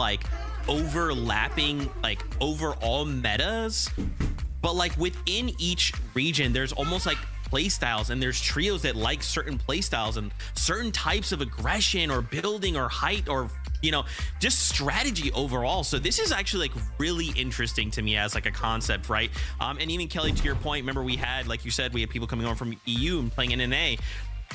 like overlapping like overall metas, but like within each region there's almost like play styles, and there's trios that like certain play styles and certain types of aggression or building or height or, you know, just strategy overall. So this is actually like really interesting to me as like a concept, right? And even Kelly, to your point, remember we had, like you said, we had people coming over from EU and playing NNA.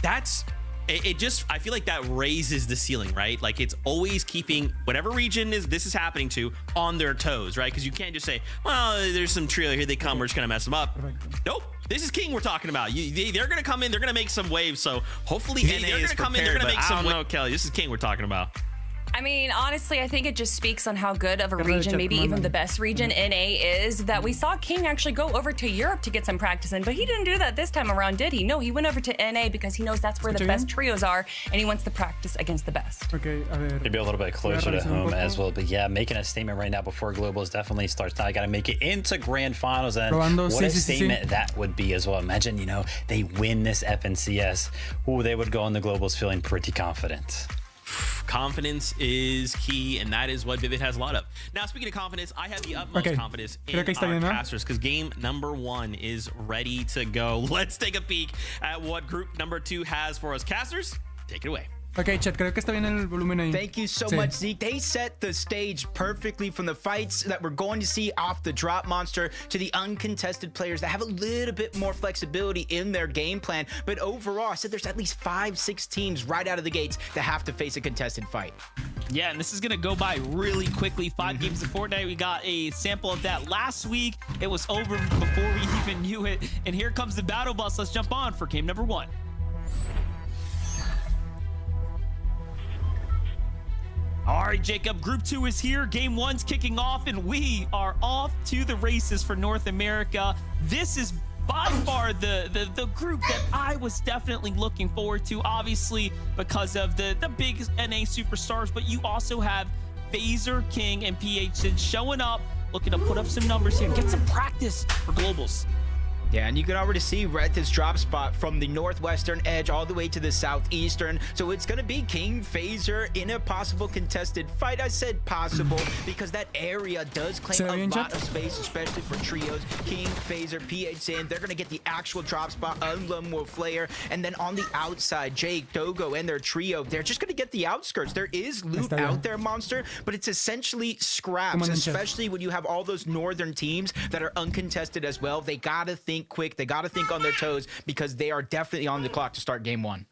That's it just, I feel like that raises the ceiling, right? Like it's always keeping whatever region this is happening to on their toes, right? Because you can't just say, well, there's some trio, here they come, we're just gonna mess them up. Nope, this is King we're talking about. They're gonna come in, they're gonna make some waves. So hopefully NA is prepared, they're gonna make some waves. Kelly, this is King we're talking about. I mean, honestly, I think it just speaks on how good of a region, maybe even the best region NA is, that we saw King actually go over to Europe to get some practice in, but he didn't do that this time around, did he? No, he went over to NA because he knows that's where the best trios are, and he wants to practice against the best. Okay, maybe a little bit closer to home as well, but yeah, making a statement right now before Globals definitely starts. Now I got to make it into Grand Finals, and what a statement that would be as well. Imagine, you know, they win this FNCS. Ooh, they would go in the Globals feeling pretty confident. Confidence is key, and that is what Vivid has a lot of. Now, speaking of confidence, I have the utmost confidence in our casters because game number 1 is ready to go. Let's take a peek at what group number 2 has for us. Casters, take it away. Ok, chat, creo que está bien el volumen ahí. Thank you so much, Zeke. They set the stage perfectly from the fights that we're going to see off the drop monster to the uncontested players that have a little bit more flexibility in their game plan. But overall, I said there's at least 5-6 teams right out of the gates that have to face a contested fight. Yeah, and this is going to go by really quickly. 5 games of Fortnite. We got a sample of that last week. It was over before we even knew it. And here comes the battle bus. Let's jump on for game number 1. All right, Jacob, group 2 is here. Game 1's kicking off, and we are off to the races for North America. This is by far the group that I was definitely looking forward to, obviously because of the big NA superstars, but you also have FaZe, King, and PH showing up, looking to put up some numbers here and get some practice for Globals. Yeah, and you can already see we're at this drop spot from the northwestern edge all the way to the southeastern. So it's going to be King, FaZe in a possible contested fight. I said possible because that area does claim a lot of space, especially for trios. King, FaZe, PHN, they're going to get the actual drop spot. Unlum will flare. And then on the outside, Jake, Dogo, and their trio, they're just going to get the outskirts. There is loot out there, Monster, but it's essentially scraps, especially when you have all those northern teams that are uncontested as well. They got to think quick, they got to think on their toes because they are definitely on the clock to start game 1.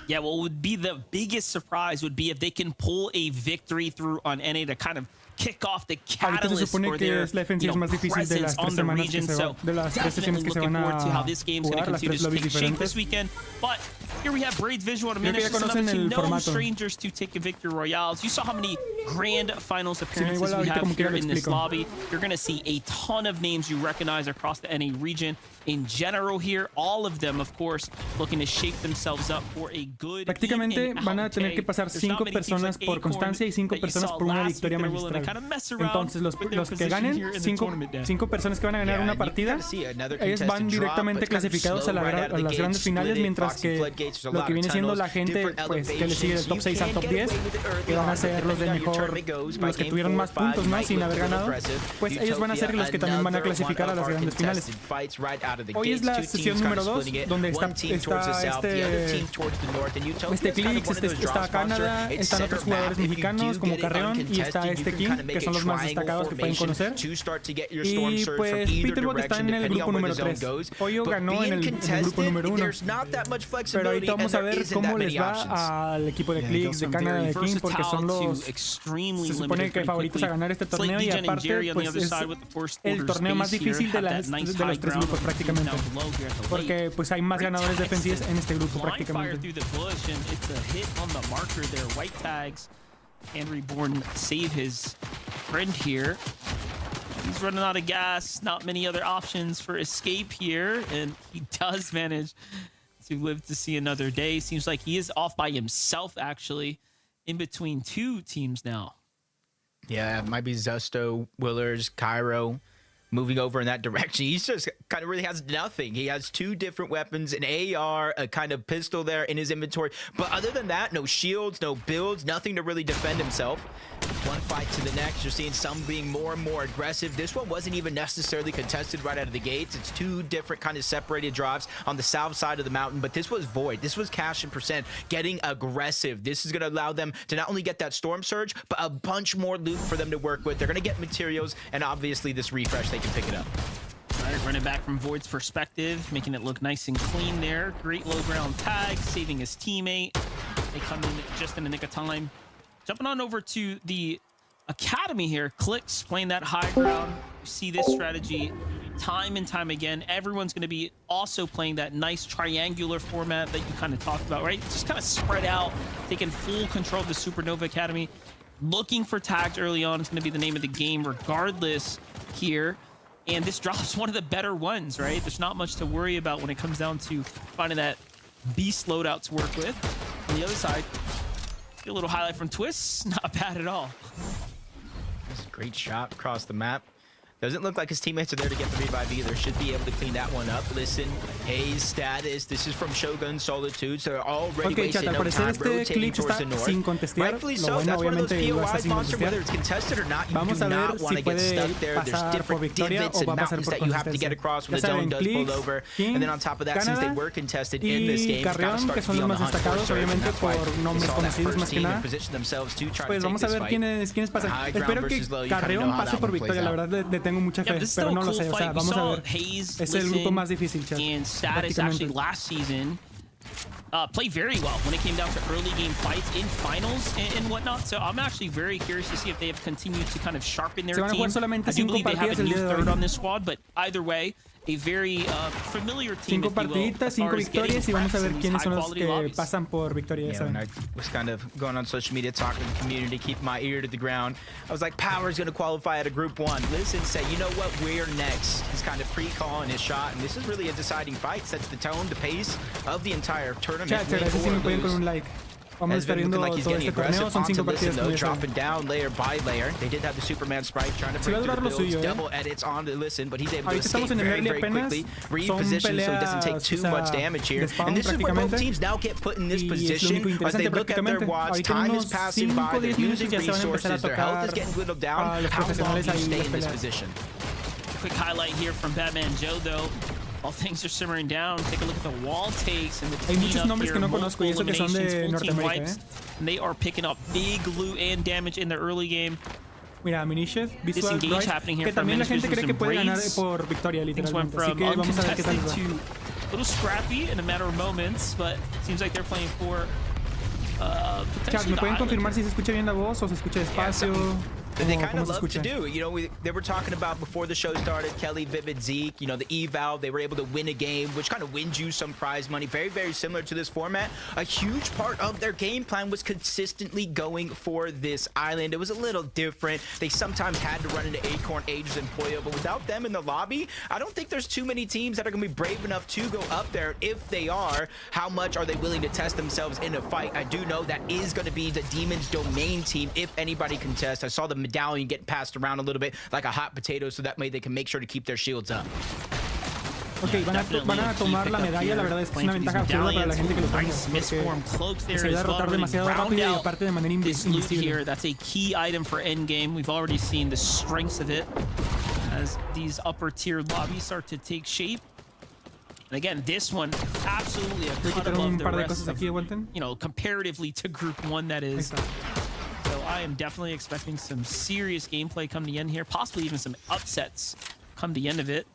Yeah, what would be the biggest surprise would be if they can pull a victory through on NA to kind of kick off the catalyst for their presence on the region. So definitely looking forward to how this game's going to continue to take shape this weekend. But here we have Braid's Visual to manage no strangers to take a victory royales. You saw how many grand finals appearances we have here in this lobby. You're going to see a ton of names you recognize across the NA region in general here. All of them, of course, looking to shape themselves up for a good. Prácticamente van a tener que pasar 5 personas por constancia y 5 personas por una victoria magistral. Entonces los que ganen, 5 personas que van a ganar una partida, ellos van directamente clasificados a las grandes finales, mientras que lo que viene siendo la gente pues que le sigue del top 6 al top 10, que van a ser los de mejor, los que tuvieron más puntos, ¿no? Sin haber ganado, pues ellos van a ser los que también van a clasificar a las grandes finales. Hoy es la sesión número 2, donde está Clix, está Khanada, están otros jugadores mexicanos como Carreón y está King, que son los más destacados que pueden conocer. Y pues Peterbot está en el grupo número 3. Hoyo ganó en el grupo número 1. Pero ahorita vamos a ver cómo les va al equipo de Clix, de Khanada, de King, porque son los, se supone que favoritos a ganar este torneo, y aparte pues es el torneo más difícil de los 3 grupos prácticamente, porque pues hay más ganadores defensivos en este grupo prácticamente. And Reborn save his friend here. He's running out of gas. Not many other options for escape here, and he does manage to live to see another day. Seems like he is off by himself, actually, in between 2 teams now. Yeah, it might be Zusto, Willers, Cairo moving over in that direction. He's just kind of really has nothing. He has 2 different weapons, an AR, a kind of pistol there in his inventory. But other than that, no shields, no builds, nothing to really defend himself. one fight to the next. You're seeing some being more and more aggressive. This one wasn't even necessarily contested right out of the gates. It's two different kind of separated drops on the south side of the mountain, but this was Void. This was Cash and Percent getting aggressive. This is going to allow them to not only get that Storm Surge, but a bunch more loot for them to work with. They're going to get materials, and obviously this refresh, they can pick it up. Right, running back from Void's perspective, making it look nice and clean there. Great low ground tag, saving his teammate. They come in just in the nick of time. Jumping on over to the Academy here. Clix playing that high ground. You see this strategy time and time again. Everyone's going to be also playing that nice triangular format that you kind of talked about, right? Just kind of spread out, taking full control of the Supernova Academy. Looking for tags early on is going to be the name of the game regardless here. And this drop's one of the better ones, right? There's not much to worry about when it comes down to finding that beast loadout to work with. On the other side, a little highlight from Twist, not bad at all. That's a great shot across the map. Doesn't look like his teammates are there to get the revive either. Should be able to clean that one up. Listen, Hayes status. This is from Shogun Solitude. So they're already wasting no time rotating towards the north. Rightfully so. That's one of those POIs, Monster. Whether it's contested or not, you do not want to get stuck there. There's different divots and mountains that you have to get across when the zone does pull over. And then on top of that, since they were contested in this game, it's got to start to be on the hunt for surge. And that's why we saw that first team and position themselves to try to take this fight. High ground versus low. You kind of know how that one plays out. Tengo mucha fe, pero no lo sé, o sea, vamos a ver. Hayes, es el grupo más difícil, chat. And Status actually last season played very well when it came down to early game fights in finals and whatnot. So I'm actually very curious to see if they have continued to kind of sharpen their team. I do believe they have a new third on this squad, but either way, a very familiar team. 5 partiditas, 5 victorias, y vamos a ver quiénes son los que pasan por victoria. Yeah, when I was kind of going on social media talking to the community, keep my ear to the ground, I was like, Power's going to qualify at a Group 1. Listen, say, you know what, we're next. He's kind of pre-calling his shot, and this is really a deciding fight. Sets the tone, the pace of the entire tournament. Chat, gracias si me pueden con un like. Vamos a estar viendo todo este torneo, son 5 partidas con dropping down layer by layer. They did have the Superman sprite trying to break through the builds, double edits on to Listen, but he's able to escape very, very quickly, reposition so he doesn't take too much damage here. And this is where both teams now get put in this position as they look at their watch. Time is passing by, they're using resources, their health is getting whittled down. How long do you stay in this position? Quick highlight here from Batman Joe, though. While things are simmering down, take a look at the wall takes and the Hay muchos nombres que no conozco y eso que son de Norteamérica, and they are picking up big loot and damage in the early game. Mira, Minishes, Visual Drive, que también la gente cree que puede ganar por victoria, literalmente. Así que vamos a ver qué tal va. A little scrappy in a matter of moments, but seems like they're playing for Chat, ¿me pueden confirmar si se escucha bien la voz o se escucha despacio? That they kind of love to do. You know, they were talking about before the show started, Kelly, Vivid, Zeke, you know, the eval, they were able to win a game, which kind of wins you some prize money. Very, very similar to this format. A huge part of their game plan was consistently going for this island. It was a little different. They sometimes had to run into Acorn, Aegis, and Poyo, but without them in the lobby, I don't think there's too many teams that are going to be brave enough to go up there. If they are, how much are they willing to test themselves in a fight? I do know that is going to be the Demon's Domain team if anybody contests. I saw the medallion getting passed around a little bit like a hot potato, so that way they can make sure to keep their shields up. Ok, van a tomar la medalla, la verdad es que es una ventaja absurda para la gente que lo toma, porque se va a derrotar demasiado rápido y aparte de manera invisible. That's a key item for endgame. We've already seen the strengths of it as these upper tier lobbies start to take shape. And again, this one absolutely a cut above the rest of, you know, comparatively to Group 1, that is. So I am definitely expecting some serious gameplay come the end here, possibly even some upsets come the end of it.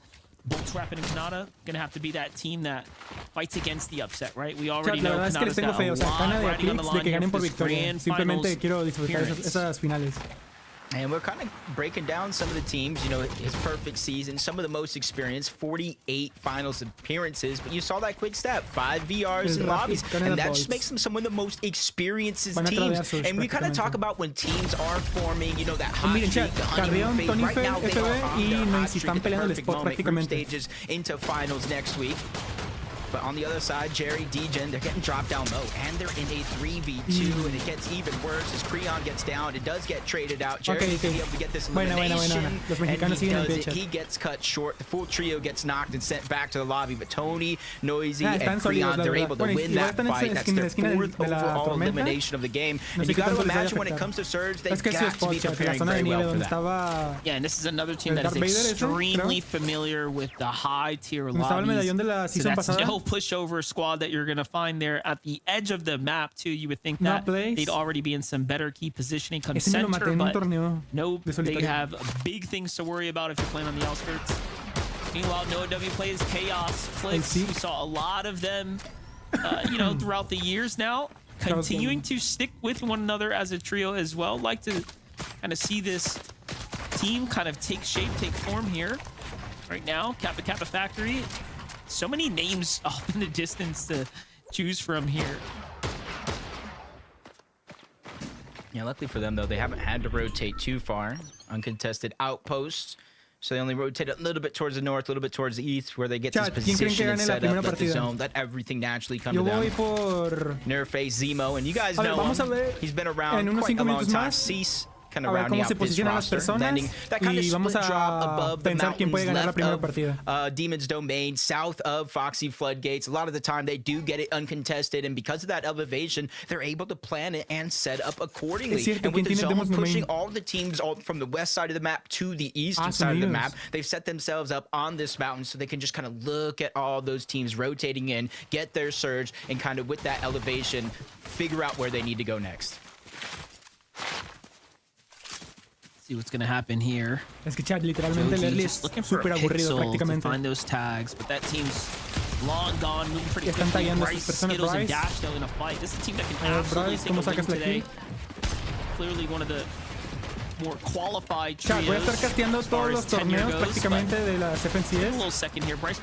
Bolts Rapid and Khanada gonna have to be that team that fights against the upset, right? We already know Khanada's got a lot riding on the line here for this grand finals finales. And we're kind of breaking down some of the teams, you know, his perfect season, some of the most experienced, 48 finals appearances. But you saw that quick step, 5 VRs and lobbies. And that just makes them some of the most experienced teams. And we kind of talk about when teams are forming, you know, that hot streak, the honeymoon phase. Right now, they are on their hot streak at the perfect moment, group stages into finals next week. But on the other side, Jerry, Degen, they're getting dropped down low, and they're in a 3v2, and it gets even worse as Creon gets down. It does get traded out. Jerry needs to be able to get this elimination, and he does it. He gets cut short. The full trio gets knocked and sent back to the lobby, but Tony, Noisy, and Creon, they're able to win that fight. That's their 4th overall elimination of the game. And you got to imagine when it comes to Surge, they've got to be preparing very well for that. Yeah, and this is another team that is extremely familiar with the high-tier lobbies. So that's no pushover squad that you're going to find there at the edge of the map, too. You would think that they'd already be in some better key positioning come center, but no, they have big things to worry about if you're playing on the outskirts. Meanwhile, NoW plays Chaos, Clix. We saw a lot of them, you know, throughout the years now, continuing to stick with one another as a trio as well. Like to kind of see this team kind of take shape, take form here. Right now, Kappa Kappa Factory. So many names off in the distance to choose from here. Yeah, luckily for them, though, they haven't had to rotate too far. Uncontested outposts. So they only rotate a little bit towards the north, a little bit towards the east, where they get this position and set up, let the zone, let everything naturally come to them. Nerface, Zemo, and you guys know him. He's been around quite a long time. Cease. Kind of rounding out this roster, landing that kind of split drop above the mountains left of Demon's Domain, south of Foxy Floodgates. A lot of the time they do get it uncontested, and because of that elevation, they're able to plan it and set up accordingly. And with the zone pushing all the teams from the west side of the map to the eastern side of the map, they've set themselves up on this mountain so they can just kind of look at all those teams rotating in, get their surge, and kind of with that elevation, figure out where they need to go next. See what's gonna happen here. Es que chat, literalmente el early es súper aburrido prácticamente. Find those tags, but that team's long gone, moving pretty Están quickly. tagueando Bryce, sus personas, Skittles, and Bryce. Dash though in a fight. This is a team that can absolutely take a win today. Clearly one of the more qualified trios. Voy a estar casteando todos los torneos prácticamente de las FNCS.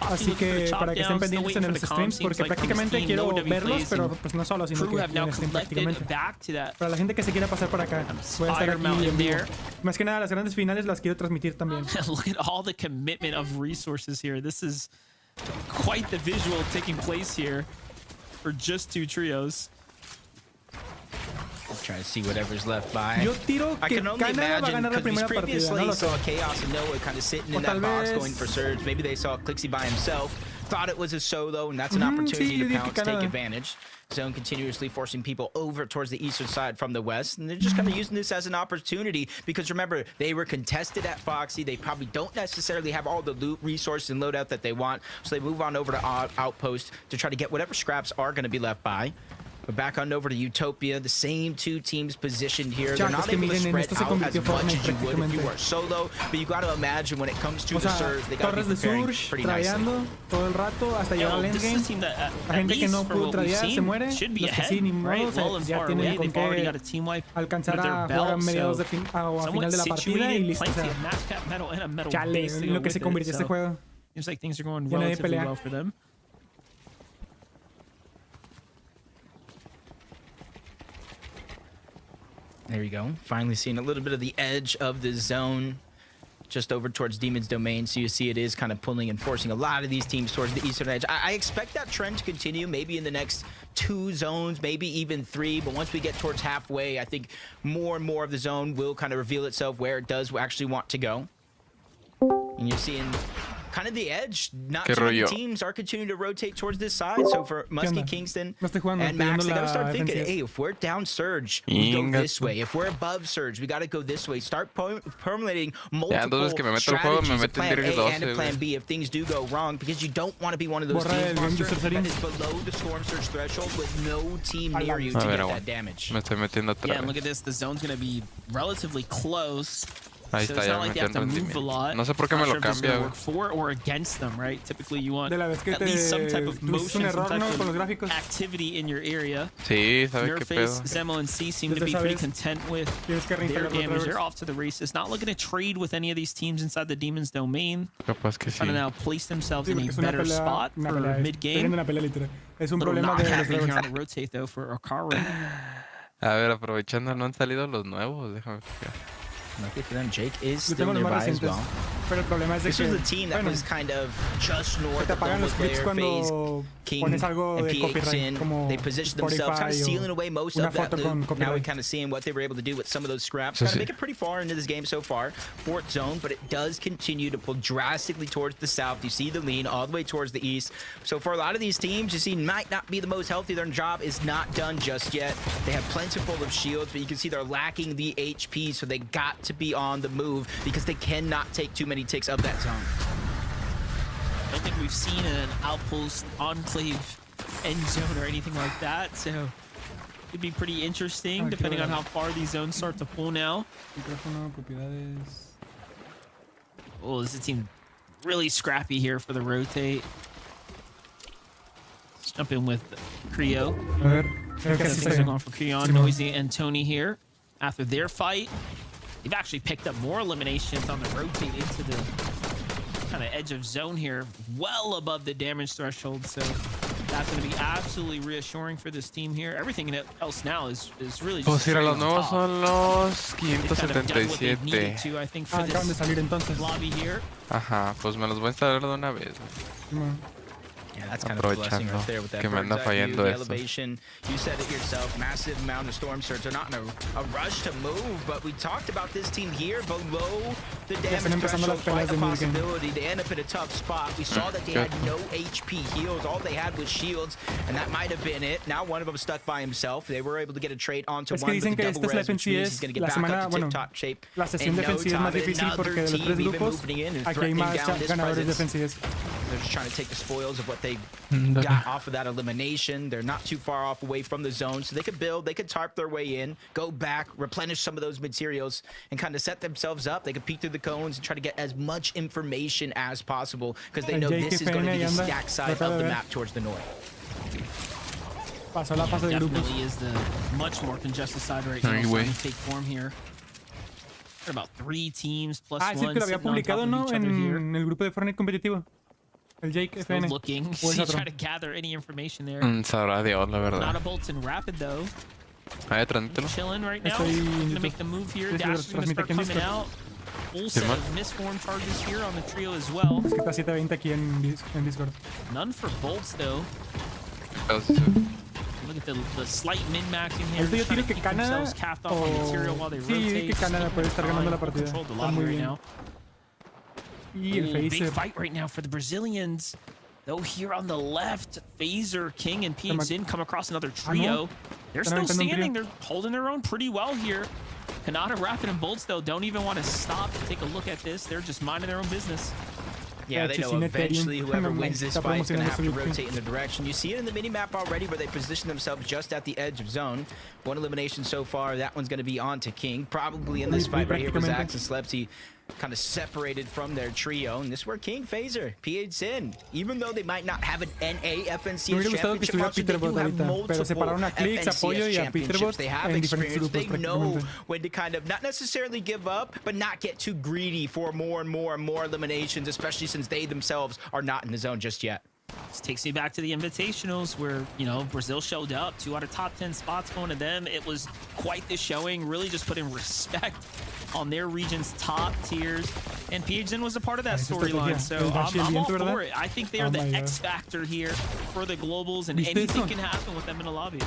Así que para que estén pendientes en los streams, porque prácticamente quiero verlos, pero pues no solo, sino que en stream prácticamente. Para la gente que se quiera pasar por acá, voy a estar aquí en vivo. Más que nada, las grandes finales las quiero transmitir también. Look at all the commitment of resources here. This is quite the visual taking place here for just two trios. Try to see whatever's left by. Yo tiro I que can only Khanada va a ganar la primera partida. Previously No saw Chaos and Noah kind of sitting in that box going for Surge. Maybe they saw Clixy by himself, thought it was a solo, and that's an opportunity to pounce, take advantage. Zone continuously forcing people over towards the eastern side from the west, and they're just kind of using this as an opportunity because remember, they were contested at Foxy. They probably don't necessarily have all the loot, resources, and loadout that they want, so they move on over to Outpost to try to get whatever scraps are going to be left by. But back on over to Utopia, the same two teams positioned here. They're not able to spread out as much as you would if you were solo, but you got to imagine when it comes to the Surge, they got to be preparing pretty nicely. Todo el rato hasta llegar al endgame. La gente que no pudo tradear se muere. Los que sí, ni modo, ya tienen con qué alcanzar a jugar a mediados de a final de la partida y listo. Chale, en lo que se convirtió este juego. Seems like things are going relatively well for them. There you go. Finally seeing a little bit of the edge of the zone just over towards Demon's Domain. So you see it is kind of pulling and forcing a lot of these teams towards the eastern edge. I expect that trend to continue maybe in the next 2 zones, maybe even 3. But once we get towards halfway, I think more and more of the zone will kind of reveal itself where it does actually want to go. And you're seeing kind of the edge. Not too many teams are continuing to rotate towards this side. So for Muskie, Kingston, and Max, they got to start thinking, hey, if we're down Surge, we go this way. If we're above Surge, we got to go this way. Start permeating multiple strategies, a plan A and a plan B if things do go wrong, because you don't want to be one of those teams that is below the Storm Surge threshold with no team near you to get that damage. Yeah, look at this. The zone's going to be relatively close. Ahí so está, it's ya not like they have to move a lot. No sé por qué me lo cambia. Work for or against them, right? Typically, you want at least some type of motion, some type of activity in your area. Sí, sabe qué pedo. Nerface, Zemo, and C seem to be pretty content with their damage. They're off to the races. Not looking to trade with any of these teams inside the Demon's Domain. Capaz que sí. Trying to now place themselves in a better spot for mid-game. Es un problema de los here on the rotate, though, for Okaru. A ver, aprovechando, no han salido los nuevos. Déjame fijar. Lucky for them, Jake is still nearby as well. Pero el problema es de This que, was a team that was kind of just north te of apagan los clips FaZe, cuando King, pones algo and de PH copyright, in. como They positioned themselves, kind of Spotify stealing o away most una of that foto con loot. Now we're copyright. kind of seeing what they were able to do with some of those scraps. Sí, Kind of sí. make it pretty far into this game so far. Fourth zone, but it does continue to pull drastically towards the south. You see the lean all the way towards the east. So for a lot of these teams, you see might not be the most healthy. Their job is not done just yet. They have plentiful of shields, but you can see they're lacking the HP, so they got to be on the move because they cannot take too many ticks of that zone. I don't think we've seen an outpost enclave end zone or anything like that, so it'd be pretty interesting depending on how far these zones start to pull now. Micrófono, propiedades. Oh, this is a team really scrappy here for the rotate. Let's jump in with Creo. A ver, creo que así está bien. Going for Creon, Noisy, and Tony here. After their fight, they've actually picked up more eliminations on the rotate into the kind of edge of zone here, well above the damage threshold. So that's going to be absolutely reassuring for this team here. Everything else now is really just Pues mira, los straight on nuevos top. son los They've kind of done what they've needed 577. to, I think, for Acaban de this salir entonces. lobby here. Ajá, pues me los voy a instalar de una vez. Simón. Yeah, that's kind of a blessing right there with that que me anda bird's eye view, fallando the eso. elevation. You said it yourself, massive amount of storm surge. They're not in a rush to move, but we talked about this team here below the están damage empezando las threshold. Quite peleas a de mid-game. possibility. They end up in a tough spot. We saw that they had no HP heals. All they had was shields, and that might have been it. Now one of them stuck by himself. They were able to get a trade onto Es que one with dicen the que double esta es la res, which means he's FNCS, going to get la back semana, up to bueno, tip-top shape. la sesión in de no FNCS es más time. difícil porque de los Another tres team even grupos, moving in and aquí hay threatening más down his ganadores de presence. FNCS. They're just trying to take the spoils of what they got off of that elimination. They're not too far off away from the zone, so they could build, they could tarp their way in, go back, replenish some of those materials, and kind of set themselves up. They could peek through the cones and try to get as much information as possible because they know this is going to be the stack side of the map towards the north. Pasó la fase de grupos. Definitely is the much more congested side right now. Anyway. Starting to take form here. There are about 3 teams plus Ah, es el one que lo había sitting on top publicado, of ¿no? each other here. En el grupo de Fortnite competitivo. El Jake Still FN. looking, O es see, otro. try to gather any information there. Sabrá Dios, la Not verdad. a Bolton Rapid though. Ahí, transmítelo. Chilling right now. Estoy en Gonna YouTube. make the move here. Sí, Dash is gonna transmite start aquí en coming Discord. out. Full set Simón. of misform charges here on the trio as well. Es que está 720 aquí en Discord. None for Bolts though. Look at the slight min-maxing here. Ahorita yo Trying tiro to que keep Khanada themselves capped off on material while they Sí, rotate. que Khanada puede estar ganando la partida. Control the Está lobby muy right bien. now. Y el Ooh, big Phaser. fight right now for the Brazilians. Though here on the left, Phaser, King, and PH Zin come across another trio. They're still aventando un trío. standing. They're holding their own pretty well here. Khanada, Rapid, and Bolts, though, don't even want to stop to take a look at this. They're just minding their own business. Yeah, they know Chesine eventually Ethereum. whoever No, wins this está fight is going to have to promocionando su rotate in the direction. You see it in the mini-map already where they position themselves just at the edge of zone. One elimination so far. That one's going to be on to King. Probably in this fight right here with Zax and Slepsy kind of separated from their trio. And this is where King, Phaser, PH Zin, even though they might not have an NA Me FNCS hubiera gustado que championship estuviera option, they Peterbot do have ahorita, pero separaron a multiple Clix, Apoyo FNCS y a championships. Peterbot They have en diferentes experience. grupos They know prácticamente. when to kind of not necessarily give up, but not get too greedy for more and more and more eliminations, especially since they themselves are not in the zone just yet. This takes me back to the invitationals where, you know, Brazil showed up. 2 out of top 10 spots going to them. It was quite the showing, really just putting respect on their region's top tiers. And PHN was a part of that storyline. So I'm all for it. I think they are the X factor here for the globals, and anything can happen with them in a lobby.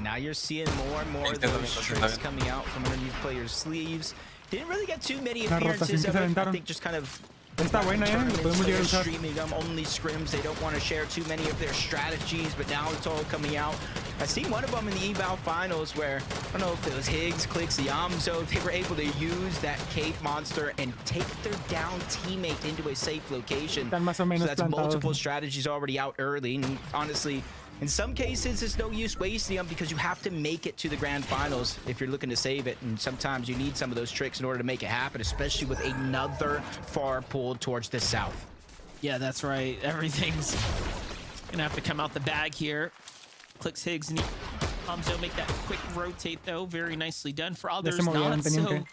Now you're seeing more and more of those tricks coming out from underneath players' sleeves. Didn't really get too many appearances of it. I think just kind of Está buena, lo podemos llegar a usar. streaming only scrims. They don't want to share too many of their strategies, but now it's all coming out. I seen one of them in the eval finals where I don't know if it was Higgs, Clix, Yamzo. They were able to use that Cape monster and take their down teammate into a safe location. Están más o menos So that's plantados. multiple strategies already out early. And honestly, in some cases, it's no use wasting them because you have to make it to the grand finals if you're looking to save it. And sometimes you need some of those tricks in order to make it happen, especially with another far pull towards the south. Yeah, that's right. Everything's gonna have to come out the bag here. Clix, Higgs, and Hamzo make that quick rotate, though. Very nicely done. For others, not so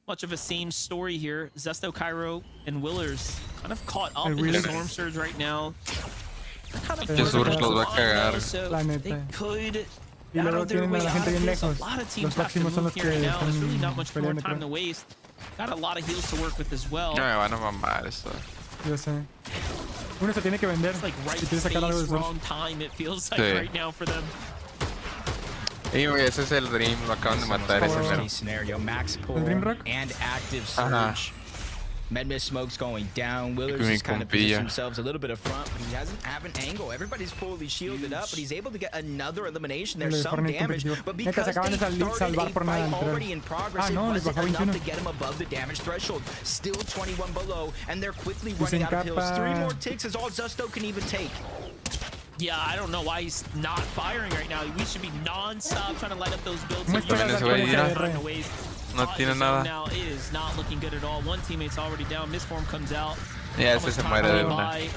much of a same story here. Zesto, Cairo, and Willers kind of caught up in the storm surge right now. Kind of los va a cagar. so La neta. they could Y luego tienen a la gente bien lejos. A lot of Los teams have to próximos son move los here que right now. There's really están not much more peleando, time creo. to waste. got a lot of heals to work with as well. No me van a mamar esto. Yo sé. Uno se tiene que vender. It's like right si quiere sacar algo de space, eso. wrong time, it feels like Sí. right now for them. Y güey, ese es el Dream, lo acaban de matar ese mero. Scenario, max pull Dream Rock? and active Ajá. surge. Medmist smoke's going down. Willard's Mi just kind of compilla. positioned themselves a little bit up front, but he doesn't have an angle. Everybody's fully shielded up, but he's able to get another elimination. There's some Fortnite damage, competitivo. but Neta, because se acaban de they started salvar a por nada, fight literal. already in progress, no, it les wasn't bajó enough 21. to get him above the damage threshold. Still 21 below, and they're quickly Y running sin out of heals. capa. 3 more ticks is all Zusto can even take. Yeah, I don't know why he's not firing right now. We should be non-stop trying to light up those builds. Muestra las You're armas de finding ways. No tiene nada. Now it is not looking good at all. One teammate's already down. Misform comes out. Ya ese se muere de una. By.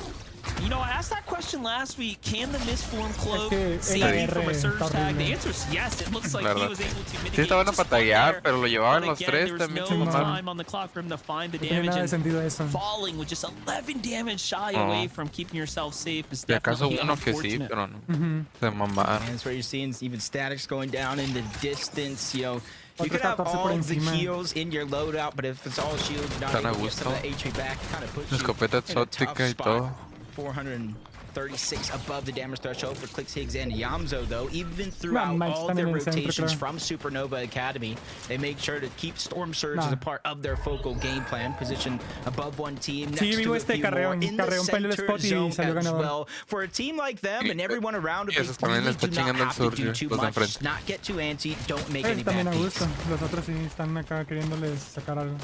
You know, I asked that question last week. Can the Misform cloak que save you el from a R surge está tag? The horrible. answer is yes. It looks like he Verdad. was able to mitigate. Sí está bueno just para fine taguear, there. pero lo llevaban But los again, tres there was también no se mamaron. time on the clock for him to find the No tiene damage nada de and sentido eso. falling with just 11 damage shy Oh. away from keeping yourself safe is Si acaso definitely uno que sí, unfortunate. pero no. Se mamaron. And that's where you're seeing even statics going down in the distance. You know, you could Otro have 14 por all the encima. heals in your loadout, but if it's all shields, you're not Tan a able to get some of gusto. the HP back. Kind of puts you Escopeta in a tough exótica y spot. todo. 436 above the damage threshold for Clix, Higgs, and Yamzo, though. Even throughout Max all también their en el centro, rotations creo. from Supernova Academy, they make sure to keep Storm Surge as Nah. a part of their focal game plan. Position above one team, next Sí, to vivo a este few more Carreón. in the Carreón peleó el center spot y zone salió as ganador. well. For a team like them and everyone around, Y they esos también le really está do not chingando el have to do Surge, too los de much. enfrente. Just not get too antsy. Don't make any También bad a beats. gusto. Los otros sí están acá queriéndoles sacar algo.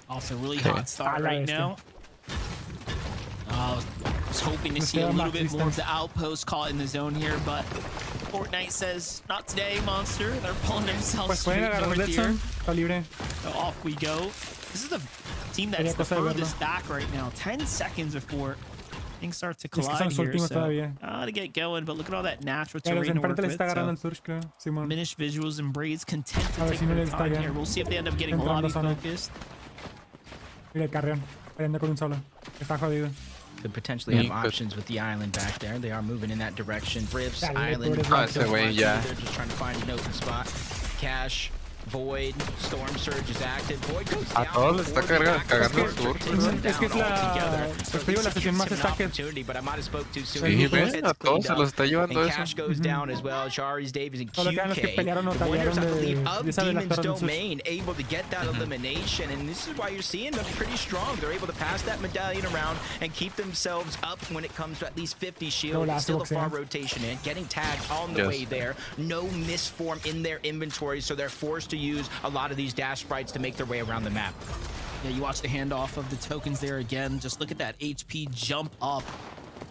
Also, really hot start A la right bestia. now. I was hoping to Nos see a queda little Max bit more of distance. the outpost caught in the zone here, but Fortnite says, not today, monster. They're pulling themselves Pues pueden straight agarrar north here. Letson. Está libre. So off we go. This is the team that's Sería the cosa de verlo. furthest back right now. 10 seconds before things start to que son collide los here. últimos So, todavía. to get going, but look at all that natural Ya los de terrain to work enfrente les with. está agarrando So el Surge, creo. Simón. diminished visuals and braids content to A ver take si no their les time está here. We'll see if they end up getting entrando lobby zona. focused. Mira el Carreón. Peleando con un solo. Está jodido. Could potentially have Good. options with the island back there. They are moving in that direction. Rifts, Dale, island. tú eres Ah, ese güey ya. They're just trying to find an open spot. Cash, Void, Storm Surge is active. Void goes A down. todos les está before the back cagando el Surge Surge. takes him Es que es down la. altogether. Pues So te digo, la at least it sesión gives más him an stacked. opportunity, but I might have spoke too soon. Sí, He ves, gets a todos cleaned se up, los está llevando and eso. Cash goes down as well. Charis, Davies, and Solo quedan los que QK. pelearon o The winners, I tallaron believe, de. of Ya saben, las Demon's torres del Surge. Domain able to get that elimination, and this is why you're seeing them pretty strong. They're able to pass that medallion around and keep themselves up when it comes to at least 50 shield. No, Still a last far box, rotation in, getting tagged on the Yes. way there. No misform in their inventory, so they're forced to use a lot of these dash sprites to make their way around the map. Yeah, you watch the handoff of the tokens there again. Just look at that HP jump up.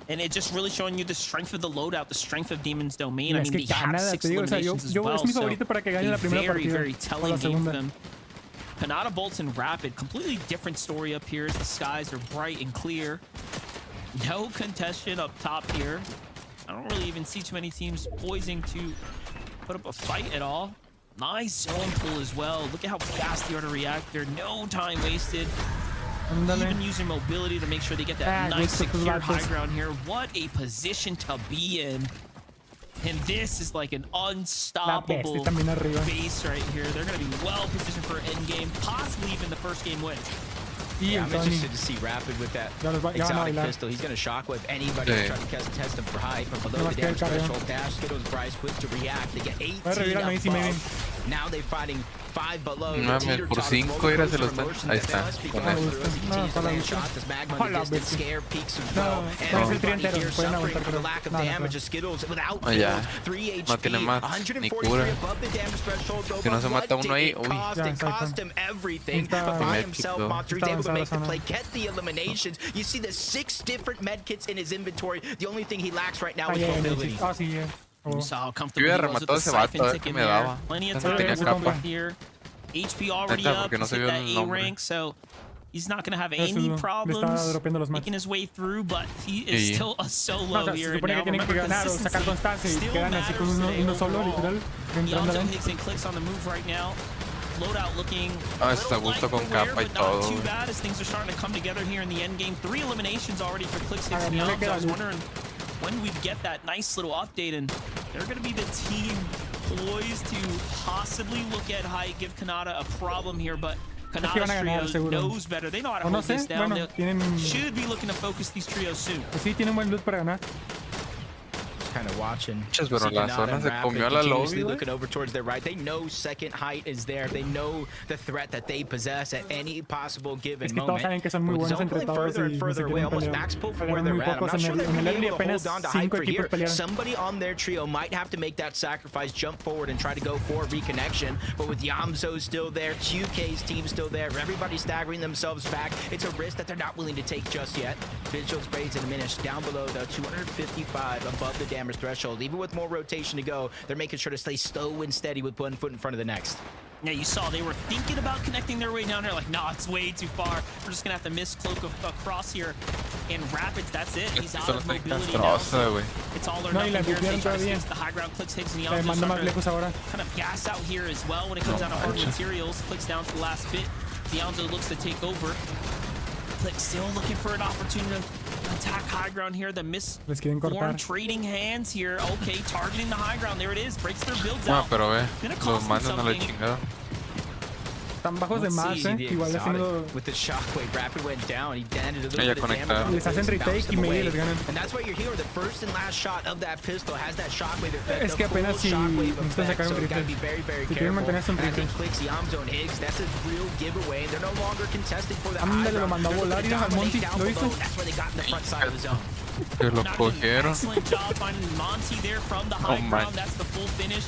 And it just really showing you the strength of the loadout, the strength of Demon's Domain. Mira, I es mean, que they have Khanada, 6 te digo, o sea, eliminations as yo well. es mi So favorito para que gane a la primera very, partida. very O la telling game for segunda. them. Khanada, Bolts, and Rapid, completely different story up here as the skies are bright and clear. No contention up top here. I don't really even see too many teams poising to put up a fight at all. Nice zone pull as well. Look at how fast they are to react there. No time wasted. Ándale. Even using mobility to make sure they get that nice, gusto tus secure high vatos. ground here. What a position to be in. And this is like an La unstoppable bestia también arriba. base right here. They're going to be well positioned for an end game, possibly even the first game win. Y Yeah, el I'm Tony. interested to see Rapid with that Ya los va- ya van a exotic bailar. pistol. He's going to shockwave anybody Sí. who's trying to test them for hype. But below No the más queda el damage Carreón. threshold, Dash, Skittles, Bryce, quick to react. They get 18 Voy a revivir al Macy, maybe. above. Now they're fighting 5 below. The Mames, teeter por totter 5 roller era se coaster los of emotion Ahí that está. Dallas peek Con off él. through as he No, continues to con la land lucha. shots. This Magma A in la the distance, bestia. scare peaks as No, well. puede ser el trío Everybody entero, here pueden suffering aguantar, from the pero- lack of no, no, damage no. as Skittles without Ah, ya. build, 3 HP, No tiene más, ni 143 cura. above the damage threshold. though, Si no but se mata what uno did ahí, it uy. cost? Ya, It exacto. cost him everything, Está- but by México. himself, Monster, he's Está able to avanzada make la the zona. play, get the eliminations. You see the 6 different med kits in his inventory. The only thing he lacks right now Ah, is ya, ya, mobility. ya. Ah, sí, ya. You Oh. saw how Yo comfortable hubiera he was with rematado the ese vato, siphon a ver tick qué in me there. daba. Plenty of No time tenía to work capa. with here. HP already Neta, up. porque no He's se hit vio that el A nombre. rank, so he's not going to have Eso any le está problems dropeando los making matches. his way through, but he is Sí. still a No, solo o sea, se here. supone que now. tienen que Remember, ganar o sacar consistency constancia y still quedan así con matters uno today solo, overall. literal. Entrando Yamzo, a Higgs, and Clix on the move right now. Loadout looking Ah, eso está a gusto con everywhere, capa y but not todo, too güey. bad as things are starting to come together here in the end game. 3 eliminations already for Clix, Higgs, and no le Yamzo. queda I was luz. wondering when we'd get that nice little update, and they're going to be the team poised to possibly look at how you give Khanada a problem here, but Khanada trio knows better. They know how to hold this down. Bueno, should be looking to focus these trios soon. Pues sí, tienen buen loot para ganar. Kind of watching. Pero la zona se comió la lobby. Looking over towards their right. They know second height is there. They know the threat that they possess at any possible given moment. Saben que son muy buenos entre todos further and further away, almost max pull from where they're at. I'm not sure they're going to be able to hold on to height for here. Somebody on their trio might have to make that sacrifice, jump forward, and try to go for reconnection. But with Yamzo still there, QK's team still there, everybody staggering themselves back, it's a risk that they're not willing to take just yet. Visual sprays and diminish down below though, 255 above the damage threshold. Even with more rotation to go, they're making sure to stay slow and steady with one foot in front of the next. Yeah, you saw they were thinking about connecting their way down there, like, nah, it's way too far. We're just gonna have to miss cloak across here. And Rapids, that's it. He's out of mobility now. So it's all or nothing here. They try to use the high ground. Clix takes the kind of gas out here as well when it comes down to hard materials. Clix down to the last bit. Dianzo looks to take over. Clix still looking for an opportunity to attack high ground here. The misformed trading hands here. Okay, targeting the high ground. There it is. Breaks their builds out. Pero los mandan a la chingada. Están bajos de más, igual haciendo... With the shockwave, Rapid went down. He landed a little bit of damage. Les hacen retake y medio les ganan. And that's what you're here. The first and last shot of that pistol has that shockwave effect. Es que apenas si necesitan sacar un rifle. Si quieren mantenerse un rifle. Clix, Yamzo, and Higgs, that's a real giveaway. They're no longer contesting for the high ground. Lo mandó a volar y al Monty, ¿lo hizo? That's where they got in the front side of the zone. Que lo cogieron. Excellent job finding Monty there from the high ground. That's the full finish.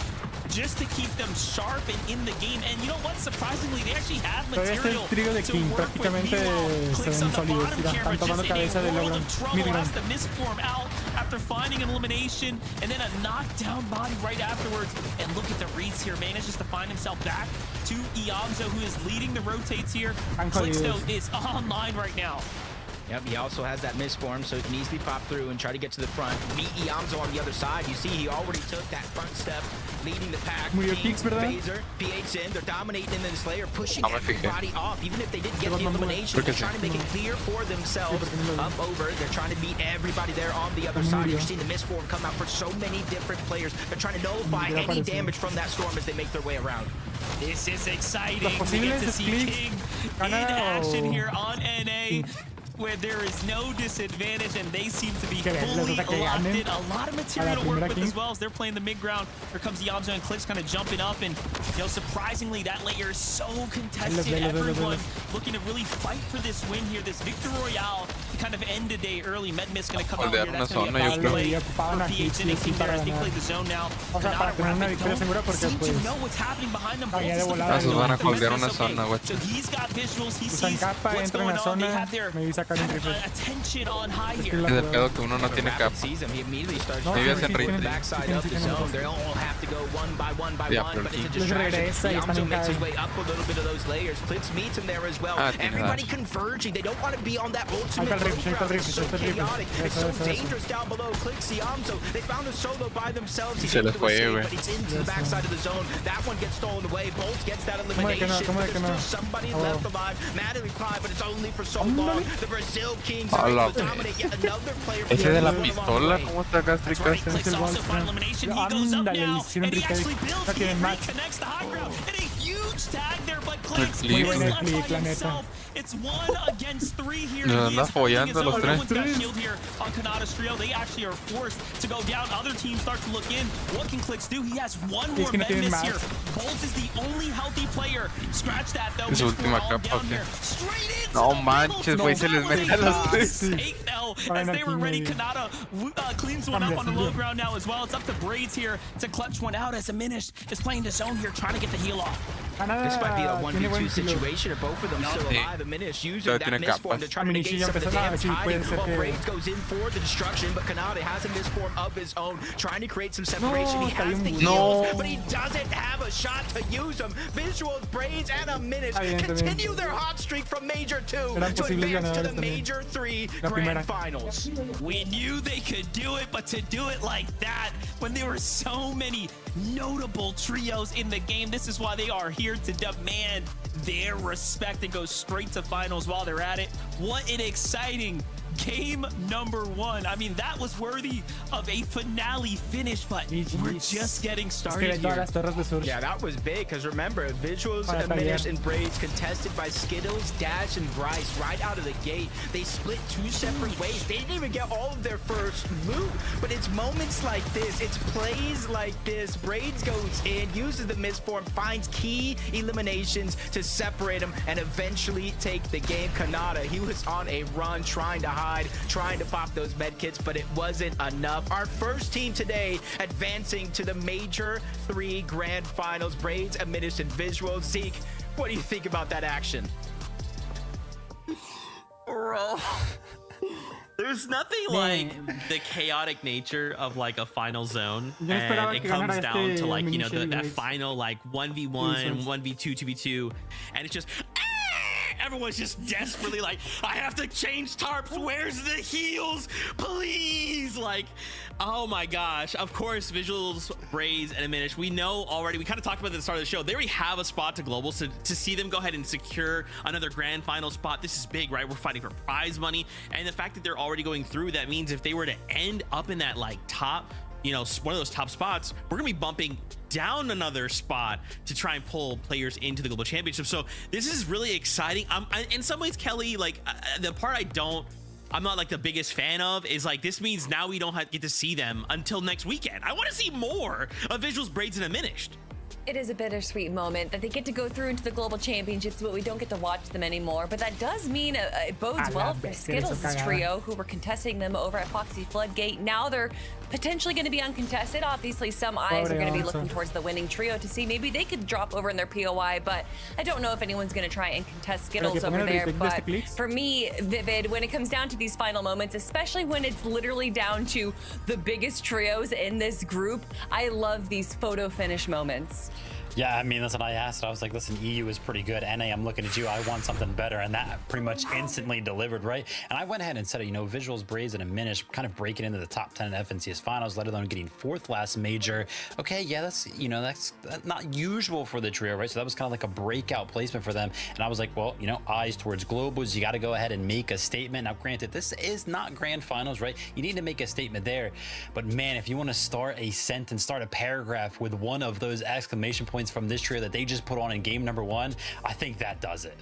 Just to keep them sharp and in the game. And you know what? Surprisingly, they actually have material to work with. Meanwhile, Clix on the bottom camera just in a world of trouble has to misform out after finding an elimination and then a knockdown body right afterwards. And look at the reads here. Manages to find himself back to Iamzo, who is leading the rotates here. Clix, though, is online right now. Yep, he also has that misform, so he can easily pop through and try to get to the front. Meet Iamzo on the other side. You see, he already took that front step, leading the pack. Phaser, PH in, they're dominating in the Slayer, pushing everybody off. Even if they didn't get the elimination, they're trying to make it clear for themselves. Up over, they're trying to beat everybody there on the other side. You're seeing the misform come out for so many different players. They're trying to nullify any damage from that storm as they make their way around. This is exciting. We get to see King in action here on NA, where there is no disadvantage and they seem to be fully locked in. A lot of material to work with as well as they're playing the mid ground. Here comes Yamzo and Clix kind of jumping up, and you know, surprisingly that layer is so contested. Everyone looking to really fight for this win here, this victory royale to kind of end the day early. Medmist going to come out here. That's going to be a bad play for PH and King there as they play the zone now. Seem to know what's happening behind them. So he's got visuals. He sees what's going on. They have their attention on high here. Es el pedo que uno no tiene capa. Maybe hacen retake. Backside of the zone. They all have to go one by one by one, but it's a distraction. Yamzo makes his way up a little bit of those layers. Clix meets him there as well. Everybody converging. They don't want to be on that ultimate low ground. It's so chaotic. It's so dangerous down below. Clix, Yamzo, they found a solo by themselves. He's into the save, but he's into the backside of the zone. That one gets stolen away. Bolt gets that elimination. There's still somebody left alive. Madly Clive, but it's only for so long. The Brazil Kings are able to dominate yet another player. Ese de la pistola, ¿cómo está Gastric? Clix also find elimination. He goes up now, and he actually builds. He reconnects the high ground. And a huge tag there, but Clix is on himself. It's 1 against 3 here. Nos anda follando los tres. No one's got shield here on Khanada's trio. They actually are forced to go down. Other teams start to look in. What can Clix do? He has one more Medmist here. Bolt is the only healthy player. Scratch that though. Es última capa. Straight into no manches, güey, se les mete a los tres. As they were ready, Khanada cleans one up on the low ground now as well. It's up to Braids here to clutch one out as Aminish is playing the zone here, trying to get the heal off. This might be a 1v2 situation, or both of them still alive. Aminish using that misform to try to negate some of the damage hiding. Well, Braids goes in for the destruction, but Khanada has a misform of his own, trying to create some separation. He has the heals, but he doesn't have a shot to use them. Visuals, Braids, and Aminish continue their hot streak from Major 2 to advance to the Major 3 Grand Finals. We knew they could do it, but to do it like that, when there were so many notable trios in the game, this is why they are here to demand their respect and go straight to finals while they're at it. What an exciting game number 1. I mean, that was worthy of a finale finish, but we're just getting started here. Yeah, that was big, because remember, Visuals, Diminished, and Braids contested by Skittles, Dash, and Bryce right out of the gate. They split 2 separate ways. They didn't even get all of their first loot, but it's moments like this, it's plays like this. Braids goes in, uses the misform, finds key eliminations to separate them, and eventually take the game. Khanada, he was on a run, trying to hide, trying to pop those med kits, but it wasn't enough. Our first team today advancing to the major 3 grand finals. Braids, Diminished, and Visuals. Zeke, what do you think about that action? Bro, there's nothing like the chaotic nature of like a final zone, and it comes down to like, you know, that final like 1v1, 1v2, 2v2, and it's just everyone's just desperately like, I have to change tarps, where's the heals, please? Like, oh my gosh. Of course, Visuals, Braids, and Diminished, we know already, we kind of talked about it at the start of the show, they already have a spot to global, so to see them go ahead and secure another grand final spot, this is big, right? We're fighting for prize money, and the fact that they're already going through, that means if they were to end up in that like top, you know, one of those top spots, we're gonna be bumping down another spot to try and pull players into the global championship. So this is really exciting. In some ways, Kelly, like the part I'm not like the biggest fan of is like, this means now we don't get to see them until next weekend. I want to see more of Visuals, Braids, and Diminished. It is a bittersweet moment that they get to go through into the global championships, but we don't get to watch them anymore. But that does mean it bodes well for Skittles' trio, who were contesting them over at Foxy Floodgate. Now they're potentially going to be uncontested. Obviously, some eyes are going to be looking towards the winning trio to see maybe they could drop over in their POI, but I don't know if anyone's going to try and contest Skittles over there. But for me, Vivid, when it comes down to these final moments, especially when it's literally down to the biggest trios in this group, I love these photo finish moments. Yeah, I mean, listen, I asked, I was like, listen, EU is pretty good. NA, I'm looking at you. I want something better. And that pretty much instantly delivered, right? And I went ahead and said, you know, Visuals, Braids, and Diminished kind of breaking into the top 10 in FNCS finals, let alone getting 4th last major. Okay, yeah, that's, you know, that's not usual for the trio, right? So that was kind of like a breakout placement for them. And I was like, well, you know, eyes towards globals. You got to go ahead and make a statement. Now, granted, this is not grand finals, right? You need to make a statement there. But man, if you want to start a sentence, start a paragraph with one of those exclamation points from this trio that they just put on in game number 1, I think that does it.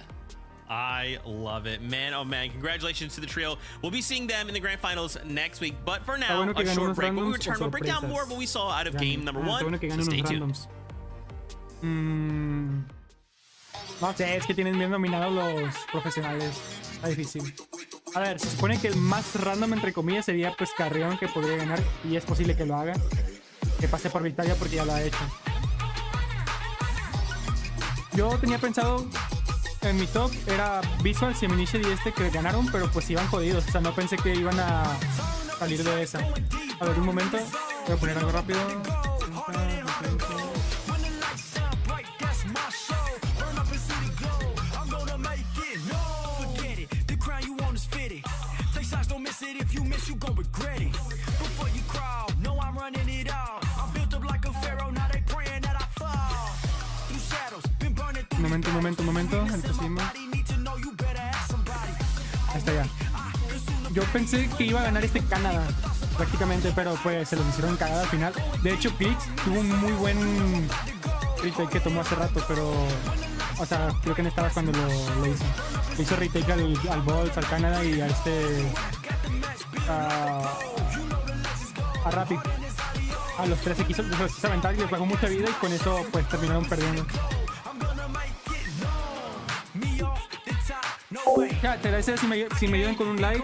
I love it, man. Oh man, congratulations to the trio. We'll be seeing them in the grand finals next week, but for now, a short break. When we return, we'll break down more of what we saw out of game number 1, so stay tuned. No sé, es que tienen bien dominados los profesionales. Está difícil. A ver, se supone que el más random, entre comillas, sería pues Carrión, que podría ganar, y es posible que lo haga, que pase por victoria porque ya lo ha hecho. Yo tenía pensado, en mi top era Visual, Diminished y este que ganaron, pero pues iban jodidos. O sea, no pensé que iban a salir de esa. A ver, un momento. Voy a poner algo rápido. Un momento. Encima. Ahí está ya. Yo pensé que iba a ganar este Khanada, prácticamente, pero pues se lo hicieron cagada al final. De hecho, Clix tuvo un muy buen retake que tomó hace rato, pero... O sea, creo que no estaba cuando lo hizo. Le hizo retake al Bolts, al Khanada y a a Rapid. A los 3 quiso aventar y le pagó mucha vida y con eso pues terminaron perdiendo. Ya, te agradecería si me ayudan con un like.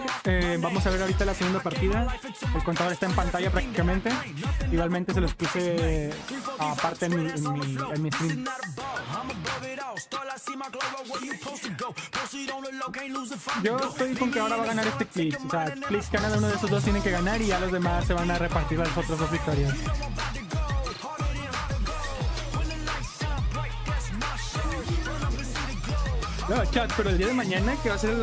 Vamos a ver ahorita la segunda partida. El contador está en pantalla prácticamente. Igualmente se los puse aparte en mi stream. Yo estoy con que ahora va a ganar este Clix. O sea, Clix, Khanada, uno de esos dos tiene que ganar y ya los demás se van a repartir las otras 2 victorias. No, chat, pero el día de mañana, que va a ser el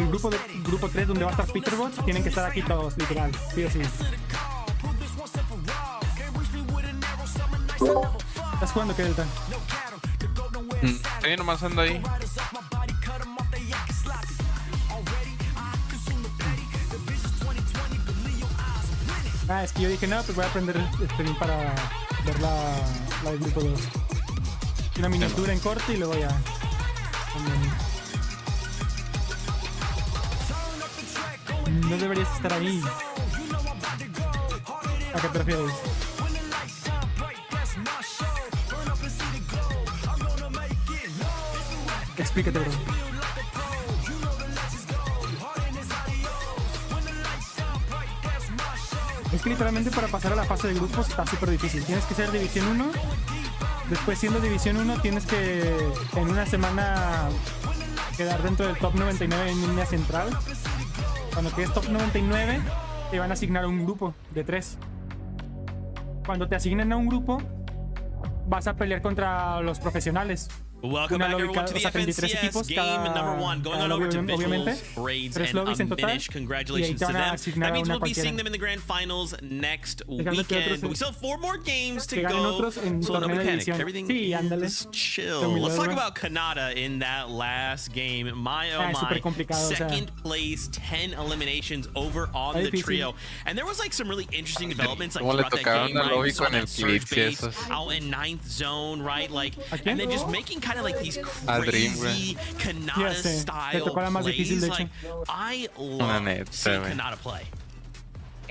grupo 3, donde va a estar Peterbot, tienen que estar aquí todos, literal. Sí o sí. ¿Estás jugando qué, Delta? Nomás ando ahí. Ah, es que yo dije, no, pues voy a aprender stream para ver la del grupo 2. Una miniatura en corto y luego ya. No deberías estar ahí. ¿A qué te refieres? Explícate, bro. Es que literalmente para pasar a la fase de grupos está súper difícil. Tienes que ser División 1. Después, siendo División 1, tienes que en una semana quedar dentro del top 99 en línea central. Cuando quedes top 99, te van a asignar a un grupo de 3. Cuando te asignen a un grupo, vas a pelear contra los profesionales. Welcome back everyone to the FNCS game number 1, going on over to visuals, grades, and unfinished. Congratulations to them. That means we'll be seeing them in the grand finals next weekend. But we still have 4 more games to go, so nobody panic. Everything is chill. Let's talk about Khanada in that last game. My oh my, second place, 10 eliminations over on the trio. And there was like some really interesting developments like throughout that game, right? We saw that surge base out in 9th zone, right? Like, and then just making kind of like these crazy Khanada style plays. Like, I love seeing Khanada play.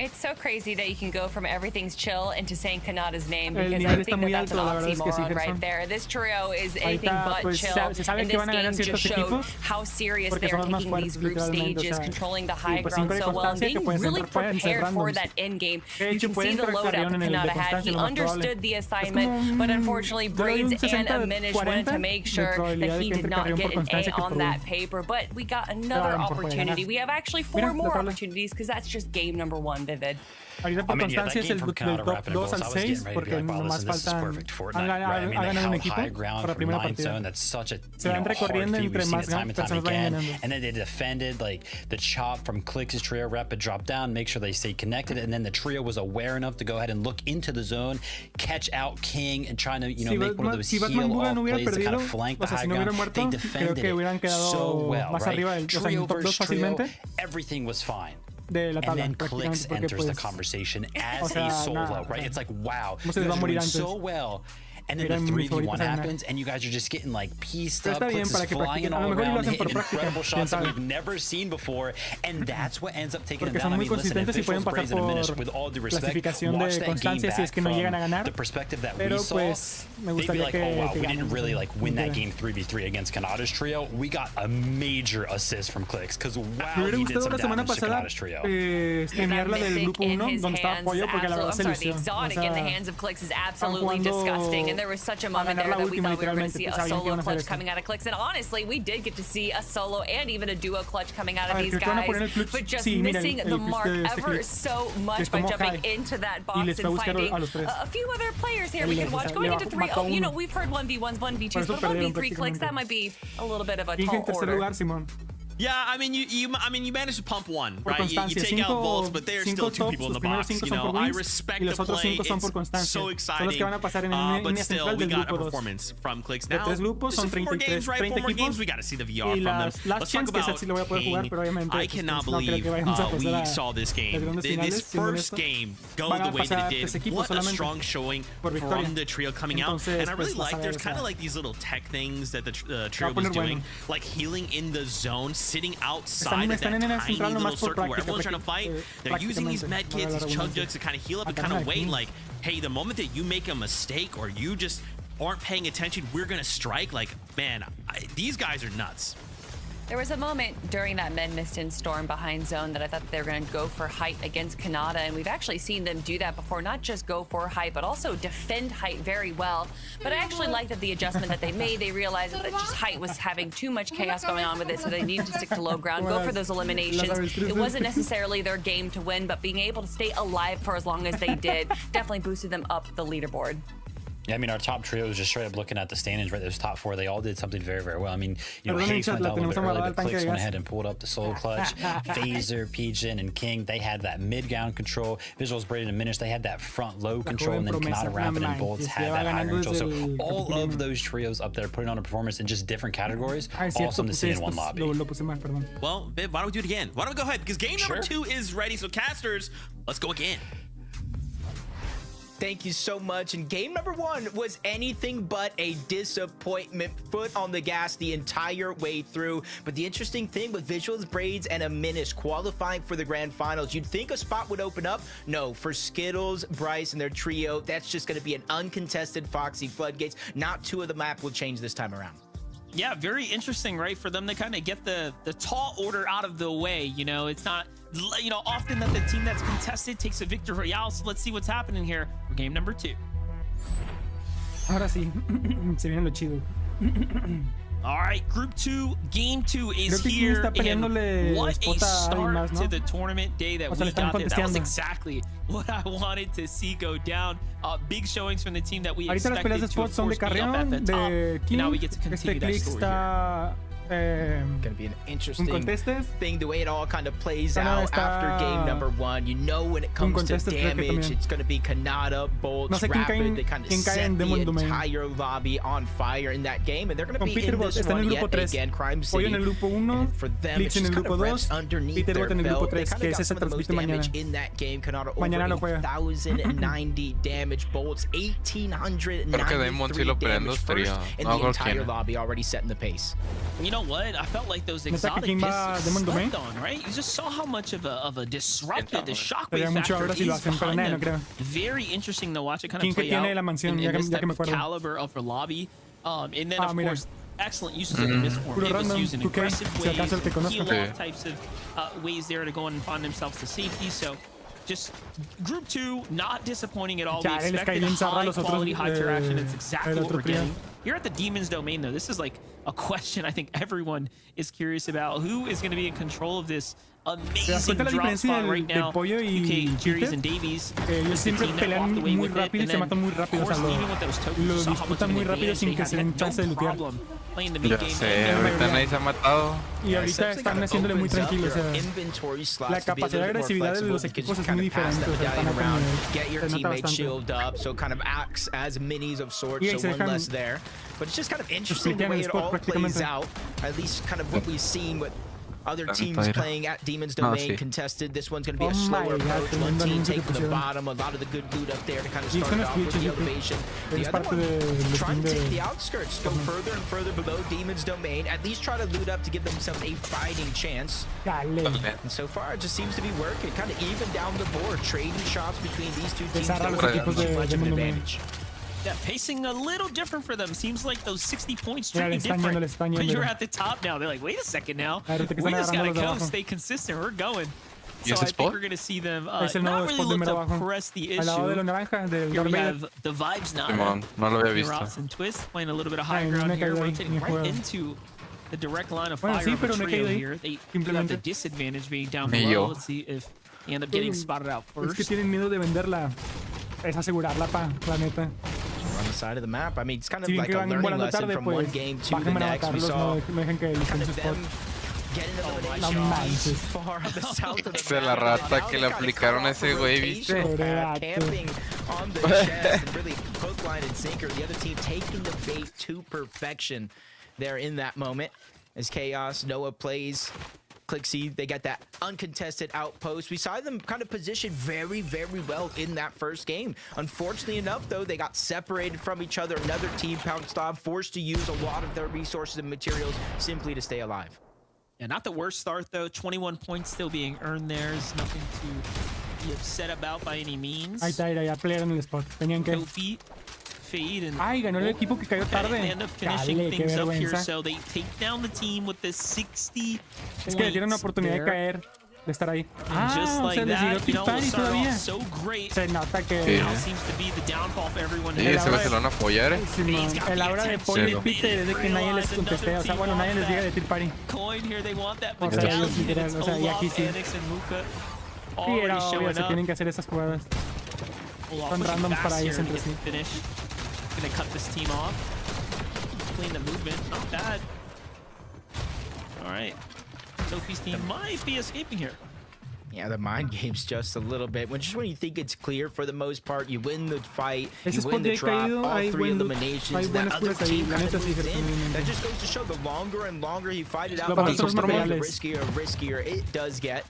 It's so crazy that you can go from everything's chill into saying Khanada's name, because I think that that's an oxymoron right there. This trio is anything but chill, and this game just showed how serious they're taking these group stages, controlling the high ground so well, and being really prepared for that end game. You can see the loadout that Khanada had. He understood the assignment, but unfortunately Braids and Aminish wanted to make sure that he did not get an A on that paper. But we got another opportunity. We have actually 4 more opportunities, because that's just game number 1. Vivid. Ahorita por constancia es el del top 2 al 6, porque nomás faltan ha ganado un equipo para la primera partida. Se van recorriendo entre más personas vayan ganando. And then they defended, like the chop from Clix's trio rep had dropped down, make sure they stayed connected, and then the trio was aware enough to go ahead and look into the zone, catch out King, and trying to make one of those heal off plays to kind of flank the high ground. They defended it so well, right? Trio versus trio, everything was fine. And then Clix enters the conversation as a solo, right? It's like, wow, you guys are doing so well. And then the 3v1 happens, and you guys are just getting like pieced up, Clix is flying all around, hitting incredible shots that we've never seen before, and that's what ends up taking them down. I mean, listen, officials Braids and Aminish, with all due respect, watch that game back from the perspective that we saw. They'd be like, oh wow, we didn't really like win that game 3v3 against Khanada's trio. We got a major assist from Clix, because wow, he did some damage to Khanada's trio. Streamearla del grupo 1, donde estaba Pollo, porque la verdad se lució. The exotic in the hands of Clix is absolutely disgusting, and there was such a moment there that we thought we were going to see a solo clutch coming out of Clix, and honestly, we did get to see a solo and even a duo clutch coming out of these guys, but just missing the mark ever so much by jumping into that box and finding a few other players here we can watch going into 3. Oh, you know, we've heard 1v1s, 1v2s, but 1v3 Clix, that might be a little bit of a tall order. Yeah, I mean, you managed to pump one, right? You take out Bolts, but there's still 2 people in the box. You know, I respect the play. It's so exciting. But still, we got a performance from Clix. Now, there's 4 more games, right? 4 more games. We got to see the VR from them. Let's talk about King. I cannot believe we saw this game. This first game go the way that it did. What a strong showing from the trio coming out. And I really like, there's kind of like these little tech things that the trio was doing, like healing in the zone, sitting outside of that tiny little circle where everyone's trying to fight. They're using these med kits, these chug jugs to kind of heal up and kind of wait, like, hey, the moment that you make a mistake or you just aren't paying attention, we're gonna strike. Like, man, these guys are nuts. There was a moment during that Med Mist and Storm behind zone that I thought they were going to go for height against Khanada, and we've actually seen them do that before, not just go for height, but also defend height very well. But I actually like that the adjustment that they made, they realized that just height was having too much chaos going on with it, so they needed to stick to low ground, go for those eliminations. It wasn't necessarily their game to win, but being able to stay alive for as long as they did definitely boosted them up the leaderboard. Yeah, I mean, our top trio was just straight up looking at the standings, right? Those top 4, they all did something very, very well. I mean, you know, Hayes went down a little bit early, but Clix went ahead and pulled up the solo clutch. Phaser, Pigeon, and King, they had that mid-ground control. Visuals, Braid, and Minish, they had that front low control, and then Khanada, Rapid, and Bolts had that high control. So all of those trios up there putting on a performance in just different categories, awesome to see in one lobby. Well, Viv, why don't we do it again? Why don't we go ahead? Because game number 2 is ready, so casters, let's go again. Thank you so much. And game number 1 was anything but a disappointment. Foot on the gas the entire way through. But the interesting thing with Visuals, Braids, and Aminish qualifying for the grand finals, you'd think a spot would open up. No, for Skittles, Bryce, and their trio, that's just going to be an uncontested Foxy Floodgates. Not 2 of the map will change this time around. Yeah, very interesting, right? For them to kind of get the tall order out of the way. You know, it's not, you know, often that the team that's contested takes a victory royale. So let's see what's happening here for game number 2. Ahora sí, se viene lo chido. All right, Group 2, Game 2 is here, and what a start to the tournament day that we got there. That was exactly what I wanted to see go down. Big showings from the team that we expected to, of course, be up at the top. Now we get to continue that story here. Gonna be an interesting thing, the way it all kind of plays out after game number 1. You know, when it comes to damage, it's gonna be Khanada, Bolts, Rapid. They kind of set the entire lobby on fire in that game, and they're gonna be in this one yet again. Crime City, and for them, it's just kind of reps underneath their belt. They kind of got some of the most damage in that game. Khanada over 1,090 damage, Bolts 1,893 damage first, and the entire lobby already setting the pace. You know what? I felt like those exotic pistols slept on, right? You just saw how much of a disrupted the shockwave factor is behind them. Very interesting to watch it kind of play out in this type of caliber of a lobby. And then, of course, excellent uses of the misform. It was using aggressive ways, heal-off types of ways there to go and find themselves to safety. So just Group 2, not disappointing at all. We expected high quality, high tier action. It's exactly what we're getting. Here at the Demon's Domain, though, this is like a question I think everyone is curious about. Who is going to be in control of this amazing drop spot right now? UK, Jerry's, and Davies. Ellos siempre pelean muy rápido y se matan muy rápido. O sea, lo disputan muy rápido sin que se den chance de lootear. Ya sé, ahorita nadie se ha matado. Y ahorita están haciéndole muy tranquilos. O sea, la capacidad de agresividad de los equipos es muy diferente. O sea, se nota bastante. So kind of acts as minis of sorts, so one less there. But it's just kind of interesting the way it all plays out. At least kind of what we've seen with other teams playing at Demon's Domain contested. This one's going to be a slower approach. One team taking the bottom, a lot of the good loot up there to kind of start off with the elevation. The other one trying to take the outskirts, go further and further below Demon's Domain, at least try to loot up to give themselves a fighting chance. And so far, it just seems to be working. Kind of even down the board, trading shots between these two teams don't have much of an advantage. Yeah, pacing a little different for them. Seems like those 60 points treated different. But you're at the top now. They're like, wait a second now. We just gotta go, stay consistent. We're going. So I think we're gonna see them not really look to press the issue. Here we have the vibes now. Routes and twists playing a little bit of high ground here, rotating right into the direct line of fire of the trio here. They have the disadvantage being down below. Let's see if they end up getting spotted out first. Es que tienen miedo de venderla. Es asegurarla, la neta. On the side of the map, I mean, it's kind of like a learning lesson from one game to the next. We saw kind of them getting elimination far on the south of the map. La rata que le aplicaron a ese güey, ¿viste? Camping on the chest and really hook, line, and sinker. The other team taking the bait to perfection there in that moment. As Chaos, Noah plays. Clixy, they got that uncontested outpost. We saw them kind of positioned very, very well in that first game. Unfortunately enough, though, they got separated from each other. Another team pounced off, forced to use a lot of their resources and materials simply to stay alive. Yeah, not the worst start, though. 21 points still being earned there. Is nothing to be upset about by any means. Ahí está, ya pelearon el spot. Tenían que... Ay, ganó el equipo que cayó tarde. Dale, qué vergüenza. So they take down the team with the 60 es que le dieron una oportunidad de caer, de estar ahí. O sea, les dio tipar y todavía. Se nota que... Sí, ese güey se lo van a apoyar, El aura de Paul y Peter es de que nadie les conteste. O sea, bueno, nadie les diga de Tirpari. O sea, ellos literal, o sea, y aquí sí. Sí, era obvio, se tienen que hacer esas jugadas. Son randoms para ellos entre sí. Gonna cut this team off. Clean the movement. Not bad. All right. Sophie's team might be escaping here. Yeah, the mind game's just a little bit. Just when you think it's clear for the most part, you win the fight, you win the drop, all 3 eliminations, that other team kind of moves in. That just goes to show the longer and longer you fight it out, the riskier it does get.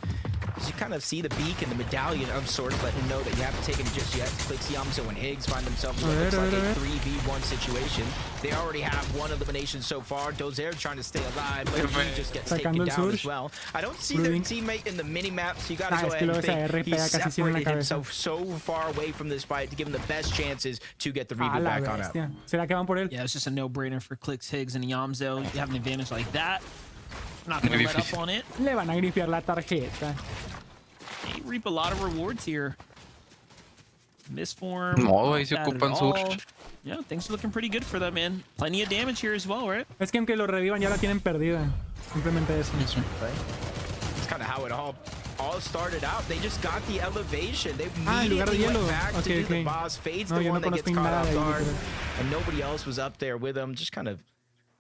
You kind of see the beacon, the medallion of sorts, letting him know that you haven't taken it just yet. Clix, Yamso, and Higgs find themselves in what looks like a 3v1 situation. They already have one elimination so far. Dozer trying to stay alive, but he just gets taken down as well. I don't see their teammate in the mini-map, so you got to go ahead and think he separated himself so far away from this fight to give him the best chances to get the reboot back on up. ¿Será que van por él? Yeah, it's just a no-brainer for Clix, Higgs, and Yamso. You have an advantage like that. Not going to let up on it. Le van a gripear la tarjeta. They reap a lot of rewards here. Misform. No, ahí se ocupan Surge. Yeah, things are looking pretty good for them, man. Plenty of damage here as well, right? Es que aunque lo revivan ya la tienen perdida. Simplemente eso. It's kind of how it all started out. They just got the elevation. They en lugar de immediately hielo. went back to the boss. Fade's the one that gets caught off guard. And nobody else was up there with them. Just kind of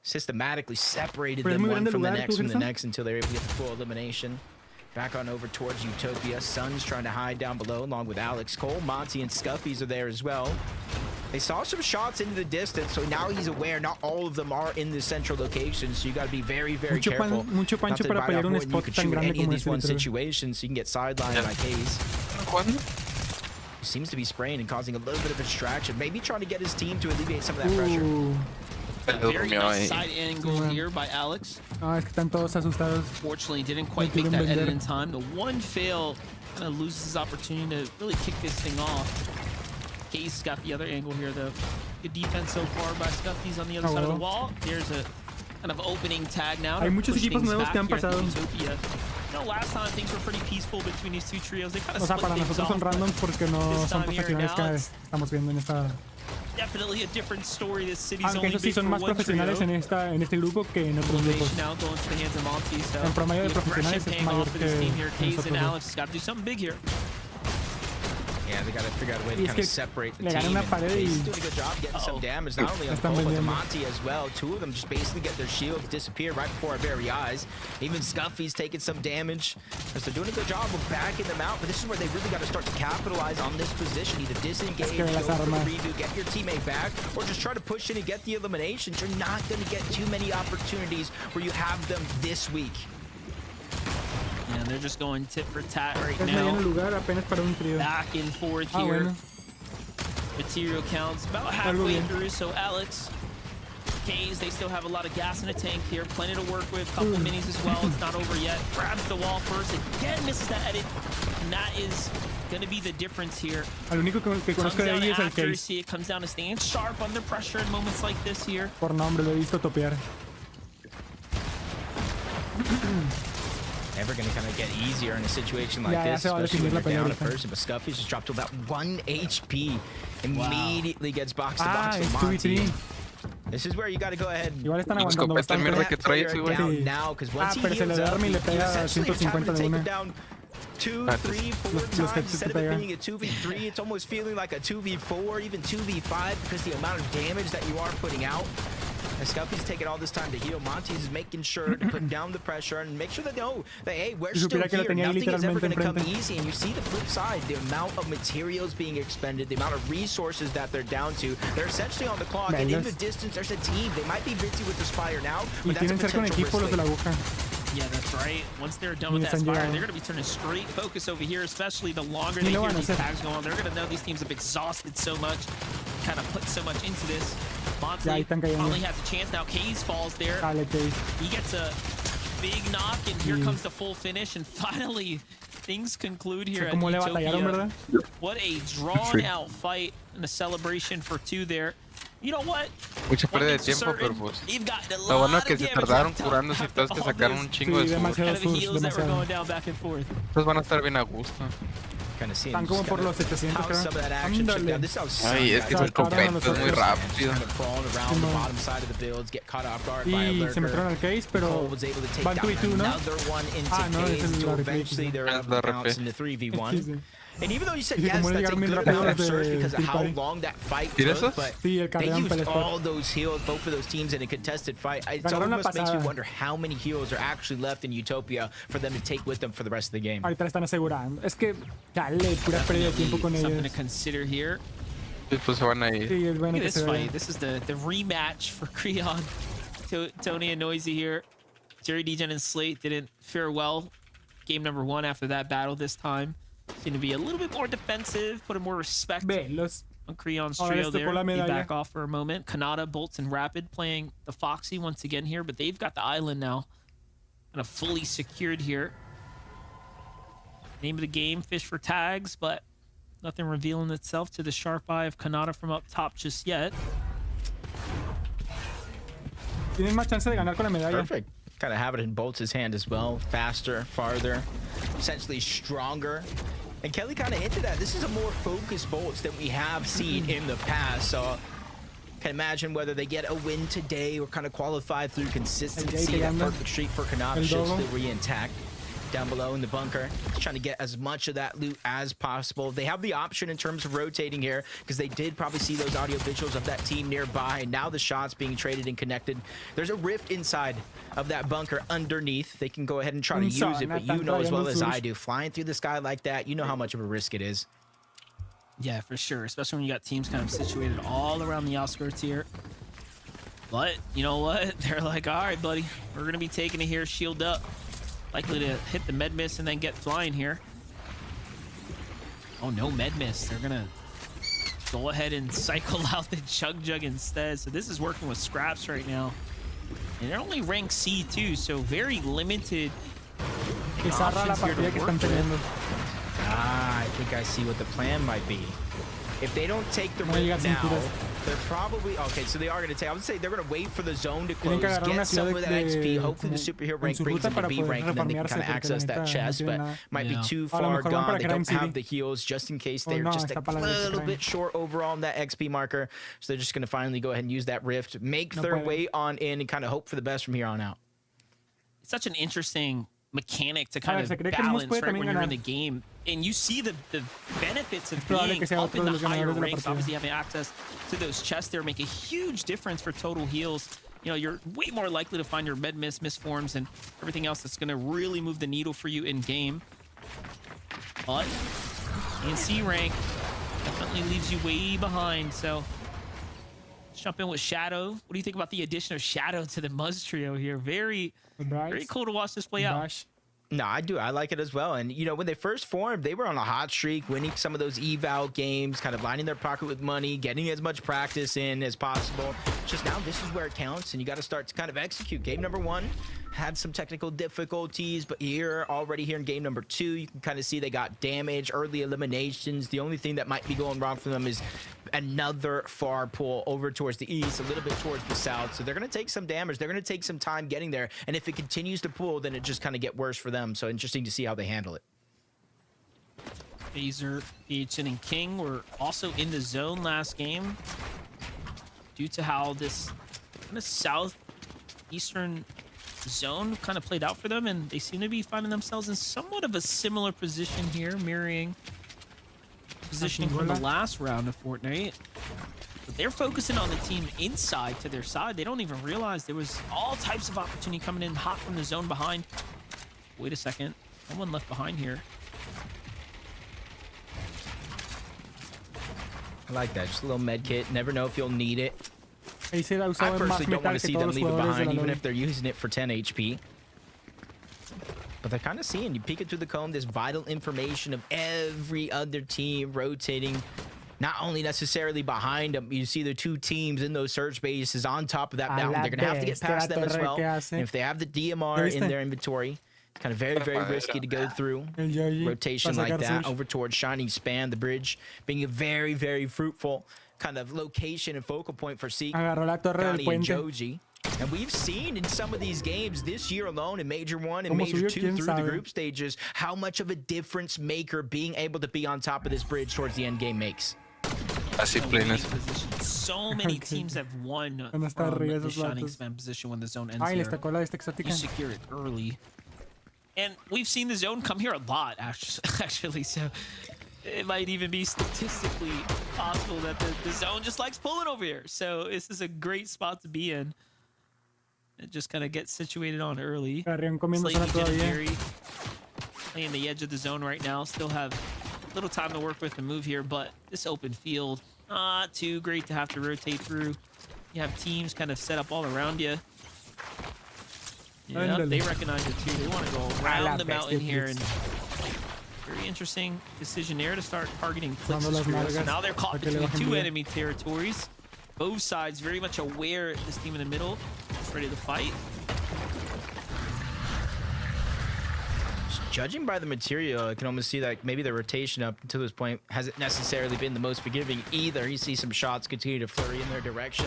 systematically separated them one from the next until they were able to get the full elimination. Back on over towards Utopia. Sun's trying to hide down below along with Alex Cole. Monty and Scuffy's are there as well. They saw some shots into the distance, so now he's aware not all of them are in the central location, so you got to be very, very careful. Mucho pancho para pelear un spot tan grande como these one situations, so you can get sidelined like Hayes. Seems to be spraying and causing a little bit of distraction, maybe trying to get his team to alleviate some of that pressure. Very nice side angle here by Alex. Es que están todos asustados. Fortunately, didn't quite make that edit in time. The one fail kind of loses his opportunity to really kick this thing off. Case got the other angle here, though. Good defense so far by Scuffy's on the other side of the wall. There's a kind of opening tag now. Hay muchos equipos nuevos que han pasado. You know, last time things were pretty peaceful between these two trios. They kind of para nosotros son random porque no son profesionales que estamos viendo en esta. Definitely a different story. This city's Aunque only ellos sí son más profesionales en este grupo que en otros grupos. En promedio de profesionales es mayor que nosotros. Got to do something big here. Yeah, they got to figure out a way to kind of separate the team. He's doing a good job getting some damage, not only on Cole, but Monty as well. Two of them just basically get their shields disappear right before our very eyes. Even Scuffy's taking some damage. Because they're doing a good job of backing them out, but this is where they really got to start to capitalize on this position. Either disengage, go for the redo, get your teammate back, or just try to push in and get the eliminations. You're not going to get too many opportunities where you have them this week. And they're just going tit for tat right now. Back and forth here. Bueno. Material counts about halfway through, so Alex, Kays, they still have a lot of gas in the tank here. Plenty to work with. Couple minis as well. It's not over yet. Grabs the wall first. Again, misses that edit. And that is going to be the difference here. Al único que conozco de ahí es el Kays. It comes down to staying sharp under pressure in moments like this here. Por nombre lo he visto topear. Never going to kind of get easier in a situation like this, especially when you're down a person. But Scuffy's just dropped to about 1 HP. Immediately gets box to box with Monty. This is where you got to go ahead and down now, because once he heals up, you essentially are having to take him down 2, 3, 4 times. Instead of it being a 2v3, it's almost feeling like a 2v4, even 2v5, because the amount of damage that you are putting out. And Scuffy's taking all this time to heal. Monty's is making sure to put down the pressure and make sure they know that, hey, we're still here. Nothing is ever going to come easy. And you see the flip side, the amount of materials being expended, the amount of resources that they're down to. They're essentially on the clock. And in the distance, there's a team. They might be busy with the Spire now, but that's a potential risk. Yeah, that's right. Once they're done with that Spire, they're going to be turning straight focus over here, especially the longer they hear these tags go on. They're going to know these teams have exhausted so much, kind of put so much into this. Monty finally has a chance now. Kays falls there. He gets a big knock, and here comes the full finish, and finally things conclude here at Utopia. What a drawn-out fight and a celebration for two there. You know what? Mucha pérdida de tiempo, pero pues lo bueno es que se tardaron curándose y todos que sacaron un chingo de Pues van a estar bien a gusto. Están como por los 700, creo. Ay, es que el compete es muy rápido. Y se metieron al case, pero van 2v2, ¿no? Ah, no, es el RP. And even though you said yes, that's a good amount of surge because of how long that fight took, but they used all those heals, both of those teams in a contested fight. It almost makes you wonder how many heals are actually left in Utopia for them to take with them for the rest of the game. Ahorita están asegurando. Es que, dale, pura pérdida de tiempo con ellos. Something to consider here. Después se van a ir. Sí, es bueno que se vaya. This is the rematch for Creon. Tony and Noisy here. Jerry, Degen, and Slate didn't fare well game number 1 after that battle this time. Seem to be a little bit more defensive, put more respect on Creon's trio there. Back off for a moment. Khanada, Bolts, and Rapid playing the Foxy once again here, but they've got the island now kind of fully secured here. Name of the game, fish for tags, but nothing revealing itself to the sharp eye of Khanada from up top just yet. Tienen más chance de ganar con la medalla. Perfect. Kind of have it in Bolts' hand as well. Faster, farther, essentially stronger. And Kelly kind of hinted at this is a more focused Bolts than we have seen in the past. So can imagine whether they get a win today or kind of qualify through consistency. That perfect streak for Khanada should still be intact. Down below in the bunker, trying to get as much of that loot as possible. They have the option in terms of rotating here because they did probably see those audio visuals of that team nearby, and now the shots being traded and connected. There's a rift inside of that bunker underneath. They can go ahead and try to use it, but you know as well as I do, flying through the sky like that, you know how much of a risk it is. Yeah, for sure, especially when you got teams kind of situated all around the outskirts here. But you know what? They're like, all right, buddy, we're gonna be taking it here, shield up. Likely to hit the med miss and then get flying here. Oh, no med miss. They're gonna go ahead and cycle out the Chug Jug instead. So this is working with scraps right now. And they're only rank C too, so very limited options here to work with. I think I see what the plan might be. If they don't take the rift now, they're probably okay. So they are going to take. I would say they're going to wait for the zone to close, get some of that XP. Hopefully, the superhero rank brings them to B rank, and then they can kind of access that chest. But might be too far gone. They don't have the heals just in case they're just a little bit short overall on that XP marker. So they're just going to finally go ahead and use that rift, make their way on in, and kind of hope for the best from here on out. It's such an interesting mechanic to kind of balance right when you're in the game, and you see the benefits of being up in the higher ranks. Obviously having access to those chests there make a huge difference for total heals. You know, you're way more likely to find your med miss, misforms, and everything else that's going to really move the needle for you in game. But in C rank definitely leaves you way behind. So let's jump in with Shadow. What do you think about the addition of Shadow to the Muzz trio here? Very cool to watch this play out. No, I do. I like it as well. And, you know, when they first formed, they were on a hot streak, winning some of those eval games, kind of lining their pocket with money, getting as much practice in as possible. Just now, this is where it counts, and you got to start to kind of execute. Game number 1 had some technical difficulties, but already here in game number 2, you can kind of see they got damage, early eliminations. The only thing that might be going wrong for them is another far pull over towards the east, a little bit towards the south. So they're going to take some damage. They're going to take some time getting there. And if it continues to pull, then it just kind of get worse for them. So interesting to see how they handle it. Phaser, PHN, and King were also in the zone last game due to how this kind of southeastern zone kind of played out for them, and they seem to be finding themselves in somewhat of a similar position here, mirroring positioning from the last round of Fortnite. But they're focusing on the team inside to their side. They don't even realize there was all types of opportunity coming in hot from the zone behind. Wait a second, no one left behind here. I like that. Just a little med kit. Never know if you'll need it. I personally don't want to see them leave it behind, even if they're using it for 10 HP. But they're kind of seeing, you peek it through the comb, this vital information of every other team rotating, not only necessarily behind them. You see the 2 teams in those search bases on top of that mountain. They're going to have to get past them as well. And if they have the DMR in their inventory, it's kind of very, very risky to go through rotation like that over towards Shining Span, the bridge being a very, very fruitful kind of location and focal point for Seek, Donnie, and Joji. And we've seen in some of these games this year alone in Major 1 and Major 2 through the group stages how much of a difference maker being able to be on top of this bridge towards the end game makes. So many teams have won from the Shining Span position when the zone ends here. You secure it early. And we've seen the zone come here a lot, actually, so it might even be statistically possible that the zone just likes pulling over here. So this is a great spot to be in. It just kind of gets situated on early. Playing the edge of the zone right now. Still have a little time to work with and move here, but this open field, not too great to have to rotate through. You have teams kind of set up all around you. Yeah, they recognize it too. They want to go around the mountain here, and very interesting decision there to start targeting Clix. So now they're caught between two enemy territories. Both sides very much aware this team in the middle is ready to fight. Judging by the material, I can almost see that maybe the rotation up until this point hasn't necessarily been the most forgiving either. You see some shots continue to flurry in their direction.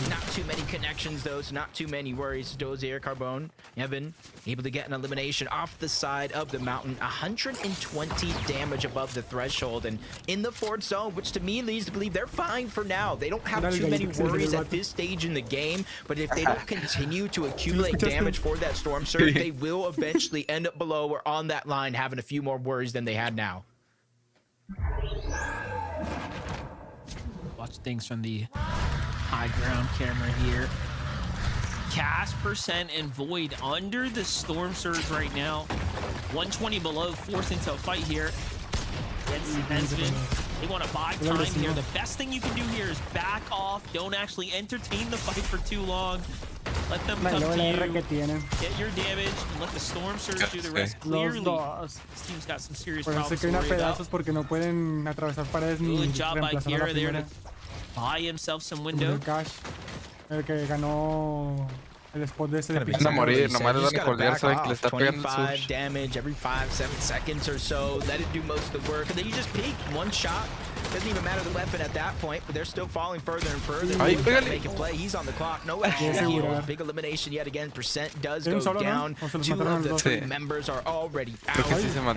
Not too many connections, though, so not too many worries. Dozier, Carbone, Evan, able to get an elimination off the side of the mountain. 120 damage above the threshold, and in the fourth zone, which to me leads to believe they're fine for now. They don't have too many worries at this stage in the game, but if they don't continue to accumulate damage for that storm surge, they will eventually end up below or on that line having a few more worries than they had now. Watch things from the high ground camera here. Cast percent and Void under the storm surge right now. 120 below, forced into a fight here. They want to buy time here. The best thing you can do here is back off. Don't actually entertain the fight for too long. Let them come to you, get your damage, and let the storm surge do the rest. Clearly, this team's got some serious problems to worry about. Good job by Kira there to buy himself some window. El spot de ese de Van a morir, nomás les van a holdear, saben que le está pegando el surge. Damage every 5-7 seconds or so. Let it do most of the work. And then you just peek one shot. Doesn't even matter the weapon at that point, but they're still falling further and further. Make a play. He's on the clock. No extra heals. Big elimination yet again. Percent does go down. Two of the three members are already out.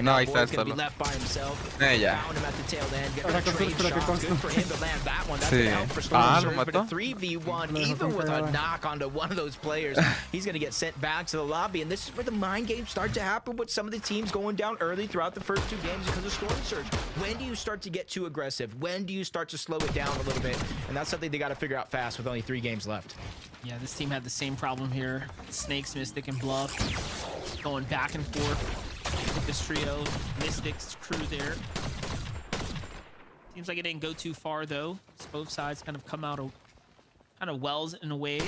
No, ahí está solo. Left by himself. Ya. Found him at the tail end. Good for him to land that one. That's down for Storm Surge, but a 3v1, even with a knock onto one of those players, he's going to get sent back to the lobby. And this is where the mind games start to happen with some of the teams going down early throughout the first two games because of Storm Surge. When do you start to get too aggressive? When do you start to slow it down a little bit? And that's something they got to figure out fast with only 3 games left. Yeah, this team had the same problem here. Snakes, Mystic, and Bluff going back and forth with this trio. Mystic's crew there. Seems like it didn't go too far though. So both sides kind of come out of kind of wells in a way.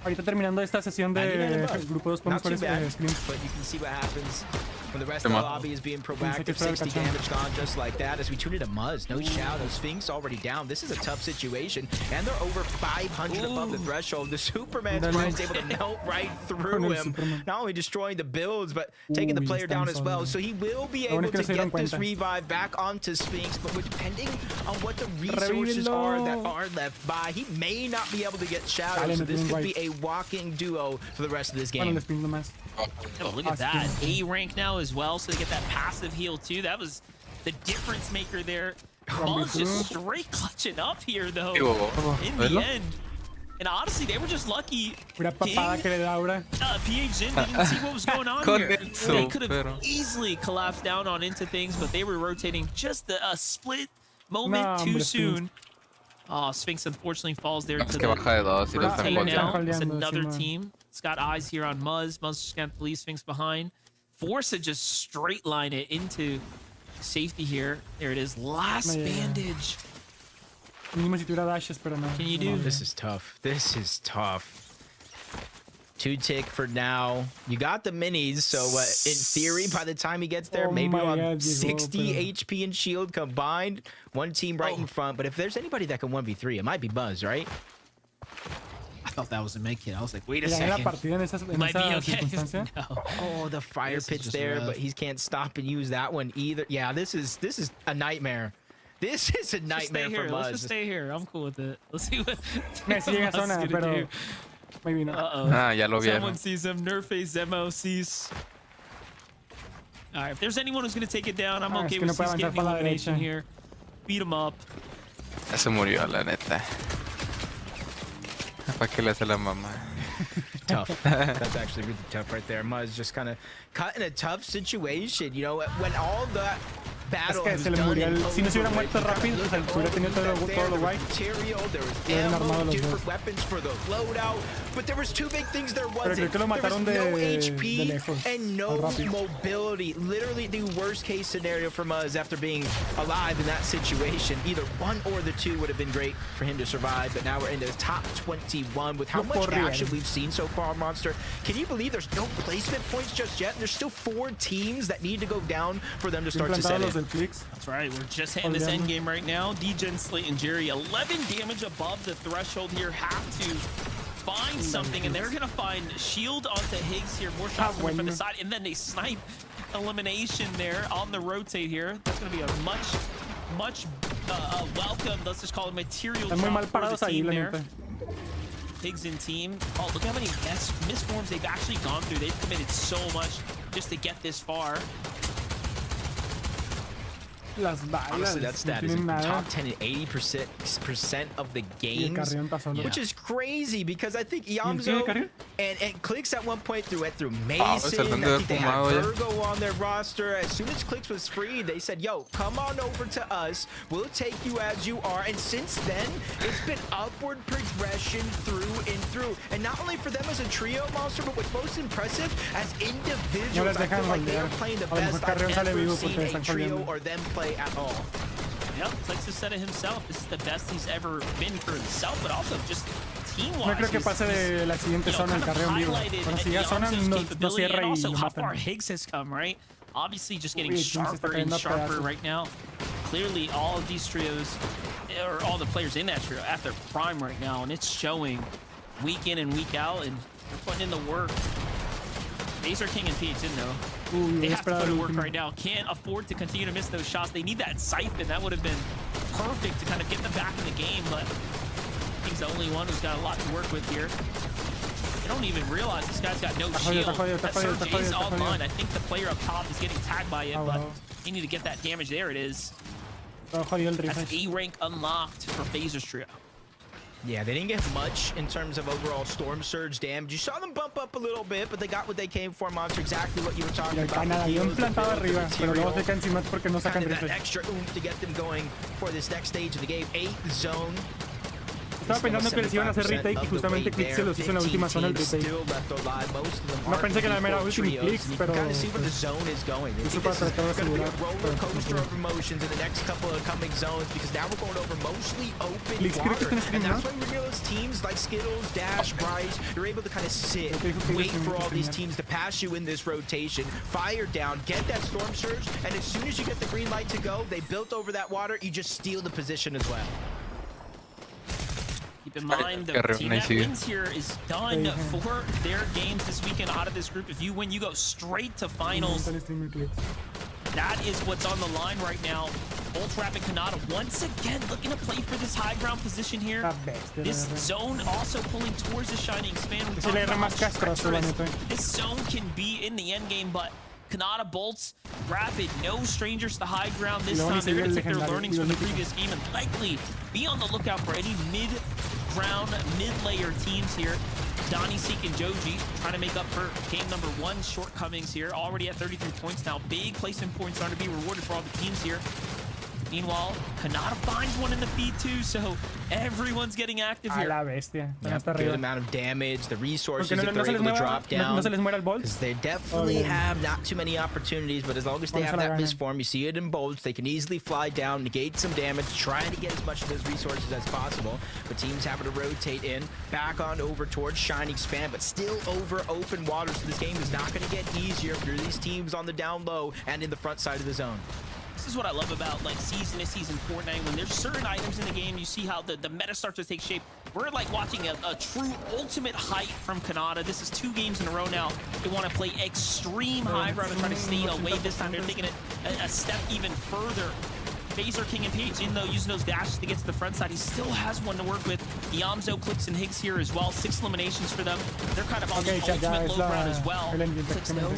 Ahorita terminando esta sesión de grupo 2 podemos ver screens. But you can see what happens when the rest of the lobby is being proactive. 60 damage gone just like that as we tune into Muzz. No shadow. Sphinx already down. This is a tough situation. And they're over 500 above the threshold. The Superman is able to melt right through him. Not only destroying the builds, but taking the player down as well. So he will be able to get this revive back onto Sphinx. But depending on what the resources are that are left by, he may not be able to get shadow. So this could be a walking duo for the rest of this game. Oh, look at that. A rank now as well, so they get that passive heal too. That was the difference maker there. Muzz just straight clutching up here though in the end. And honestly, they were just lucky. PH Jin didn't see what was going on here. They could have easily collapsed down on into things, but they were rotating just a split moment too soon. Oh, Sphinx unfortunately falls there to the team now. It's another team. It's got eyes here on Muzz. Muzz just gonna leave Sphinx behind. Force to just straight line it into safety here. There it is. Last bandage. Can you do? This is tough. This is tough. 2 tick for now. You got the minis, so in theory, by the time he gets there, maybe on 60 HP and shield combined. One team right in front. But if there's anybody that can 1v3, it might be Muzz, right? I thought that was a med kit. I was like, wait a second. Might be okay. No. Oh, the fire pit's there, but he can't stop and use that one either. Yeah, this is a nightmare. This is a nightmare for Muzz. Let's just stay here. I'm cool with it. Let's see what Muzz is gonna do. Maybe not. Ya lo vieron. Someone sees him. Nerface Zemo sees. All right, if there's anyone who's gonna take it down, I'm okay with Cease getting the elimination here. Beat him up. Ya se murió, la neta. ¿Para qué le hace la mamá? Tough. That's actually really tough right there. Muzz just kind of caught in a tough situation. You know, when all that battle. Es que se le murió el... Si no se hubiera muerto rápido, o sea, hubiera tenido todo lo guay. Hubieran armado los dos. Pero creo que lo mataron de lejos. And no mobility. Literally the worst case scenario from us after being alive in that situation. Either one or the two would have been great for him to survive, but now we're in the top 21 with how much action we've seen so far, Monster. Can you believe there's no placement points just yet? And there's still 4 teams that need to go down for them to start to set in. That's right, we're just hitting this end game right now. Degen, Slate, and Jerry, 11 damage above the threshold here, have to find something, and they're gonna find shield onto Higgs here. More shots coming from the side, and then they snipe elimination there on the rotate here. That's gonna be a much welcome, let's just call it material drop for the team there. Higgs and team. Oh, look how many misforms they've actually gone through. They've committed so much just to get this far. Honestly, that stat is in the top 10 and 80% of the games, which is crazy because I think Yamzo and Clix at one point went through Mason. I think they had Virgo on their roster. As soon as Clix was free, they said, yo, come on over to us. We'll take you as you are. And since then, it's been upward progression through and through. And not only for them as a trio, Monster, but what's most impressive, as individuals, I feel like they are playing the best I've ever seen a trio or them play at all. Yep, Clix has said it himself. This is the best he's ever been for himself, but also just team-wise. No creo que pase de la siguiente zona el carreo en vivo. Pero si ya zona no cierra y lo how matan. far Higgs has come, right? Obviously just getting sharper and sharper right now. Clearly all of these trios, or all the players in that trio, at their prime right now, and it's showing week in and week out, and they're putting in the work. Acer King and Peach, didn't know. They have to put in work right now. Can't afford to continue to miss those shots. They need that siphon. That would have been perfect to kind of get them back in the game, but he's the only one who's got a lot to work with here. They don't even realize this guy's got no shield. That Surge is online. I think the player up top is getting tagged by it, but they need to get that damage. There it is. That's A rank unlocked for Phaser's trio. Yeah, they didn't get much in terms of overall Storm Surge damage. You saw them bump up a little bit, but they got what they came for, Monster. Exactly what you were talking about. Khanada plantado arriba, pero luego se quedan encima porque no sacan that extra oomph to get them going for this next stage of the game. 8th zone. Estaba pensando que les iban a hacer retake y justamente Clix se los hizo en la última zona del retake. No pensé que la mera última Clix, pero eso para tratar de asegurar. Clix creo que está en stream, ¿no? Teams like Skittles, Dash, Bryce, you're able to kind of sit, wait for all these teams to pass you in this rotation, fire down, get that Storm Surge, and as soon as you get the green light to go, they built over that water, you just steal the position as well. Keep in mind, the team that wins here is done for their games this weekend out of this group. If you win, you go straight to finals. That is what's on the line right now. Ultra Rapid Khanada once again looking to play for this high ground position here. This zone also pulling towards the Shining Span. This zone can be in the end game, but Khanada bolts Rapid, no strangers to the high ground this time. They're going to take their learnings from the previous game and likely be on the lookout for any mid-round, mid-layer teams here. Donnie, Seek, and Joji trying to make up for game number 1 shortcomings here. Already at 33 points now. Big placement points are to be rewarded for all the teams here. Meanwhile, Khanada finds one in the feed too, so everyone's getting active here. Good amount of damage, the resources that they're able to drop down. Because they definitely have not too many opportunities, but as long as they have that misform, you see it in bolts, they can easily fly down, negate some damage, trying to get as much of those resources as possible. But teams having to rotate in, back on over towards Shining Span, but still over open water, so this game is not going to get easier for these teams on the down low and in the front side of the zone. This is what I love about like season to season Fortnite. When there's certain items in the game, you see how the meta starts to take shape. We're like watching a true ultimate height from Khanada. This is 2 games in a row now. They want to play extreme high ground and try to stay away. This time they're taking it a step even further. Phaser, King, and Peach, even though using those dashes to get to the front side, he still has one to work with. Yamzo, Clix, and Higgs here as well. 6 eliminations for them. They're kind of on the ultimate low ground as well. Clix, though,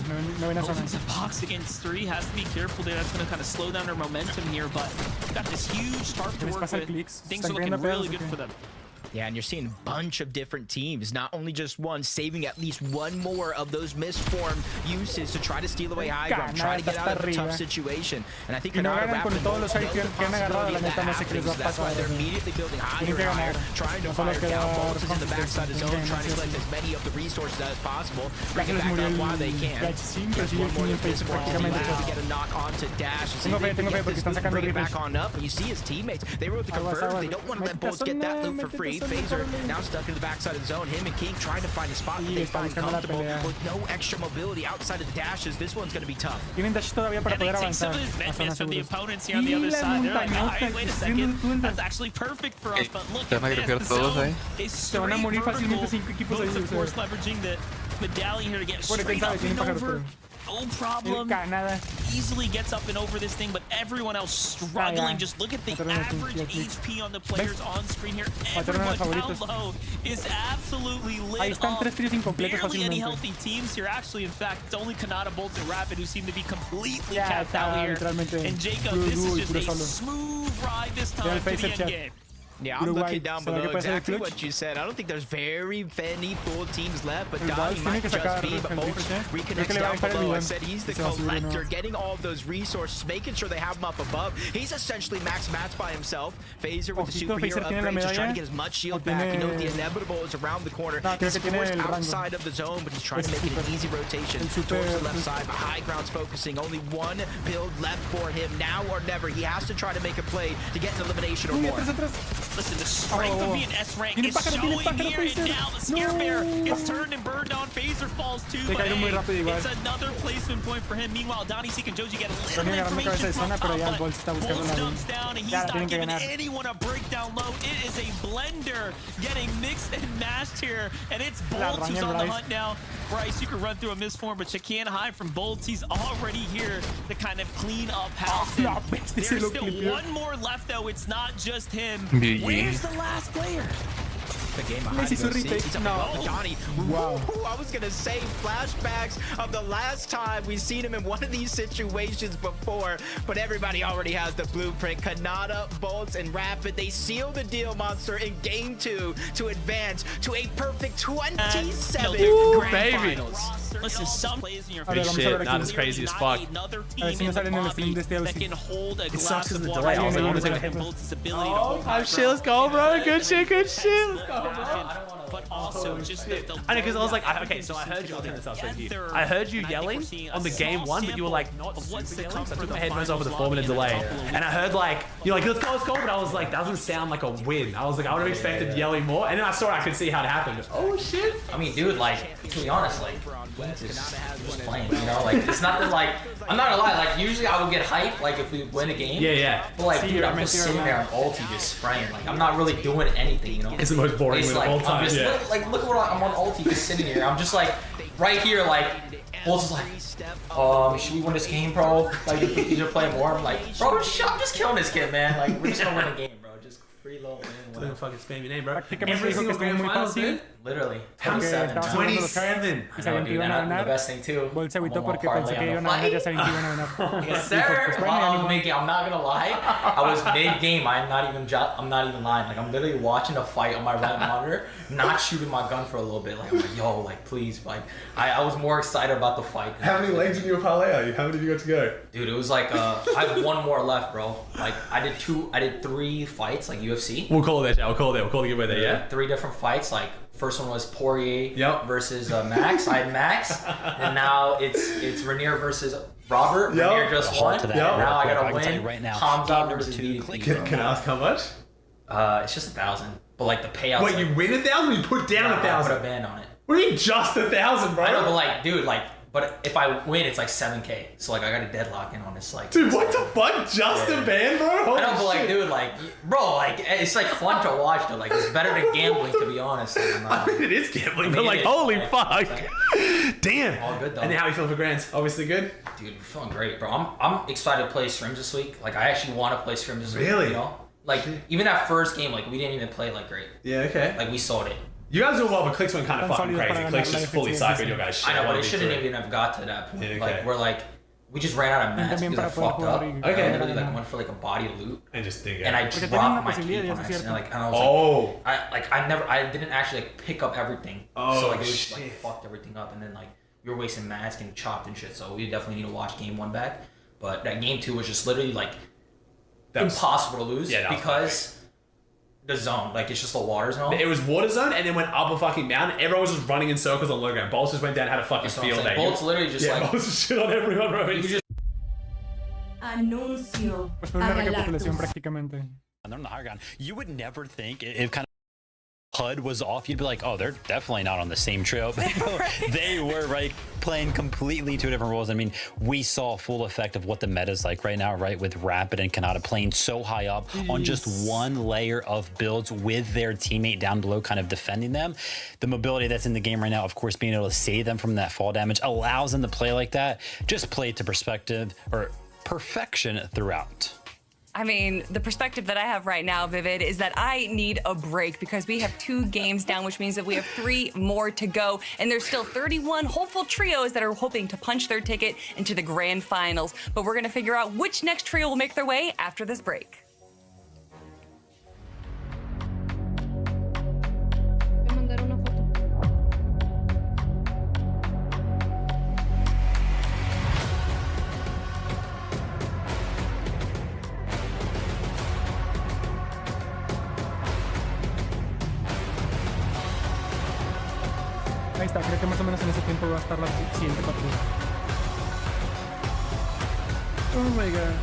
opens a box against 3. Has to be careful there. That's going to kind of slow down their momentum here, but got this huge target to work with. Things are looking really good for them. Yeah, and you're seeing a bunch of different teams, not only just one, saving at least one more of those misformed uses to try to steal away high ground, try to get out of a tough situation. And I think Khanada wrapped the ball, that's why they're immediately building higher and higher, trying to fire down bolts in the backside of the zone, trying to collect as many of the resources as possible, bring it back up while they can. Just one more than this ball, to get a knock onto Dash. Bring it back on up, but you see his teammates, they were able to convert, they don't want to let bolts get that loot for free. FaZe now stuck in the backside of the zone. Him and King trying to find a spot that they find comfortable with no extra mobility outside of the dashes. This one's going to be tough. Tienen dash todavía para poder avanzar. From the opponents here on the other side. They're like, oh, wait a second. That's actually perfect for us, but look at this. The zone is straight vertical. Both, of course, leveraging the medallion here to get straight up and over. No problem. Easily gets up and over this thing, but everyone else struggling. Just look at the average HP on the players on screen here. Everyone down low is absolutely lit up. Barely any healthy teams here. Actually, in fact, it's only Khanada, Bolts, and Rapid who seem to be completely capped out here. And Jacob, this is just a smooth ride this time to the end game. Yeah, I'm looking down below exactly what you said. I don't think there's very many full teams left, but Donnie might just be, but Bolts reconnects down below. I said he's the collector, getting all of those resources, making sure they have him up above. He's essentially max match by himself. FaZe with the superhero upgrades, just trying to get as much shield back. You know the inevitable is around the corner. He's forced outside of the zone, but he's trying to make it an easy rotation towards the left side. But high ground's focusing. Only one build left for him, now or never. He has to try to make a play to get an elimination or more. Listen, the strength of being S-rank is showing here, and now the Scare Bear gets turned and burned on. FaZe falls too, but hey, it's another placement point for him. Meanwhile, Donnie, Seek, and Joji get a little information from top, but Bolts dumps down, and he's not giving anyone a breakdown low. It is a blender getting mixed and mashed here, and it's Bolts who's on the hunt now. Bryce, you can run through a misform, but you can't hide from Bolts. He's already here to kind of clean up house. There's still one more left, though. It's not just him. Where's the last player? The game behind Donnie. Wow. I was gonna say flashbacks of the last time we've seen him in one of these situations before, but everybody already has the blueprint. Khanada, Bolts, and Rapid, they seal the deal, Monster, in game 2 to advance to a perfect 27 grand finals. Listen, some plays in your shit, not as crazy as fuck. Another team in the lobby that can hold a glass of water. Oh, shit, let's go, bro. Good shit, let's go. But also just the I know, because I was like, okay, so I heard you. I heard you yelling on the game 1, but you were like not super yelling. So I took my headphones off with a 4-minute delay, and I heard like you're like let's go, but I was like that doesn't sound like a win. I was like I would have expected yelling more, and then I saw it, I could see how it happened. Just, oh shit! I mean, dude, like to be honest, like just playing, you know, like it's not that like I'm not gonna lie, like usually I would get hyped like if we win a game. Yeah. But like, dude, I'm just sitting there on ulti just spraying. Like I'm not really doing anything, you know. It's the most boring win of all time. Like look what I'm on ulti just sitting here. I'm just like right here, like Bolts is like, should we win this game, bro? Like if these are playing more, I'm like, bro, I'm just killing this kid, man. Like we're just gonna win a game, bro. Just free low win. Don't fucking spam your name, bro. Every single grand finals, dude. Literally. 27. 27. The best thing too. Bolts se agüitó porque pensé que iban a ganar, ya saben que iban a ganar. Yes, sir. I'm not gonna lie. I was mid-game. I'm not even lying. Like I'm literally watching a fight on my right monitor, not shooting my gun for a little bit. Like I'm like, yo, like please, like I was more excited about the fight. How many legs in your parlay are you? How many did you got to go? Dude, it was like I have one more left, bro. Like I did 3 fights, like UFC. We'll call it that. We'll call it the giveaway there. Yeah. 3 different fights, like. First one was Poirier versus Max. I had Max, and now it's Rainier versus Robert. Rainier just won. Now I gotta win. Right now. Hamza versus DDP. Can I ask how much? It's just 1,000, but like the payouts. Wait, you win 1,000? You put down 1,000? I put a ban on it. What do you mean just 1,000, bro? I know, but like, dude, like. But if I win, it's like 7K. So like I got a deadlock in on this like. Dude, what the fuck? Just a ban, bro? Holy I know, but like, shit. dude, like, bro, like it's like fun to watch though. Like it's better than gambling, to be honest. I mean, it is gambling, but like, holy fuck. Damn. All good though. And then how you feeling for grands? Obviously good. Dude, I'm feeling great, bro. I'm excited to play scrims this week. Like I actually want to play scrims this week. Really? You know, like even that first game, like we didn't even play like great. Yeah. Okay. Like we sold it. You guys doing well, but Clix went kind of fucking crazy. Clix just fully cycled your guys' shit. I know, but it shouldn't even have got to that point. Yeah, okay. Like we're like we just ran out of mats because I fucked up. Okay. I literally like went for like a body loot And just dig it. and I dropped my cape on accident. Like, and I was like, I didn't actually like pick up everything. So like it was just, like fucked everything up, and then like we were wasting mats getting chopped and shit. So we definitely need to watch game 1 back. But that game 2 was just literally like impossible to lose because the zone, like it's just a water zone. It was water zone, and then went up a fucking mountain. Everyone was just running in circles on low ground. Bolts just went down, had a fucking field day. Bolts literally just like Bolts just shit on everyone, bro. you just Pues fue una recapitulación prácticamente. And they're on the higher ground. You would never think if kind of HUD was off, you'd be like, oh, they're definitely not on the same trail. But they were right playing completely 2 different roles. I mean, we saw full effect of what the meta's like right now, right? With Rapid and Khanada playing so high up on just 1 layer of builds with their teammate down below kind of defending them. The mobility that's in the game right now, of course, being able to save them from that fall damage allows them to play like that. Just play to perspective or perfection throughout. I mean, the perspective that I have right now, Vivid, is that I need a break because we have 2 games down, which means that we have 3 more to go. And there's still 31 hopeful trios that are hoping to punch their ticket into the grand finals. But we're going to figure out which next trio will make their way after this break. Ahí está, creo que más o menos en ese tiempo va a estar la siguiente patrulla. Oh my god.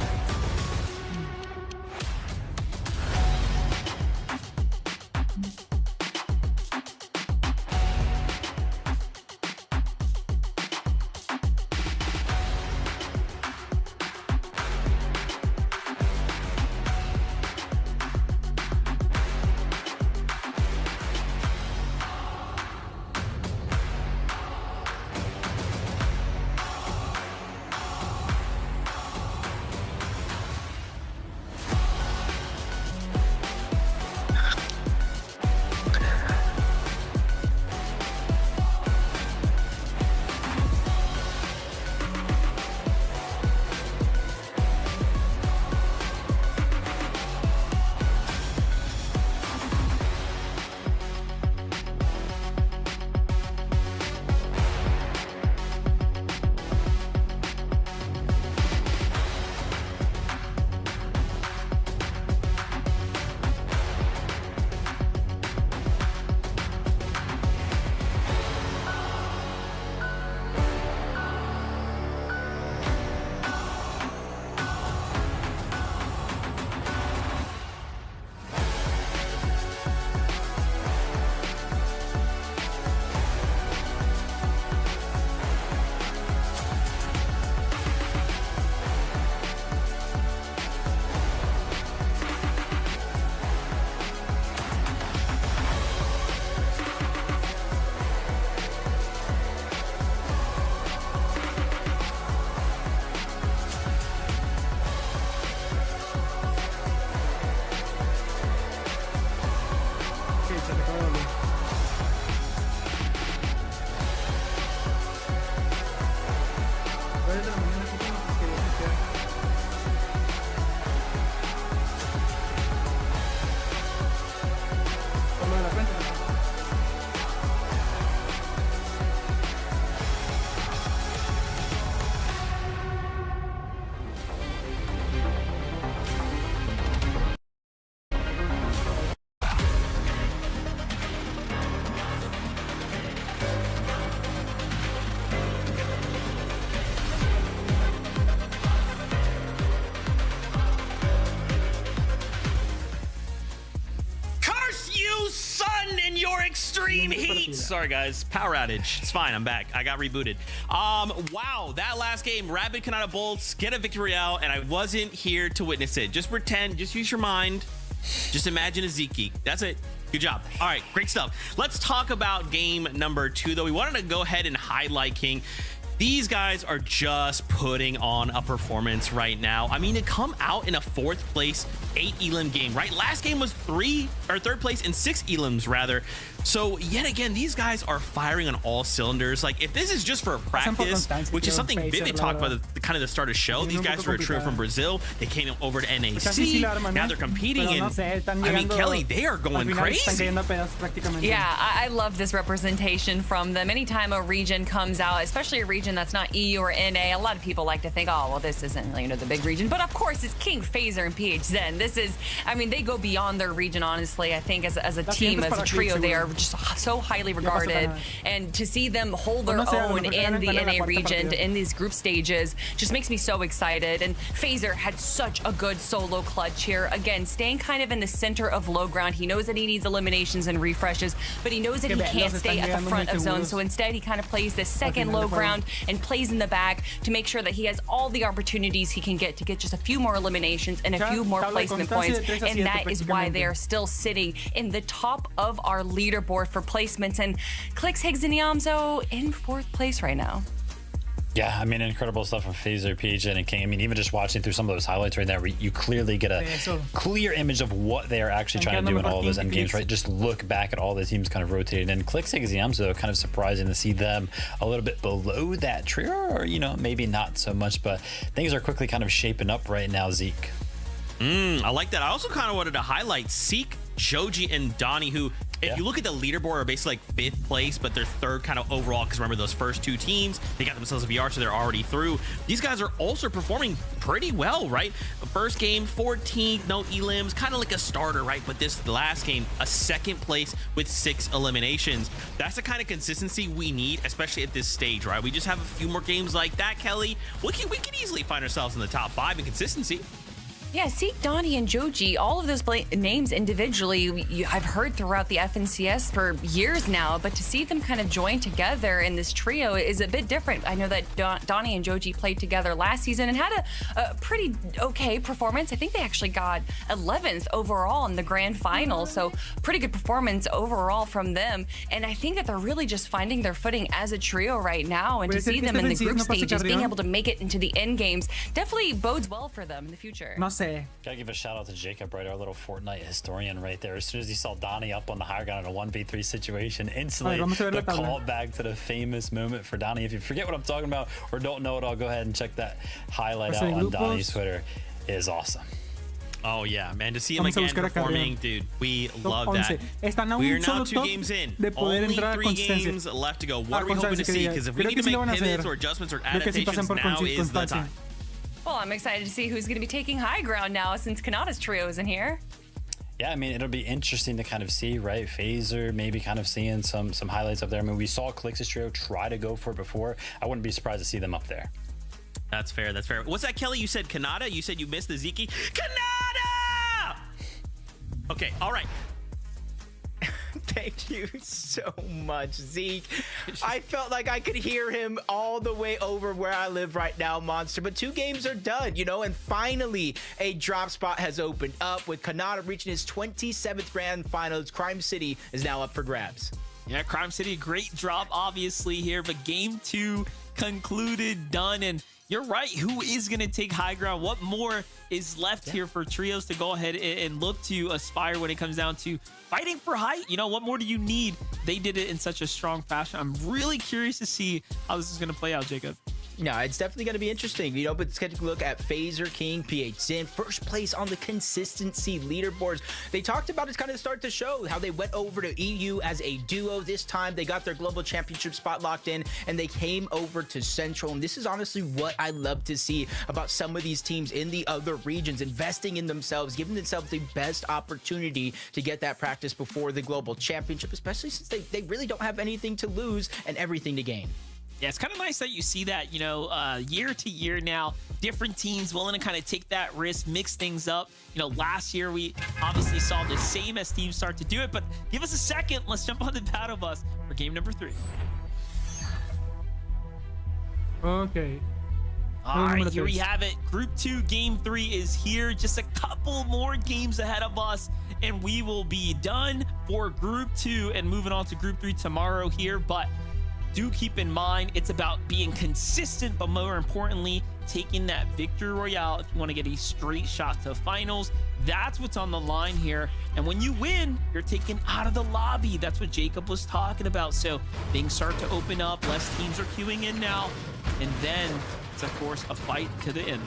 Extreme heat. Sorry guys, power outage. It's fine, I'm back. I got rebooted. Wow, that last game, Rapid Khanada Bolts get a victory out, and I wasn't here to witness it. Just pretend, just use your mind. Just imagine a Zeke. That's it. Good job. All right, great stuff. Let's talk about game number 2, though. We wanted to go ahead and highlight King. These guys are just putting on a performance right now. I mean, to come out in a 4th place 8 elim game, right? Last game was 3rd place in 6 elims rather. So yet again, these guys are firing on all cylinders. Like, if this is just for practice, which is something Vivid talked about the kind of the start of the show, these guys were a trio from Brazil. They came over to NAC. Now they're competing, and I mean, Kelly, they are going crazy. Yeah, I love this representation from them. Anytime a region comes out, especially a region that's not EU or NA, a lot of people like to think, oh, well, this isn't, the big region. But of course, it's King, Phaser, and PHZen. This is, I mean, they go beyond their region, honestly. I think as a team, as a trio, they are just so highly regarded, and to see them hold their own in the NA region in these group stages just makes me so excited. And Phaser had such a good solo clutch here, again staying kind of in the center of low ground. He knows that he needs eliminations and refreshes, but he knows that he can't stay at the front of zone, so instead he kind of plays this second low ground and plays in the back to make sure that he has all the opportunities he can get to get just a few more eliminations and a few more placement points, and that is why they are still sitting in the top of our leaderboard for placements. And Clix, Higgs, and Yamzo in 4th place right now. Yeah, I mean, incredible stuff from Phaser, PHN, and King. I mean, even just watching through some of those highlights right now, you clearly get a clear image of what they are actually trying to do in all of those end games, right? Just look back at all the teams kind of rotated. And Clix, Higgs, and Yamzo, kind of surprising to see them a little bit below that trio, or, maybe not so much, but things are quickly kind of shaping up right now, Zeke. I like that. I also kind of wanted to highlight Seek, Joji, and Donnie, who, if you look at the leaderboard, are basically like 5th place, but they're 3rd kind of overall, because remember those first 2 teams, they got themselves a VR, so they're already through. These guys are also performing pretty well, right? First game, 14th, no elims, kind of like a starter, right? But this last game, a 2nd place with 6 eliminations. That's the kind of consistency we need, especially at this stage, right? We just have a few more games like that, Kelly. We can easily find ourselves in the top 5 in consistency. Yeah, Seek, Donnie, and Joji, all of those names individually, I've heard throughout the FNCS for years now, but to see them kind of join together in this trio is a bit different. I know that Donnie and Joji played together last season and had a pretty okay performance. I think they actually got 11th overall in the grand final, so pretty good performance overall from them. And I think that they're really just finding their footing as a trio right now, and to see them in the group stages, being able to make it into the end games, definitely bodes well for them in the future. Gotta give a shout out to Jacob, right, our little Fortnite historian right there. As soon as he saw Donnie up on the higher ground in a 1v3 situation, instantly the call back to the famous moment for Donnie. If you forget what I'm talking about or don't know it, I'll go ahead and check that highlight out on Donnie's Twitter. It is awesome. Oh yeah, man, to see him again performing, dude, we love that. We are now 2 games in. Only 3 games left to go. What are we hoping to see? Because if we need to make pivots or adjustments or adaptations, now is the time. Well, I'm excited to see who's going to be taking high ground now since Khanada's trio isn't here. Yeah, I mean, it'll be interesting to kind of see, right? Phaser maybe kind of seeing some highlights up there. I mean, we saw Clix's trio try to go for it before. I wouldn't be surprised to see them up there. That's fair. That's fair. What's that, Kelly? You said Khanada? You said you missed the Zeke? Khanada! Okay, all right. Thank you so much, Zeke. I felt like I could hear him all the way over where I live right now, Monster. But 2 games are done, and finally a drop spot has opened up with Khanada reaching his 27th grand finals. Crime City is now up for grabs. Yeah, Crime City, great drop, obviously, here. But game 2 concluded, done, and you're right. Who is going to take high ground? What more is left here for trios to go ahead and look to aspire when it comes down to fighting for height? What more do you need? They did it in such a strong fashion. I'm really curious to see how this is going to play out, Jacob. No, it's definitely going to be interesting, but let's take a look at Phaser, King, PHZen, first place on the consistency leaderboards. They talked about it kind of start the show, how they went over to EU as a duo. This time they got their global championship spot locked in and they came over to Central. And this is honestly what I love to see about some of these teams in the other regions, investing in themselves, giving themselves the best opportunity to get that practice before the global championship, especially since they really don't have anything to lose and everything to gain. Yeah, it's kind of nice that you see that, year to year now, different teams willing to kind of take that risk, mix things up. Last year we obviously saw the same as teams start to do it, but give us a second. Let's jump on the battle bus for game number 3. Okay. All right, here we have it. Group 2, game 3 is here. Just a couple more games ahead of us, and we will be done for Group 2 and moving on to Group 3 tomorrow here. But do keep in mind it's about being consistent, but more importantly, taking that victory royale if you want to get a straight shot to finals. That's what's on the line here. And when you win, you're taken out of the lobby. That's what Jacob was talking about. So things start to open up, less teams are queuing in now, and then it's of course a fight to the end.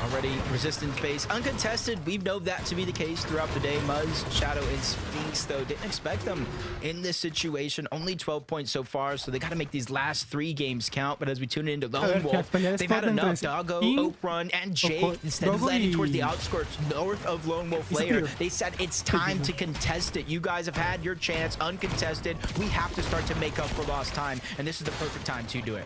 Already resistance base uncontested. We've known that to be the case throughout the day. Muzz, Shadow, and Sphinx, though, didn't expect them in this situation. Only 12 points so far, so they got to make these last 3 games count. But as we tune into Lone Wolf, they've had enough. Doggo, Oprun, and Jake, instead of landing towards the outskirts north of Lone Wolf layer, they said it's time to contest it. You guys have had your chance uncontested. We have to start to make up for lost time, and this is the perfect time to do it.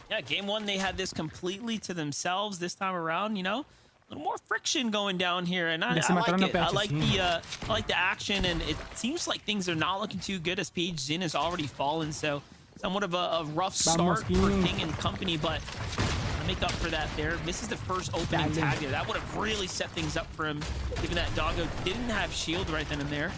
Yeah, game 1, they had this completely to themselves. This time around, you know, a little more friction going down here, and I like it. I like the action, and it seems like things are not looking too good as Page Zin has already fallen. So somewhat of a rough start for King and company, but to make up for that there, misses the first opening tag there. That would have really set things up for him, given that Doggo didn't have shield right then and there.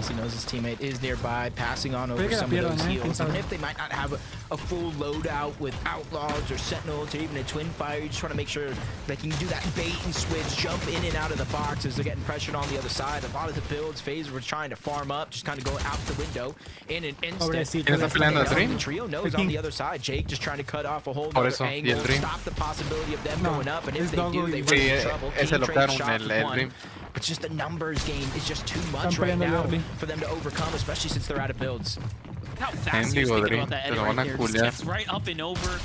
He knows his teammate is nearby, passing on over some of those heals. Even if they might not have a full loadout with Outlaws or Sentinels or even a Twin Fire, you just want to make sure they can do that bait and switch, jump in and out of the box as they're getting pressured on the other side. A lot of the builds, FaZe were trying to farm up, just kind of going out the window in an instant. The trio knows on the other side. Jake just trying to cut off a whole other angle, stop the possibility of them going up, and if they do, they run into trouble. King trades shots with one. It's just the numbers game is just too much right now for them to overcome, especially since they're out of builds. How fast you're thinking about that Eddie right there. Just gets right up and over.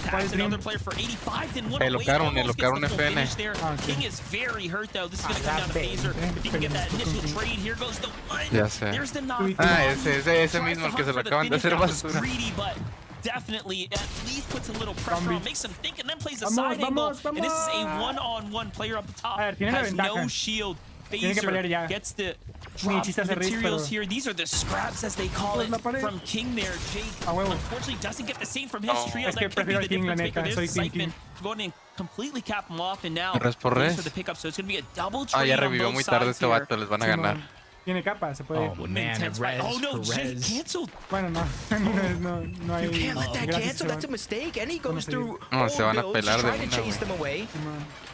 Tags another player for 85, then one away. Almost gets the full finish there. King is very hurt though. This is going to come down to FaZe. If he can get that initial trade, here goes the one. There's the knock. Ese mismo el que se lo acaban de hacer basura. Greedy, but definitely at least puts a little pressure on, makes him think, and then plays a side angle. And this is a one-on-one player up the top. Has no shield. FaZe gets the drop materials here. These are the scraps, as they call it, from King there. Jake, unfortunately, doesn't get the same from his trio. That could be the difference maker there. Excitement going in completely cap him off, and now for the pickup. So it's going to be a double trade ya on revivió muy both tarde sides este vato, les van a ganar. Tiene capa, se puede. Oh man, oh no, Jake canceled. Bueno, no hay. You can't let that cancel. That's a mistake. And he goes through No, se van a builds, pelar de trying to chase them away.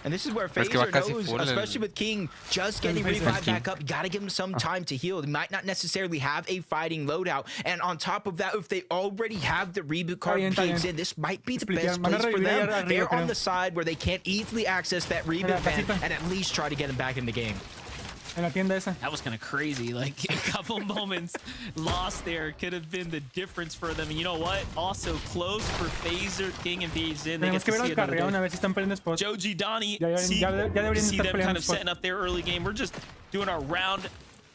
And this is where FaZe knows, especially with King just getting revived back up, you gotta give him some time to heal. They might not necessarily have a fighting loadout. And on top of that, if they already have the reboot card pigs in, this might be the best place for them. They're on the side where they can't easily access that reboot ban and at least try to get him back in the game. En la tienda esa. That was kind of crazy. Like a couple moments lost there could have been the difference for them. And you know what? Also close for FaZe, King, and Page Zin. They get to see another day. Joji, Donnie, see them kind of setting up their early game. We're just doing our round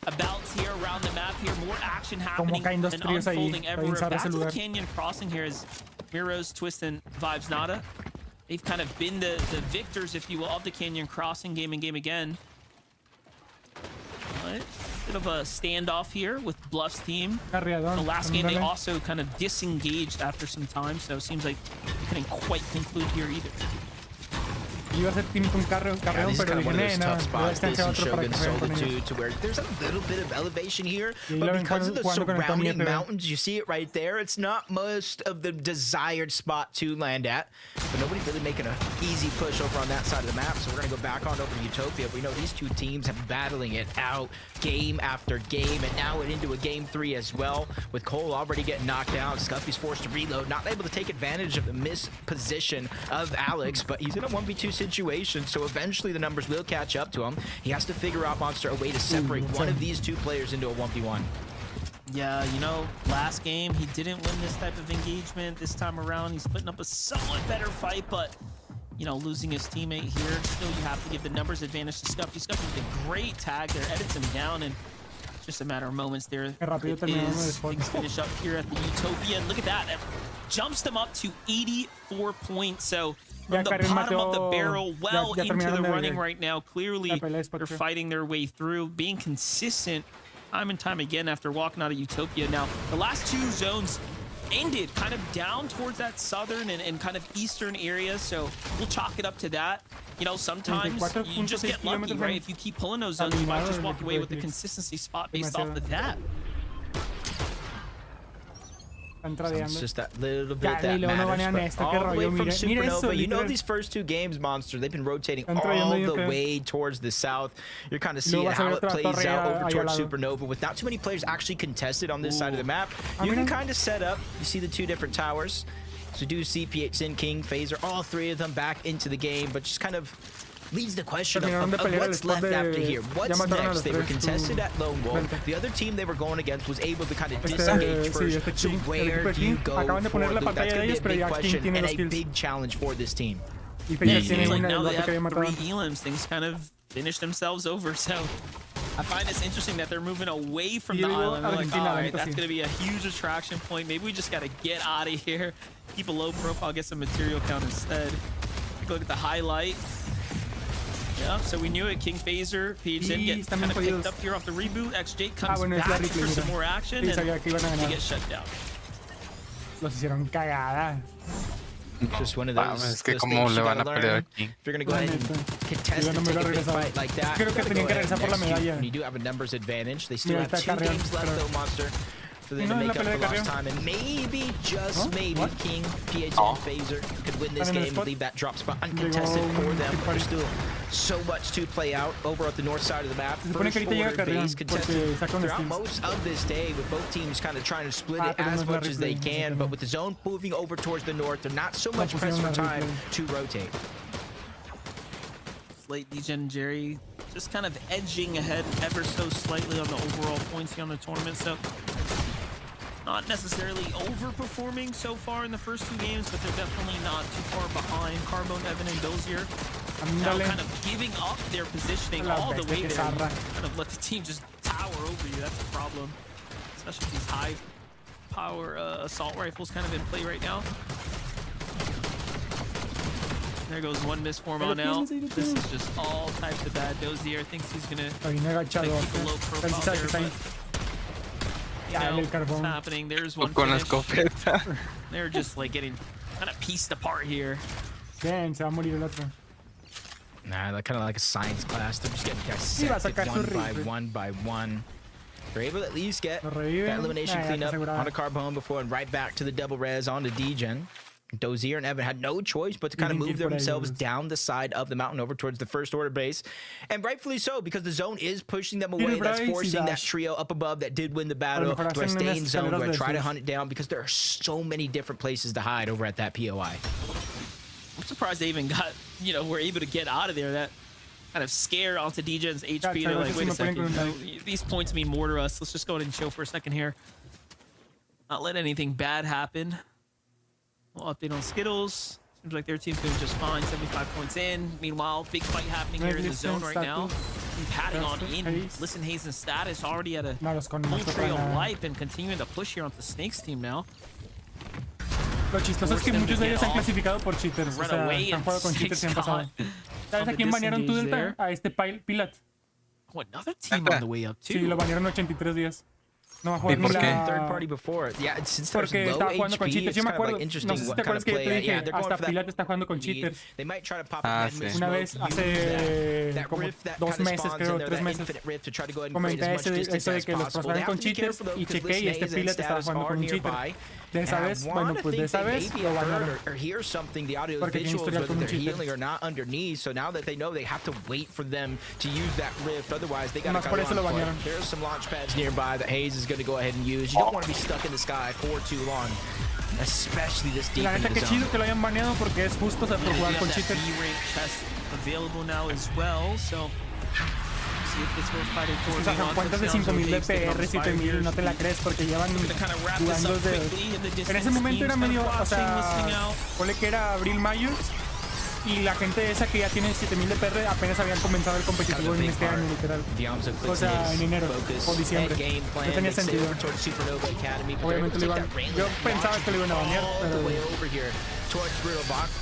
abouts here around the map here. More action happening and unfolding everywhere. Back to the Canyon Crossing here is Miro's, Twist, and Vibes Nada. They've kind of been the victors, if you will, of the Canyon Crossing game and game again. Bit of a standoff here with Bluff's team. The last game they also kind of disengaged after some time, so it seems like they couldn't quite conclude here either. Iba a ser team con carreón, pero dije, no, voy a descansar otro para que jueguen con ellos. To where there's a little bit of elevation here, but because of the surrounding mountains, you see it right there, it's not most of the desired spot to land at. But nobody really making an easy push over on that side of the map, so we're going to go back on over to Utopia. We know these two teams have been battling it out game after game, and now into a game 3 as well, with Cole already getting knocked down. Scuffy's forced to reload, not able to take advantage of the misposition of Alex, but he's in a 1v2 situation, so eventually the numbers will catch up to him. He has to figure out, Monster, a way to separate one of these two players into a 1v1. Yeah, you know, last game he didn't win this type of engagement. This time around he's putting up a somewhat better fight, but you know, losing his teammate here, still you have to give the numbers advantage to Scuffy. Scuffy did a great tag there, edits him down, and it's just a matter of moments there. Things finish up here at the Utopia, and look at that. It jumps them up to 84 points, so from the bottom of the barrel well into the running right now. Clearly they're fighting their way through, being consistent time and time again after walking out of Utopia. Now the last two zones ended kind of down towards that southern and kind of eastern area, so we'll chalk it up to that. You know, sometimes you just get lucky, right? If you keep pulling those zones, you might just walk away with the consistency spot based off of that. It's just that little bit that matters. But all the way from Supernova, you know these first two games, Monster, they've been rotating all the way towards the south. You're kind of seeing how it plays out over towards Supernova. With not too many players actually contested on this side of the map, you can kind of set up. You see the two different towers. So do see Sin, King, Phaser, all three of them back into the game, but just kind of leads the question of what's left after here. What's next? They were contested at Lone Wolf. The other team they were going against was able to kind of disengage first. So where do you go forward? That's going to be a big question and a big challenge for this team. Like now they have 3 elims. Things kind of finish themselves over. So I find this interesting that they're moving away from the island. They're like, all right, that's going to be a huge attraction point. Maybe we just got to get out of here. Keep a low profile, get some material count instead. Take a look at the highlights. Yeah, so we knew it. King Phaser, PHN get kind of picked up here off the reboot. XJ comes back for some more action and they get shut down. Los hicieron cagada. Just one of those things you gotta learn. If you're gonna go ahead and contest and take a big fight like that, when you do have a numbers advantage. They still have 2 games left though, Monster, for them to make up for lost time, and maybe, just maybe, King, PHN, Phaser could win this game and leave that drop spot uncontested for them. There's still so much to play out over at the north side of the map. First forward base contested throughout most of this day, with both teams kind of trying to split it as much as they can, but with the zone moving over towards the north, they're not so much pressed for time to rotate. Slate, DGen, and Jerry just kind of edging ahead ever so slightly on the overall points here on the tournament. So not necessarily overperforming so far in the first 2 games, but they're definitely not too far behind. Carbone, Evan, and Dozier now kind of giving up their positioning all the way there. Kind of let the team just tower over you. That's the problem, especially these high power assault rifles kind of in play right now. There goes one misform on out. This is just all types of bad. Dozier thinks he's gonna keep a low profile there, but you know what's happening. There's one finish. They're just like getting kind of pieced apart here. Bien, se va a morir el otro. Nah, like kind of like a science class. They're just getting dissected one by one. They're able to at least get that elimination cleanup on a Carbone before and right back to the double res on the DGen. Dozier and Evan had no choice but to kind of move themselves down the side of the mountain over towards the first order base. And rightfully so, because the zone is pushing them away. That's forcing that trio up above that did win the battle. Do I stay in zone? Do I try to hunt it down? Because there are so many different places to hide over at that POI. I'm surprised they even got, you know, were able to get out of there. That kind of scare onto DGen's HP. They're like, wait a second, you know, these points mean more to us. Let's just go ahead and chill for a second here. Not let anything bad happen. We'll update on Skittles. Seems like their team's doing just fine. 75 points in. Meanwhile, big fight happening here in the zone right now. Patting on in. Listen, Hazen's status already at a full trio life and continuing to push here onto Snake's team now. Lo chistoso es que muchos de ellos han clasificado por cheaters. O sea, han jugado con cheaters y han pasado. ¿Sabes a quién banearon tú, Delta? A este Pilat. Oh, another team on the way up too. Sí, lo banearon 83 días. No va a jugar ni la... Third party before. Yeah, since there's Porque low estaba jugando con HP, cheaters. Yo me acuerdo. Like No sé si te acuerdas que yo te dije. Hasta Pilat está jugando con cheaters. They might try to pop Una vez hace como 2 meses, creo, 3 meses. Comenté eso de que los pasaron con cheaters y chequé y este Pilat estaba jugando con un cheater. De esa vez, bueno, pues de esa vez lo banearon. Porque tiene historial con un cheater. So now that they know, they have to wait for them to use that rift. Otherwise, they gotta por eso lo banearon. There's some launch pads nearby that Hayes is going to go ahead and use. You don't want to be stuck in the sky for too long, especially this deep. La neta que chido que lo hayan baneado porque es justo por jugar con cheaters. Available now as well, so o sea, son cuentas de 5000 de PR, 7000, no te la crees porque llevan jugando desde... En ese momento era medio, o sea, ponle que era abril-mayo y la gente esa que ya tiene 7000 de PR apenas habían comenzado el competitivo en este año, literal. O sea, en enero o diciembre. No tenía sentido. Obviamente lo iban... Yo pensaba que lo iban a banear, pero...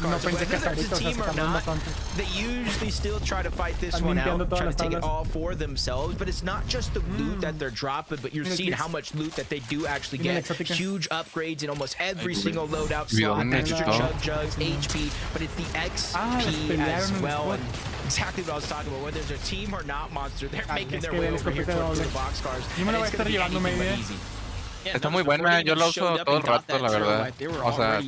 No pensé que hasta ahorita, o sea, se cambiaron bastante. They usually still try to fight this one out, try to take it all for themselves, but it's not just the loot that they're dropping, but you're seeing how much loot that they do actually get. Huge upgrades in almost every single loadout slot, extra jugs, HP, but it's the XP as well. And exactly what I was talking about, whether there's a team or not, Monster, they're making their way over here towards the boxcars. Yo me lo voy a estar llevando media. Está muy buena, yo la uso todo el rato, la verdad. O sea,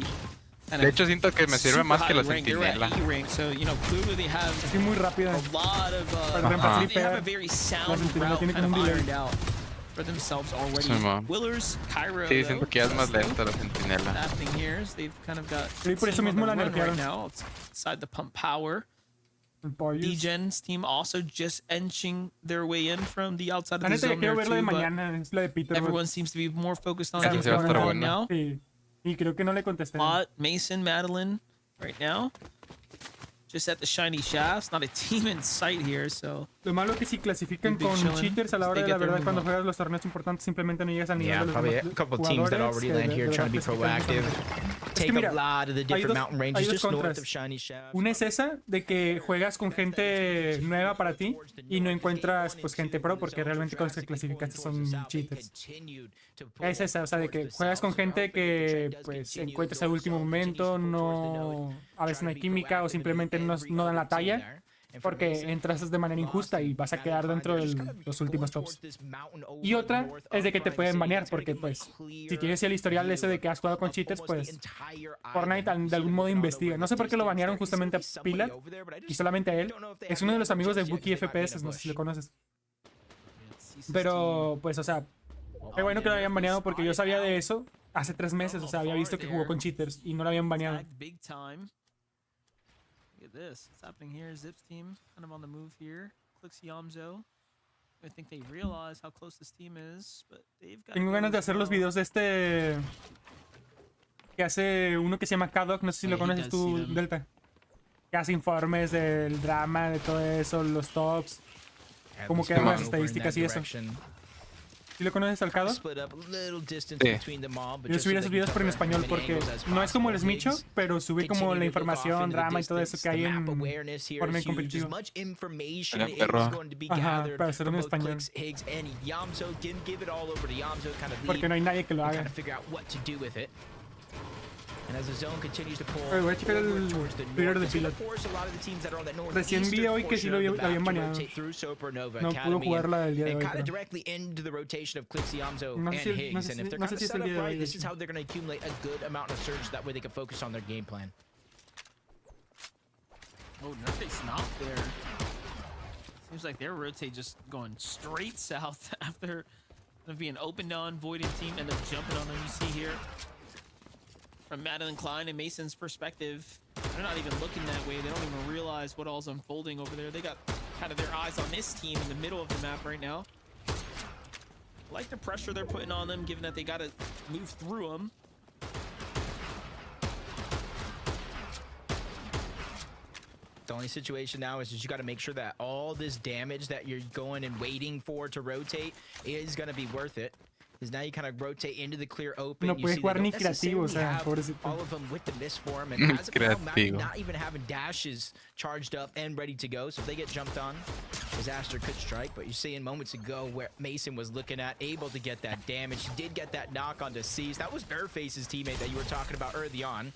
de hecho siento que me sirve más que la sentinela. Estoy muy rápida. Para reemplazar y pegar. La sentinela tiene como un delay. Sí, siento que ya es más lenta la sentinela. Sí, por eso mismo la nerfearon. Degen's team also just inching their way in from the outside of the La neta, zone quiero there ver la de too, mañana, es la de Peter. everyone seems to be more focused on Esa sí va a estar right buena. now. Sí. Y creo que no le contesté. Mason, Madeline, right now. Just at the shiny shafts, not a team in sight here, so. Lo malo es que si clasifican con cheaters a la hora de la verdad cuando juegas los torneos importantes simplemente no llegas al nivel de los probably demás a couple teams that already land here trying to be proactive. Take mira, a lot of the different mountain ranges just north of shiny shafts. Una es esa de que juegas con gente nueva para ti y no encuentras pues gente pro porque realmente con los que clasificaste son cheaters. Es esa, o sea, de que juegas con gente que pues encuentras al último momento, no, a veces no hay química o simplemente no dan la talla porque entras de manera injusta y vas a quedar dentro de los últimos tops. Y otra es de que te pueden banear porque pues si tienes el historial ese de que has jugado con cheaters, pues Fortnite de algún modo investiga. No sé por qué lo banearon justamente a Pila y solamente a él. Es uno de los amigos de Buki FPS, no sé si lo conoces. Pero pues o sea, qué bueno que lo habían baneado porque yo sabía de eso hace 3 meses, o sea, había visto que jugó con cheaters y no lo habían baneado. Look at this. What's happening here? Zip's team kind of on the move here. Clix Yamzo. I think they realize how close this team is, but they've got. Tengo ganas de hacer los videos de este que hace uno que se llama Kadok, no sé si lo conoces tú, Delta. Que hace informes del drama, de todo eso, los tops, cómo quedan las estadísticas y eso. ¿Sí lo conoces al Kadok? Yo subiré esos videos pero en español porque no es como el Smicho, pero subí como la información, drama y todo eso que hay en Fortnite competitivo. Ajá, para hacerlo en español. Porque no hay nadie que lo haga. Voy a checar el Twitter de Pilot. Recién vi hoy que sí lo habían baneado. No pudo jugar la del día de hoy. No sé si es el día de hoy. Oh, Nerfa's not there. Seems like their rotate just going straight south after being opened on, voided team, and then jumping on them. You see here. From Madeline Klein and Mason's perspective, they're not even looking that way. They don't even realize what all's unfolding over there. They got kind of their eyes on this team in the middle of the map right now. I like the pressure they're putting on them, given that they got to move through them. The only situation now is you got to make sure that all this damage that you're going and waiting for to rotate is going to be worth it. Because now you kind of rotate into the clear open. No puede jugar ni creativo, o sea, pobrecito. All of them with the misform, and as of now, not even having dashes charged up and ready to go. So if they get jumped on, disaster could strike. But you see in moments ago where Mason was looking at, able to get that damage. He did get that knock onto C's. That was Bearface's teammate that you were talking about early on.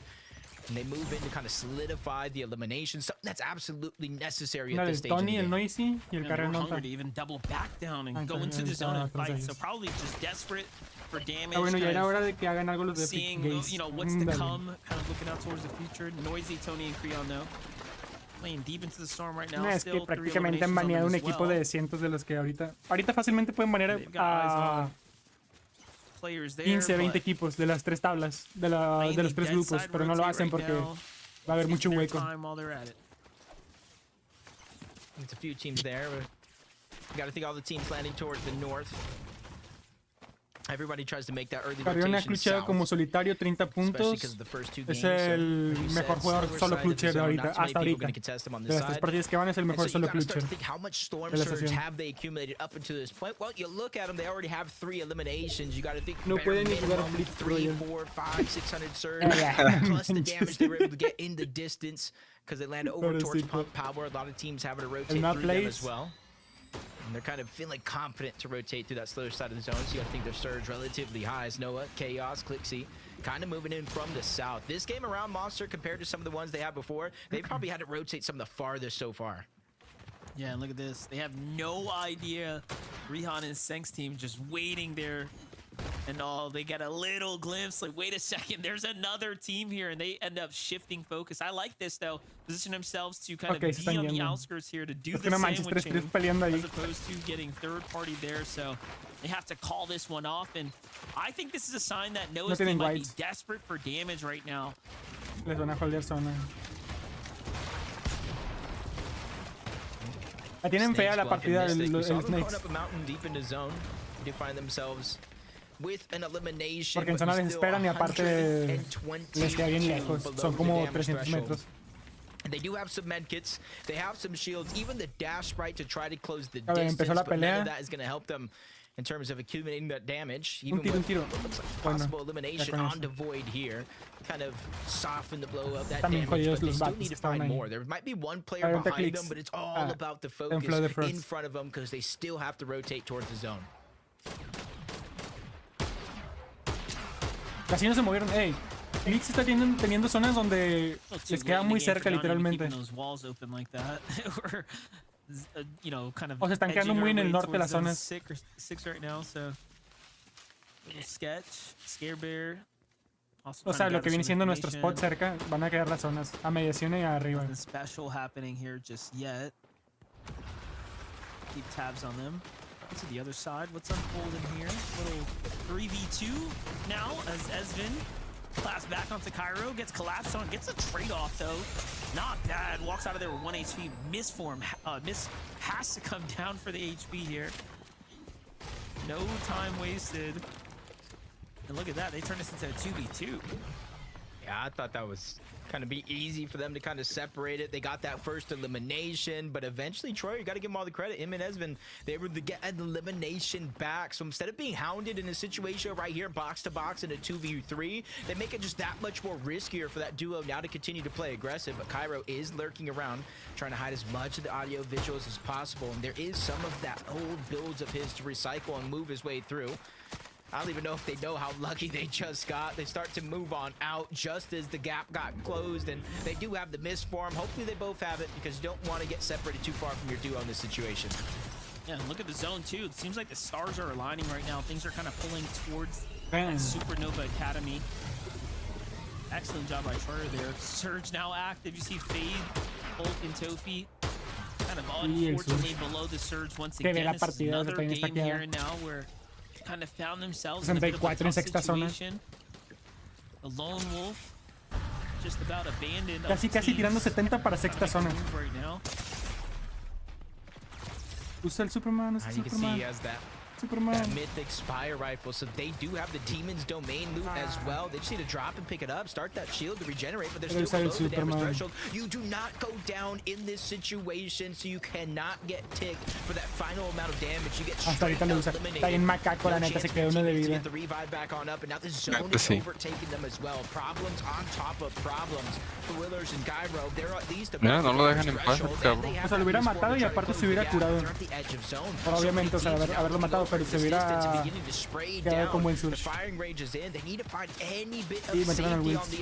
And they move in to kind of solidify the elimination. Something that's absolutely necessary at this stage. Tony, el Noisy y el Carrera Nota. To even double back down and go into the zone and fight. So probably just desperate for damage. Bueno, ya era hora de que hagan algo los de seeing, you know, what's to come, kind of looking out towards the future. Noisy, Tony, and Creon though. Playing deep into the storm right now. Es que prácticamente han baneado un equipo de cientos de los que ahorita fácilmente pueden banear a 15, 20 equipos de las 3 tablas, de los 3 grupos, pero no lo hacen porque va a haber mucho hueco. There's a few teams there. You got to think all the teams landing towards the north. Everybody tries to make that early Carrión ha clutcheado como solitario 30 puntos. Es el mejor jugador solo clutcher de ahorita, hasta ahorita. De las 3 partidas que van es el mejor solo clutcher de la sesión. No pueden ni jugar Blitz Pro ya. Plus the damage they were able to get in the distance because they land over towards pump power. A lot of teams having to rotate through them as well. And they're kind of feeling confident to rotate through that slower side of the zone. So you gotta think their surge relatively high as Noah, Chaos, Clixy, kind of moving in from the south. This game around Monster, compared to some of the ones they had before, they probably had to rotate some of the farthest so far. Yeah, and look at this. They have no idea. Rihan and Senk's team just waiting there And they get a little glimpse, like, wait a second, there's another team here, and they end up shifting focus. I like this, though. Position themselves to kind of be on the outskirts here to do the sandwiching, as opposed to getting third party there. So they have to call this one off, and I think this is a sign that Noah's team might be desperate for damage right now. Les van a holdear zona. La tienen fea la partida del Snakes. Porque en zona desesperan y aparte les queda bien lejos. Son como 300 metros. They do have some medkits. They have some shields. Even the dash sprite to try to close the distance. Empezó la pelea. But none of that is going to help them in terms of accumulating that damage. Even un tiro. Looks like possible elimination on the void here. Kind of soften the blow of that También damage, but they still bats, need to find more. There might be one player behind them, but it's all about the focus in front of them because they still have to rotate towards the zone. Casi no se movieron. Ey, Clix está teniendo zonas donde les queda muy cerca, literalmente. O se están quedando muy en el norte de las zonas. O sea, lo que viene siendo nuestro spot cerca, van a quedar las zonas a mediación y arriba. Keep tabs on them. To the other side, what's unfolding here? Little 3v2 now as Esvin claps back onto Cairo, gets collapsed on, gets a trade-off though. Not bad, walks out of there with 1 HP. Misform, Miss has to come down for the HP here. No time wasted. And look at that, they turn this into a 2v2. Yeah, I thought that was kind of be easy for them to kind of separate it. They got that first elimination, but eventually, Troy, you got to give them all the credit. Him and Esvin, they were to get an elimination back. So instead of being hounded in a situation right here, box to box in a 2v3, they make it just that much more riskier for that duo now to continue to play aggressive. But Cairo is lurking around, trying to hide as much of the audio visuals as possible. And there is some of that old builds of his to recycle and move his way through. I don't even know if they know how lucky they just got. They start to move on out just as the gap got closed, and they do have the misform. Hopefully they both have it because you don't want to get separated too far from your duo in this situation. Yeah, and look at the zone too. It seems like the stars are aligning right now. Things are kind of pulling towards Supernova Academy. Excellent job by Troyer there. Surge now active. You see Fade, Hulk, and Tofi kind of unfortunately below the Surge once again. This is another game here now where kind of found themselves in a bit of a tough situation. The Lone Wolf just about abandoned. Casi tirando 70 para sexta zona. Usa el Superman, usa el Superman. That mythic Spire rifle, so they do have the Demon's Domain loot as well. They just need to drop and pick it up, start that shield to regenerate, but they're still below the damage threshold. You do not go down in this situation, so you cannot get ticked for that final amount of damage. You get straight up eliminated. Está bien macaco, la neta, se quedó uno de vida. Get the revive back on up, and now the zone is overtaking them as well. Problems on top of problems. The Willers and Gyro, they're at least above no lo dejan en paz, cabrón. O sea, lo hubiera matado y aparte se hubiera curado. Obviamente, o sea, haberlo matado, pero se hubiera quedado como en Surge. Y metieron al Wills. Ve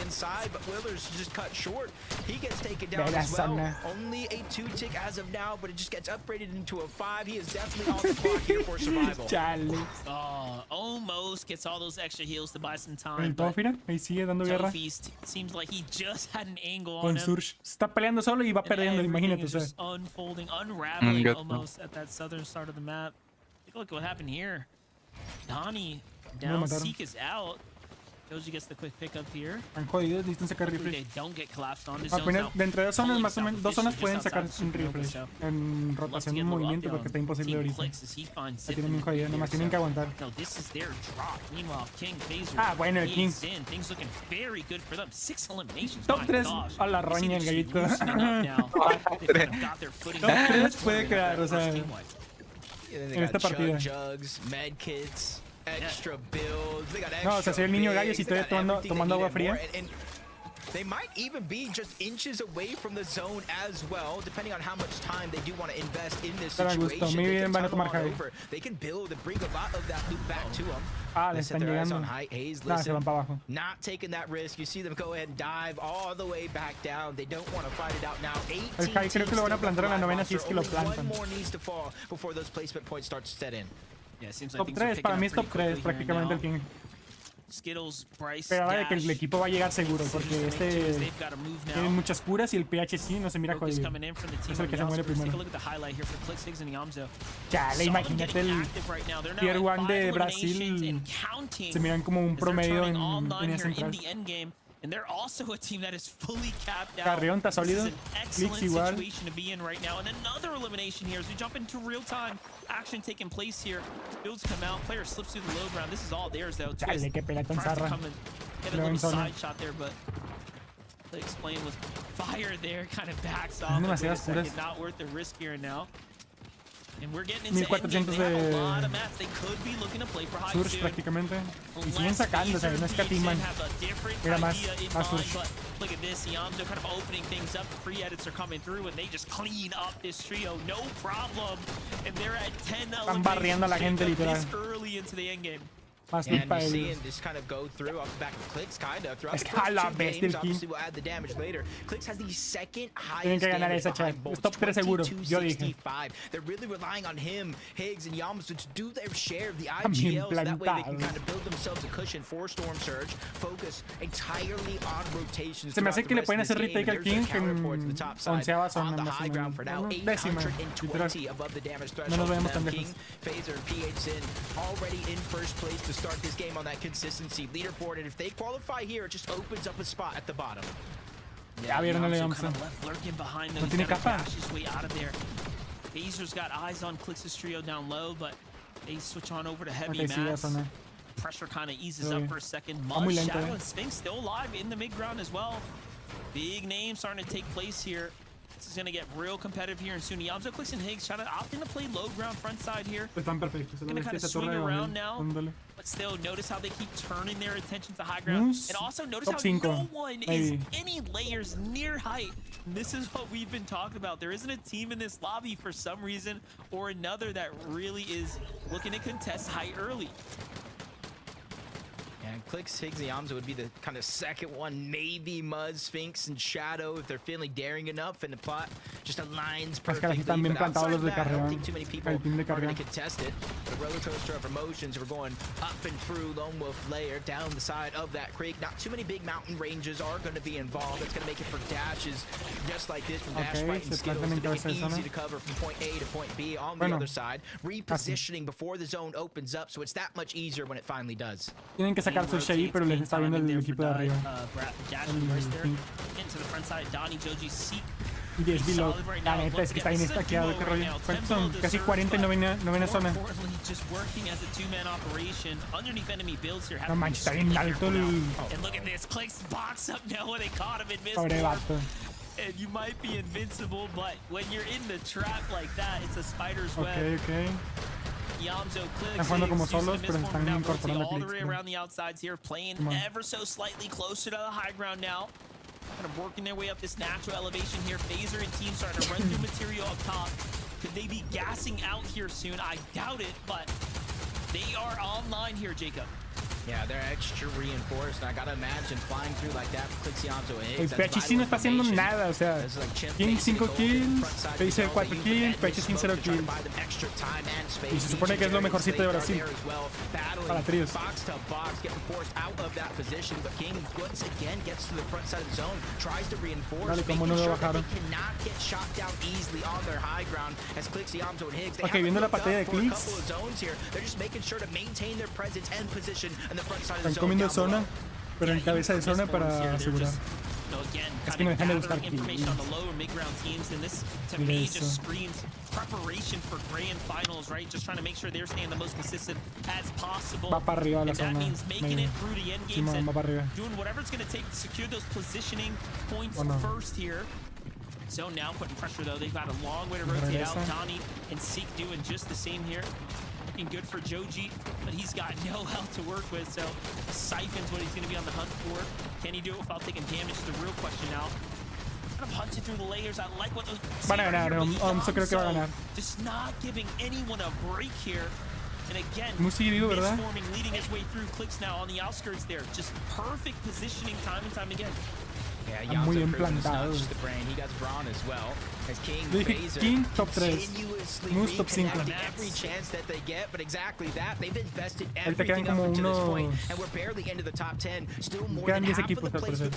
la zona. Only a 2-tick as of now, but it just gets upgraded into a 5. He is definitely on the clock here for survival. Chale. Almost gets all those extra heals to buy some time. El Tofi, ahí sigue dando guerra. Seems like he just had an angle on con him. Surge. Está peleando solo y va perdiendo, imagínate. O sea. Unfolding, unraveling almost at that southern start of the map. Take a look at what happened here. Donnie down, Seek is out. Joji gets the quick pickup here. Han jodido, necesitan sacar rifle. They don't get collapsed on. De entre dos zonas, más o menos, dos zonas pueden sacar un rifle. En rotación, en movimiento, porque está imposible ahorita. La tienen bien jodida, nomás tienen que aguantar. Ah, bueno, el King. Top 3 a la roña el gallito. Top 3 puede quedar, o sea, en esta partida. No, o sea, soy el niño gallo y estoy tomando agua fría. They might even be just inches away from the zone as well, depending on how much time they do want to invest in this situation. They can build and bring a lot of that loot back to them. Ah, le están llegando. Nah, se van para abajo. Not taking that risk. You see them go ahead and dive all the way back down. They don't want to fight it out now. El Kai creo que lo van a plantar en la novena si es que lo plantan. One more needs to fall before those placement points start to set in. Top 3, para mí es top 3 prácticamente el King. Pero ahora de que el equipo va a llegar seguro, porque tiene muchas curas y el PH sí no se mira jodido. Es el que se muere primero. Chale, imagínate el Tier 1 de Brasil. Se miran como un promedio en línea central. Carrión está sólido. Clix igual. Dale, qué pelea tan zarra. Demasiadas curas. 1400 de Surge prácticamente. Y siguen sacando, o sea, no escatiman. Era más Surge. Están barriendo a la gente literal. Más pick para ellos. Es que a la bestia el King. Tienen que ganar esa chat. Es top 3 seguro, yo dije. Bien plantado. Se me hace que le pueden hacer retake al King en 11ª zona más o menos. Décima, literal. No nos vemos tan lejos. Start this game on that consistency leaderboard, and if they qualify here, it just opens up a spot at the bottom. Ya vieron el León. No tiene capa. Phasers got eyes on Clix's trio down low, but they switch on over to heavy mass. Pressure kind of eases up for a second. Mud, Shadow, and Sphinx still alive in the mid ground as well. Big names starting to take place here. This is going to get real competitive here, and soon Yamzo, Clix, and Higgs trying to opt in to play low ground front side here. Están perfectos. Going to kind of swing around now, but still notice how they keep turning their attention to high ground. And also notice how no one is any layers near height. And this is what we've been talking about. There isn't a team in this lobby for some reason or another that really is looking to contest height early. And Clix, Higgs, and Yamza would be the kind of second one. Maybe Mud, Sphinx, and Shadow if they're feeling daring enough, and the plot just aligns perfectly. But outside of that, I don't think too many people are going to contest it. The roller coaster of emotions, we're going up and through Lone Wolf Lair, down the side of that creek. Not too many big mountain ranges are going to be involved. It's going to make it for dashes just like this from dash fighting skills. It's going to make it easy to cover from point A to point B on the other side. Repositioning before the zone opens up, so it's that much easier when it finally does. Tienen que sacar su ahí, pero les está viendo el equipo de arriba. Y 10 below. La neta es que está bien estaqueado, qué rollo. ¿Cuántos son? Casi 40 en novena zona. No manches, está bien alto el... Pobre vato. And you might be invincible, but when you're in the trap like that, it's a spider's web. Okay. Yamzo, Clix, están jugando como solos, pero están incorporando a all the way around the outsides here, playing ever so slightly closer to the high ground now. Kind of working their way up this natural elevation here. Phaser and team starting to run through material up top. Could they be gassing out here soon? I doubt it, but they are online here, Jacob. Yeah, they're extra reinforced. I gotta imagine flying through like that for Clix, Yamzo, el PH no está haciendo nada, o sea, King 5 kills, Phaser 4 kills, PH 0 kills. Y se supone que es lo mejorcito de Brasil para tríos. Dale, como no lo bajaron. Ok, viendo la pantalla de Clix. Están comiendo zona, pero en cabeza de zona para asegurar. Es que no dejan de buscar kills. Mira eso. Va para arriba la zona. Simón, va para arriba. Bueno. So now putting pressure though, they've got a long way to rotate out. Donnie and Seek doing just the same here. Looking good for Joji, but he's got no health to work with, so Siphon's what he's going to be on the hunt for. Can he do it without taking damage? The real question now. Kind of hunting through the layers. I like what those... Van a ganar, creo que va a ganar. Just not giving anyone a break here. And again, misforming, leading his way through Clix now on the outskirts there. Just perfect positioning time and time again. Yeah, Yamzo proven it's not just the brain. He got Brawn as well. Yo dije King top 3, Moose top 5. Ahorita quedan como unos... Quedan 10 equipos al parecer.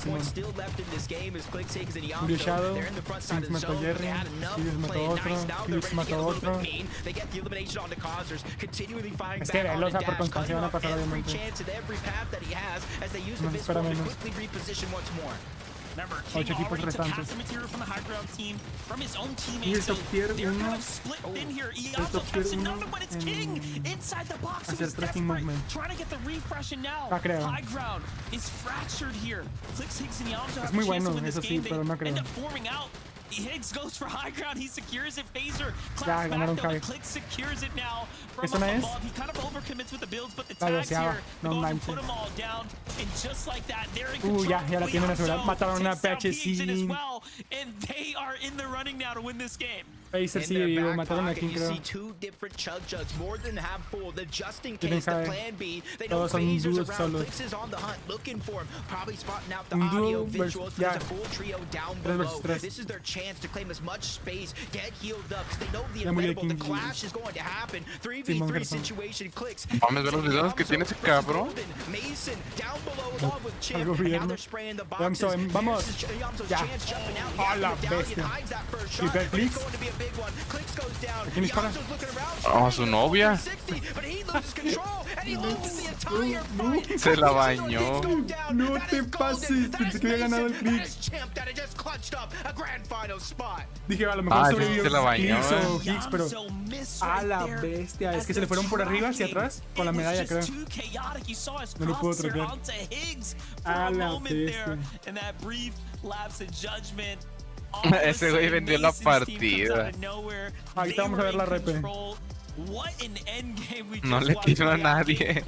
Blue Shadow, Kings mató a Jerry, Stevens mató a otro, Clix mató a otro. Es que velos, por constancia van a pasar obviamente. No se espera menos. 8 equipos restantes. Y el top tier 1. El top tier 1 hacer tracking movement. Creo. Es muy bueno, eso sí, pero no creo. Higgs goes for high ground. He secures it. Phaser Ya ganaron Clix. Clix secures it now. ¿Qué zona es? He kind of overcommits with the builds, but the La tags doceava. here No go manches. put them all down. And just like that, they're in control. Ya la tienen asegurada. Mataron a PHC. And they are in the running now to win this game. Phaser sí vivo, mataron a King, creo. Tienen Javi. Todos son dúos solos. Un dúo versus... Ya. 3 versus 3. Ya murió King. Simón Gerson. Vamos a ver los videos que tiene ese cabrón. Al gobierno. Vamos. Ya. A la bestia. Super Clix. ¿A quién dispara? A su novia. Se la bañó. No te pases. Pensé que había ganado el Clix. Dije, a lo mejor sobrevivió Clix o Higgs, pero a la bestia. Es que se le fueron por arriba hacia atrás con la medalla, creo. No lo puedo trocar. A la bestia. Ese güey vendió la partida. Ahorita vamos a ver la repe. No le tiro a nadie.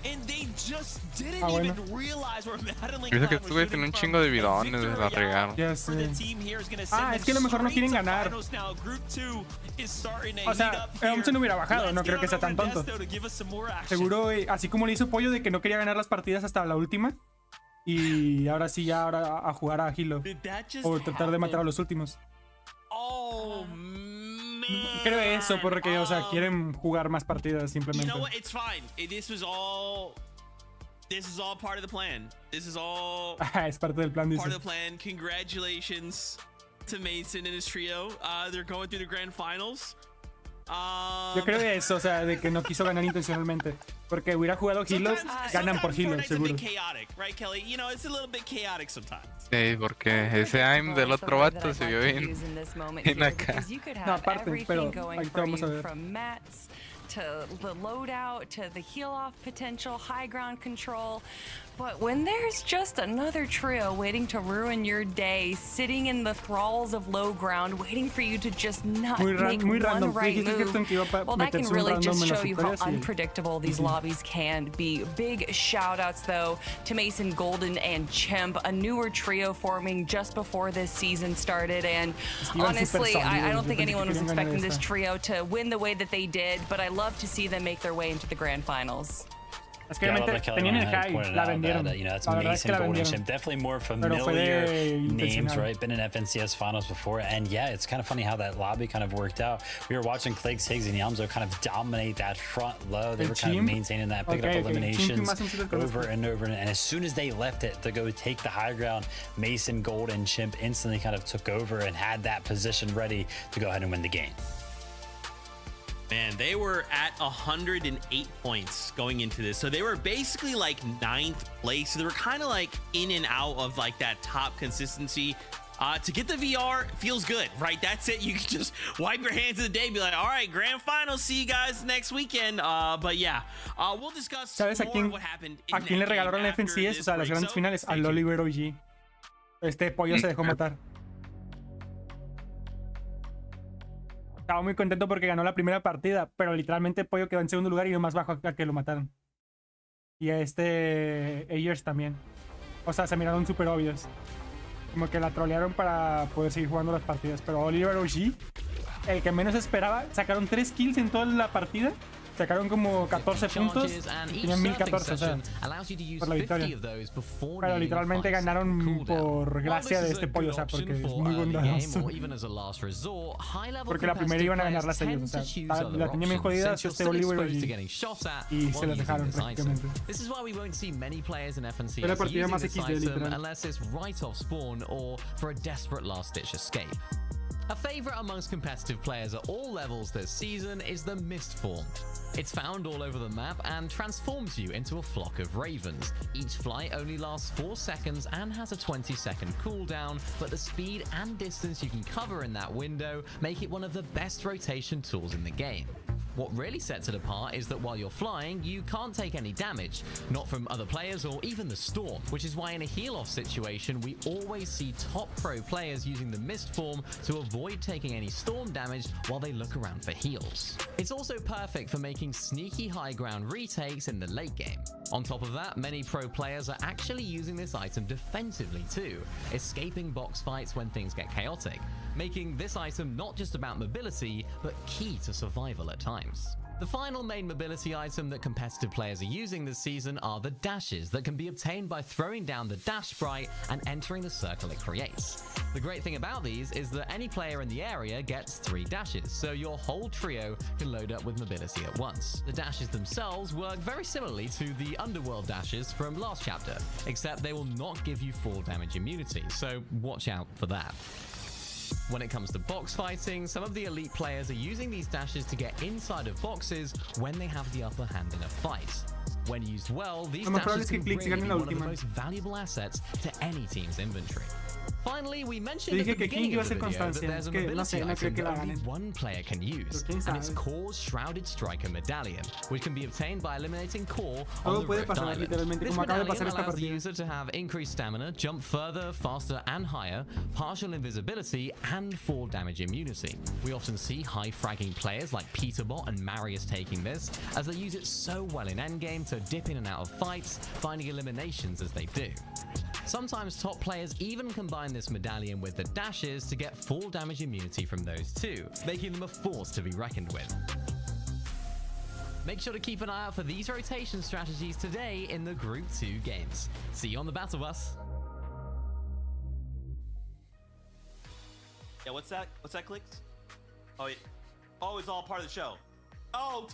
And they just didn't even realize where Madeline Dice que este güey tiene un chingo de bidones, la regaron. Ya sé. Es que a lo mejor no quieren ganar. O sea, Thompson no hubiera bajado, no creo que sea tan tonto. Seguro, así como le hizo Pollo de que no quería ganar las partidas hasta la última. Y ahora sí, ya ahora a jugar a Hilo. O tratar de matar a los últimos. Oh, man. Creo eso, porque, o sea, quieren jugar más partidas simplemente. You know what? It's fine. This is all part of the plan. This is all es parte del plan, dice. Part of the plan. Congratulations to Mason and his trio. They're going through the grand finals. Yo creo eso, o sea, de que no quiso ganar intencionalmente. Porque hubiera jugado Hilo, ganan por Hilo, seguro. Sí, porque ese aim del otro vato se vio bien acá. No, aparte, pero ahorita vamos a ver. To the loadout, to the heal off potential, high ground control. But when there's just another trio waiting to ruin your day, sitting in the thralls of low ground, waiting for you to just not make one right move, well, that can really just show you how unpredictable these lobbies can be. Big shout outs, though, to Mason, Golden, and Chimp, a newer trio forming just before this season started. And honestly, I don't think anyone was expecting this trio to win the way that they did, but I love to see them make their way into the grand finals. Es que obviamente tenían el high, la vendieron. You know, that's la verdad es que la Golden vendieron. Definitely more familiar names, right? Been in FNCS finals before, and yeah, it's kind of funny how that lobby kind of worked out. We were watching Clix, Higgs, and Yamzo kind of dominate that front low. They were kind of maintaining that, picking up eliminations over and over, and as soon as they left it to go take the high ground, Mason, Gold, and Chimp instantly kind of took over and had that position ready to go ahead and win the game. Man, they were at 108 points going into this. So they were basically like 9th place. So they were kind of like in and out of like that top consistency. To get the VR feels good, right? That's it. You can just wipe your hands of the day and be like, all right, grand final. See you guys next weekend. But yeah, we'll discuss more of what happened. ¿A quién le regalaron la FNCS? O sea, las grandes finales. Al Oliver OG. Este Pollo se dejó matar. Estaba muy contento porque ganó la primera partida, pero literalmente Pollo quedó en segundo lugar y lo más bajo a que lo mataron. Y a Ayers también. O sea, se miraron súper obvios. Como que la trolearon para poder seguir jugando las partidas. Pero Oliver OG el que menos esperaba. Sacaron 3 kills en toda la partida. Sacaron como 14 puntos y tenían 1014, o sea, por la victoria. Pero literalmente ganaron por gracia de este pollo, o sea, porque es muy bondadoso. Porque la primera iban a ganar las ellos, o sea, la tenían bien jodidas este Oliver y se las dejaron prácticamente. Fue la partida más XD, literal. A favorite amongst competitive players at all levels this season is the Mist Form. It's found all over the map and transforms you into a flock of ravens. Each flight only lasts 4 seconds and has a 20-second cooldown, but the speed and distance you can cover in that window make it one of the best rotation tools in the game. What really sets it apart is that while you're flying, you can't take any damage, not from other players or even the storm, which is why in a heal-off situation, we always see top pro players using the Mist Form to avoid taking any storm damage while they look around for heals. It's also perfect for making sneaky high ground retakes in the late game. On top of that, many pro players are actually using this item defensively too, escaping box fights when things get chaotic, making this item not just about mobility, but key to survival at times. The final main mobility item that competitive players are using this season are the dashes that can be obtained by throwing down the dash sprite and entering the circle it creates. The great thing about these is that any player in the area gets 3 dashes, so your whole trio can load up with mobility at once. The dashes themselves work very similarly to the Underworld dashes from last chapter, except they will not give you full damage immunity, so watch out for that. When it comes to box fighting, some of the elite players are using these dashes to get inside of boxes when they have the upper hand in a fight. When used well, these dashes can really be one of the most valuable assets to any team's inventory. Finally, we mentioned at the beginning of the video that there's a mobility item that only one player can use, and it's Core's Shrouded Striker Medallion, which can be obtained by eliminating Core on the Rift Island. This medallion allows the user to have increased stamina, jump further, faster and higher, partial invisibility, and fall damage immunity. We often see high fragging players like Peterbot and Marius taking this, as they use it so well in endgame to dip in and out of fights, finding eliminations as they do. Sometimes top players even combine this medallion with the dashes to get full damage immunity from those too, making them a force to be reckoned with. Make sure to keep an eye out for these rotation strategies today in the Group 2 games. See you on the battle bus. Yeah, what's that? What's that, Clix? Oh, yeah. Oh, it's all part of the show. Oh,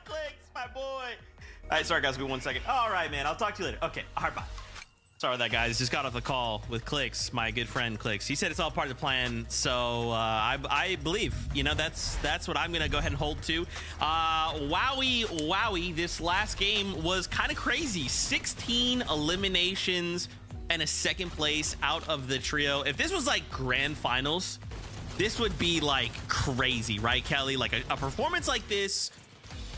Clix, my boy. All right, sorry guys, give me 1 second. All right, man, I'll talk to you later. Okay, all right, bye. Sorry about that, guys. Just got off the call with Clix, my good friend Clix. He said it's all part of the plan, so I believe, you know, that's what I'm gonna go ahead and hold to. Wowie, this last game was kind of crazy. 16 eliminations and a second place out of the trio. If this was like grand finals, this would be like crazy, right, Kelly? Like a performance like this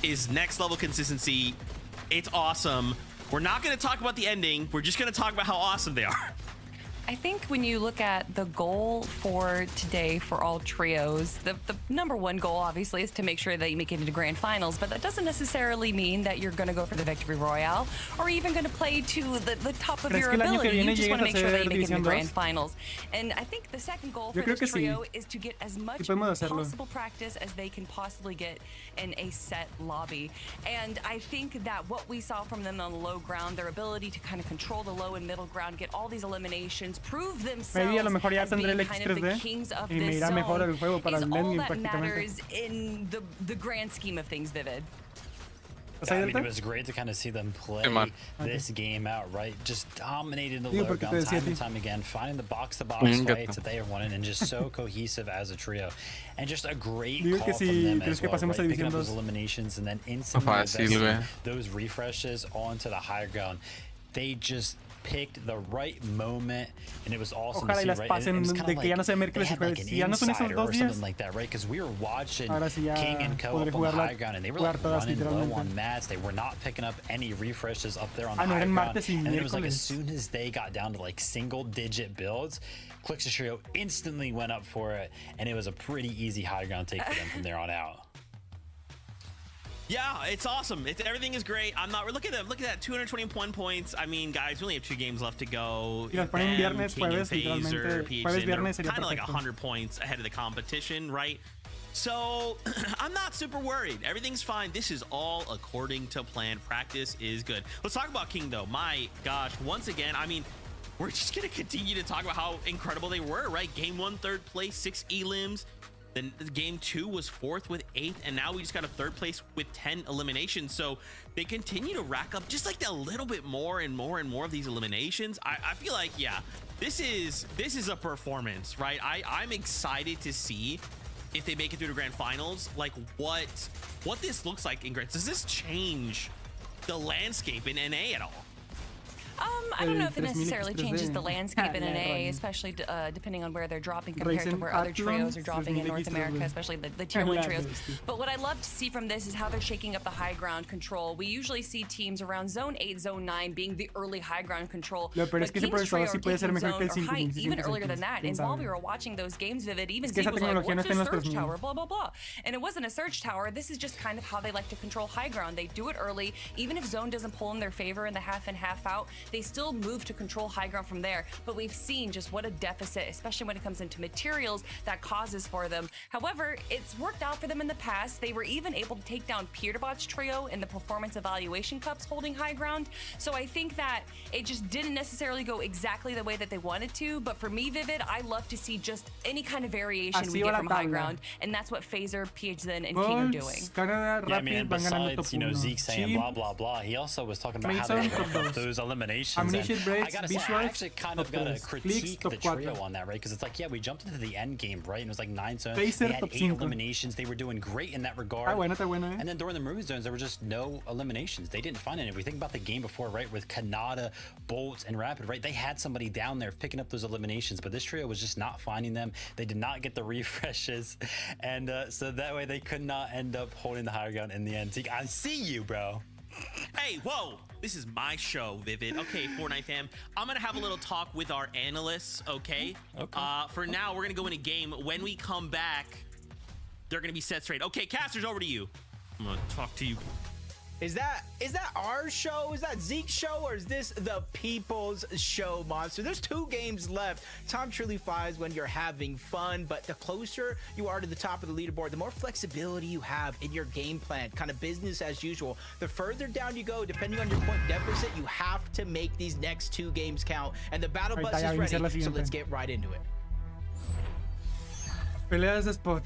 is next level consistency. It's awesome. We're not going to talk about the ending. We're just going to talk about how awesome they are. I think when you look at the goal for today for all trios, the number one goal obviously is to make sure that you make it into grand finals, but that doesn't necessarily mean that you're going to go for the victory royale or even going to play to the top of your ability. You just want to make sure that you make it into grand finals. And I think the second goal for this trio is to get as much possible practice as they can possibly get in a set lobby. And I think that what we saw from them on the low ground, their ability to kind of control the low and middle ground, get all these eliminations, prove themselves a lo mejor ya as tendré being el kind of the X3D kings of y me this irá mejor el zone juego para is el all endgame that prácticamente. matters in the grand scheme of things, Vivid. Yeah, I mean, it was great to kind of see them play this game out, right? Just dominating the lower gun time and time again, finding the box-to-box fights that they are winning, and just so cohesive as a trio. And just a great call from them as well, right? Picking up those eliminations and then instantly investing those refreshes onto the higher ground. They just picked the right moment, and it was awesome to see, right? And it was kind of like they had like an insider or something like that, right? Because we were watching King and Co up on the high ground, and they were like running low on mats. They were not picking up any refreshes up there on the high ground. And it was like as soon as they got down to like single-digit builds, Clix's trio instantly went up for it, and it was a pretty easy high ground take for them from there on out. Yeah, it's awesome. Everything is great. I'm not. Look at that 221 points. I mean, guys, we only have 2 games left to go. Y las ponen viernes, jueves, literalmente. Jueves, viernes sería kind of like perfecto. 100 points ahead of the competition, right? So I'm not super worried. Everything's fine. This is all according to plan. Practice is good. Let's talk about King though. My gosh, once again, I mean, we're just gonna continue to talk about how incredible they were, right? Game 1, 3rd place, 6 elims. Then game 2 was 4th with 8th, and now we just got a 3rd place with 10 eliminations. So they continue to rack up just like a little bit more and more and more of these eliminations. I feel like, yeah, this is a performance, right? I'm excited to see if they make it through the grand finals, like what this looks like in Grand. Does this change the landscape in NA at all? I don't know if it necessarily changes the landscape in NA, especially depending on where they're dropping compared to where other trios are dropping in North America, especially the tier 1 trios. But what I love to see from this is how they're shaking up the high ground control. We usually see teams around Zone 8, Zone 9 being the early high ground control. But King's trio are taking zone or height even earlier than that. And while we were watching those games, Vivid, even Zeke was like, what's a surge tower, blah, blah, blah. And it wasn't a surge tower. This is just kind of how they like to control high ground. They do it early. Even if Zone doesn't pull in their favor in the half in, half out, they still move to control high ground from there. But we've seen just what a deficit, especially when it comes into materials, that causes for them. However, it's worked out for them in the past. They were even able to take down Peterbot's trio in the performance evaluation cups holding high ground. So I think that it just didn't necessarily go exactly the way that they wanted to. But for me, Vivid, I love to see just any kind of variation we get from high ground. And that's what Phaser, PHZen, and King are doing. Yeah, I mean, besides, you know, Zeke saying blah, blah, blah, he also was talking about how they went those eliminations. I gotta say, I actually kind of gotta critique the trio on that, right? Because it's like, yeah, we jumped into the end game, right? And it was like 9 zones. They had 8 eliminations. They were doing great in that regard. And then during the movie zones, there were just no eliminations. They didn't find any. If we think about the game before, right, with Khanada, Bolts, and Rapid, right, they had somebody down there picking up those eliminations, but this trio was just not finding them. They did not get the refreshes, and so that way they could not end up holding the higher ground in the end. I see you, bro. Hey, whoa, this is my show, Vivid. Okay, Fortnite fam, I'm gonna have a little talk with our analysts, okay? For now, we're gonna go in a game. When we come back, they're gonna be set straight. Okay, casters, over to you. I'm gonna talk to you. Is that our show? Is that Zeke's show? Or is this the people's show, Monster? There's 2 games left. Time truly flies when you're having fun, but the closer you are to the top of the leaderboard, the more flexibility you have in your game plan, kind of business as usual. The further down you go, depending on your point deficit, you have to make these next 2 games count. And the battle bus is ready, so let's get right into it. Peleas de spot.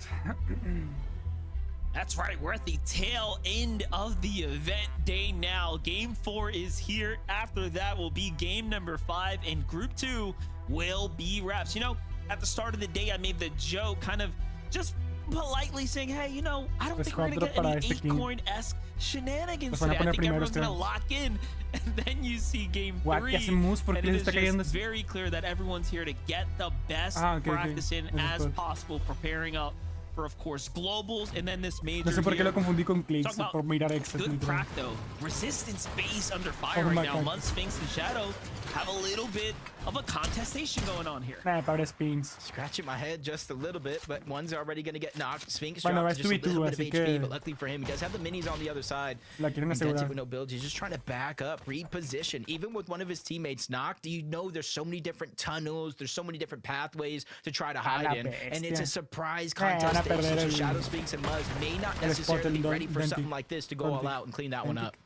That's right, we're at the tail end of the event day now. Game 4 is here. After that will be game number 5, and Group 2 will be wraps. You know, at the start of the day, I made the joke, kind of just politely saying, hey, you know, I don't think we're going to get any Acorn-esque shenanigans today. I think everyone's going to lock in. And then you see game 3, and it is just very clear that everyone's here to get the best practice in as possible, preparing up for, of course, globals, and then this major. No sé por qué lo confundí con Clix por mirar extra. Good crack though. Resistance base under fire right now. Mud, Sphinx, and Shadow have a little bit of a contestation going on here. Nah, pobre Sphinx. Scratching my head just a little bit, but one's already going to get knocked. Sphinx dropped just a little bit of HP, but luckily for him, he does have the minis on the other side. With no build, he's just trying to back up, reposition. Even with one of his teammates knocked, you know there's so many different tunnels, there's so many different pathways to try to hide in, and it's a surprise contest. So Shadow, Sphinx, and Muzz may not necessarily be ready for something like this to go all out and clean that one up.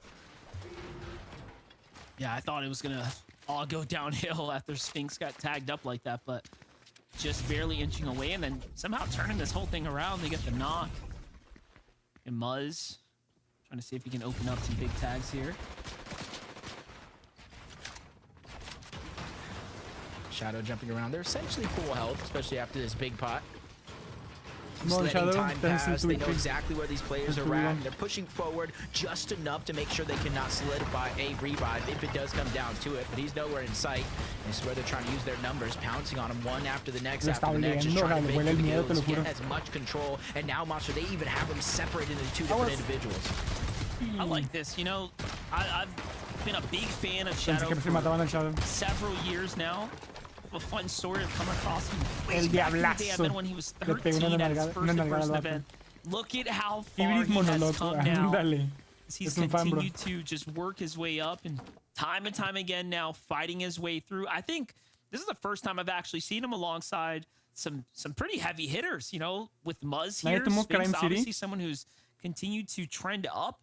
Yeah, I thought it was gonna all go downhill after Sphinx got tagged up like that, but just barely inching away, and then somehow turning this whole thing around. They get the knock. And Muzz trying to see if he can open up some big tags here. Shadow jumping around. They're essentially full health, especially after this big pot. Just letting time pass. They know exactly where these players are at. They're pushing forward just enough to make sure they cannot solidify a revive if it does come down to it. But he's nowhere in sight. And this is where they're trying to use their numbers, pouncing on him one after the next just trying to get as much control. And now, Monster, they even have them separated into 2 different individuals. I like this. You know, I've been a big fan of Shadow for several years now. A fun story of coming across him way back in the day. I met when he was 13 at his first event. look at how far he has come now. Dale. He's continued to just work his way up and time again now fighting his way through. I think this is the first time I've actually seen him alongside some pretty heavy hitters, you know, with Muzz here. Sphinx, obviously someone who's continued to trend up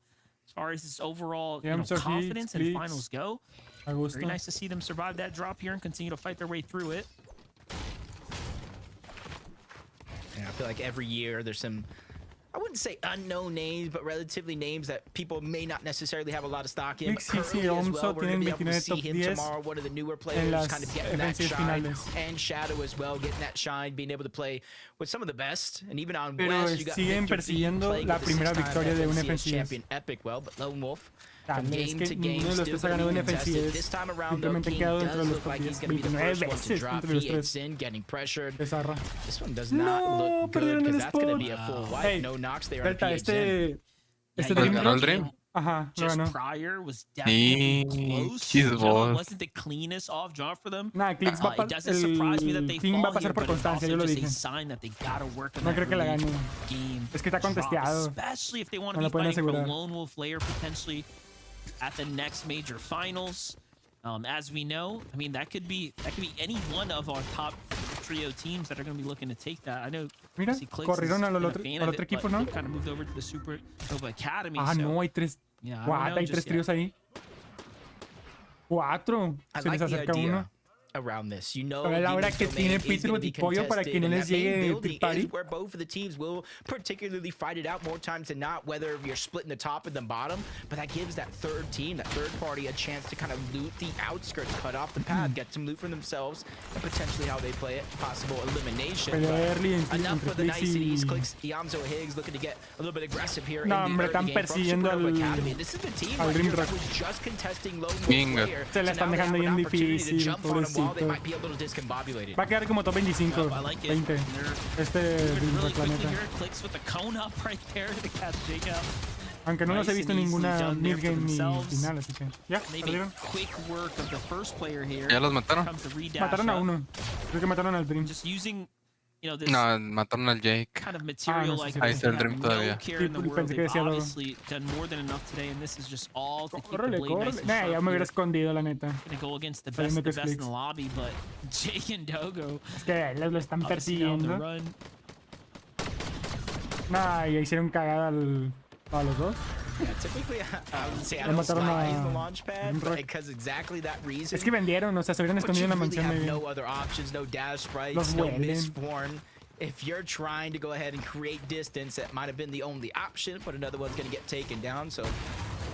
as far as his overall confidence and finals go. Very nice to see them survive that drop here and continue to fight their way through it. Yeah, I feel like every year there's some, I wouldn't say unknown names, but relatively names that people may not necessarily have a lot of stock in. Currently as well, we're going to be able to see him tomorrow, one of the newer players, kind of getting that shine. And Shadow as well, getting that shine, being able to play with some of the best. And even on West, you got siguen persiguiendo la primera victoria de un FNCS. Champion Epic, well, but Lone Wolf, from También game to game, still ganando un FNCS. this time around, though, King does look like he's going to be the first one to drop. He hits in, getting pressured. This one does not look good, because that's going to be a full wipe. No knocks there on PHN. Dream. Just prior was definitely close. Wasn't the cleanest off jump for them. Clix it doesn't surprise me that they fall here, but it's also just a sign that they gotta work on that game. Es que está contesteado. Especially if they want to be fighting for a Lone Wolf layer potentially at the next major finals. As we know, I mean, that could be any one of our top trio teams that are going to be looking to take that. I know. Mira, corrieron al otro equipo, ¿no? Kind of moved over to the Supernova Academy. No, hay tres. Hay tres tríos ahí. 4. Se les acerca uno. Around this, you know, a la hora que tiene Pitbull y Pollo para que no les llegue Big Party. Where both of the teams will particularly fight it out more times than not, whether you're splitting the top and the bottom, but that gives that third team, that third party, a chance to kind of loot the outskirts, cut off the path, get some loot for themselves, and potentially how they play it, possible elimination. Enough for the niceties. Clix, Yamzo, Higgs looking to get a little bit aggressive here in the early game from Supernova Academy. This is the team right here that was just contesting Lone Wolf player. Se la están dejando bien difícil, pobrecito. Va a quedar como top 25, 20. Aunque no los he visto en ninguna mid-game ni final, así que... ¿Ya? ¿Perdieron? ¿Ya los mataron? Mataron a uno. Creo que mataron al Dream. No, mataron al Jake. Ahí está el Dream todavía. Pensé que decía algo. Córrele. Ya me hubiera escondido, la neta. Es que lo están persiguiendo. Ya hicieron cagada a los dos. Lo mataron a... Es que vendieron, o sea, se hubieran escondido en la mansión. Los huelen. If you're trying to go ahead and create distance, that might have been the only option, but another one's going to get taken down. So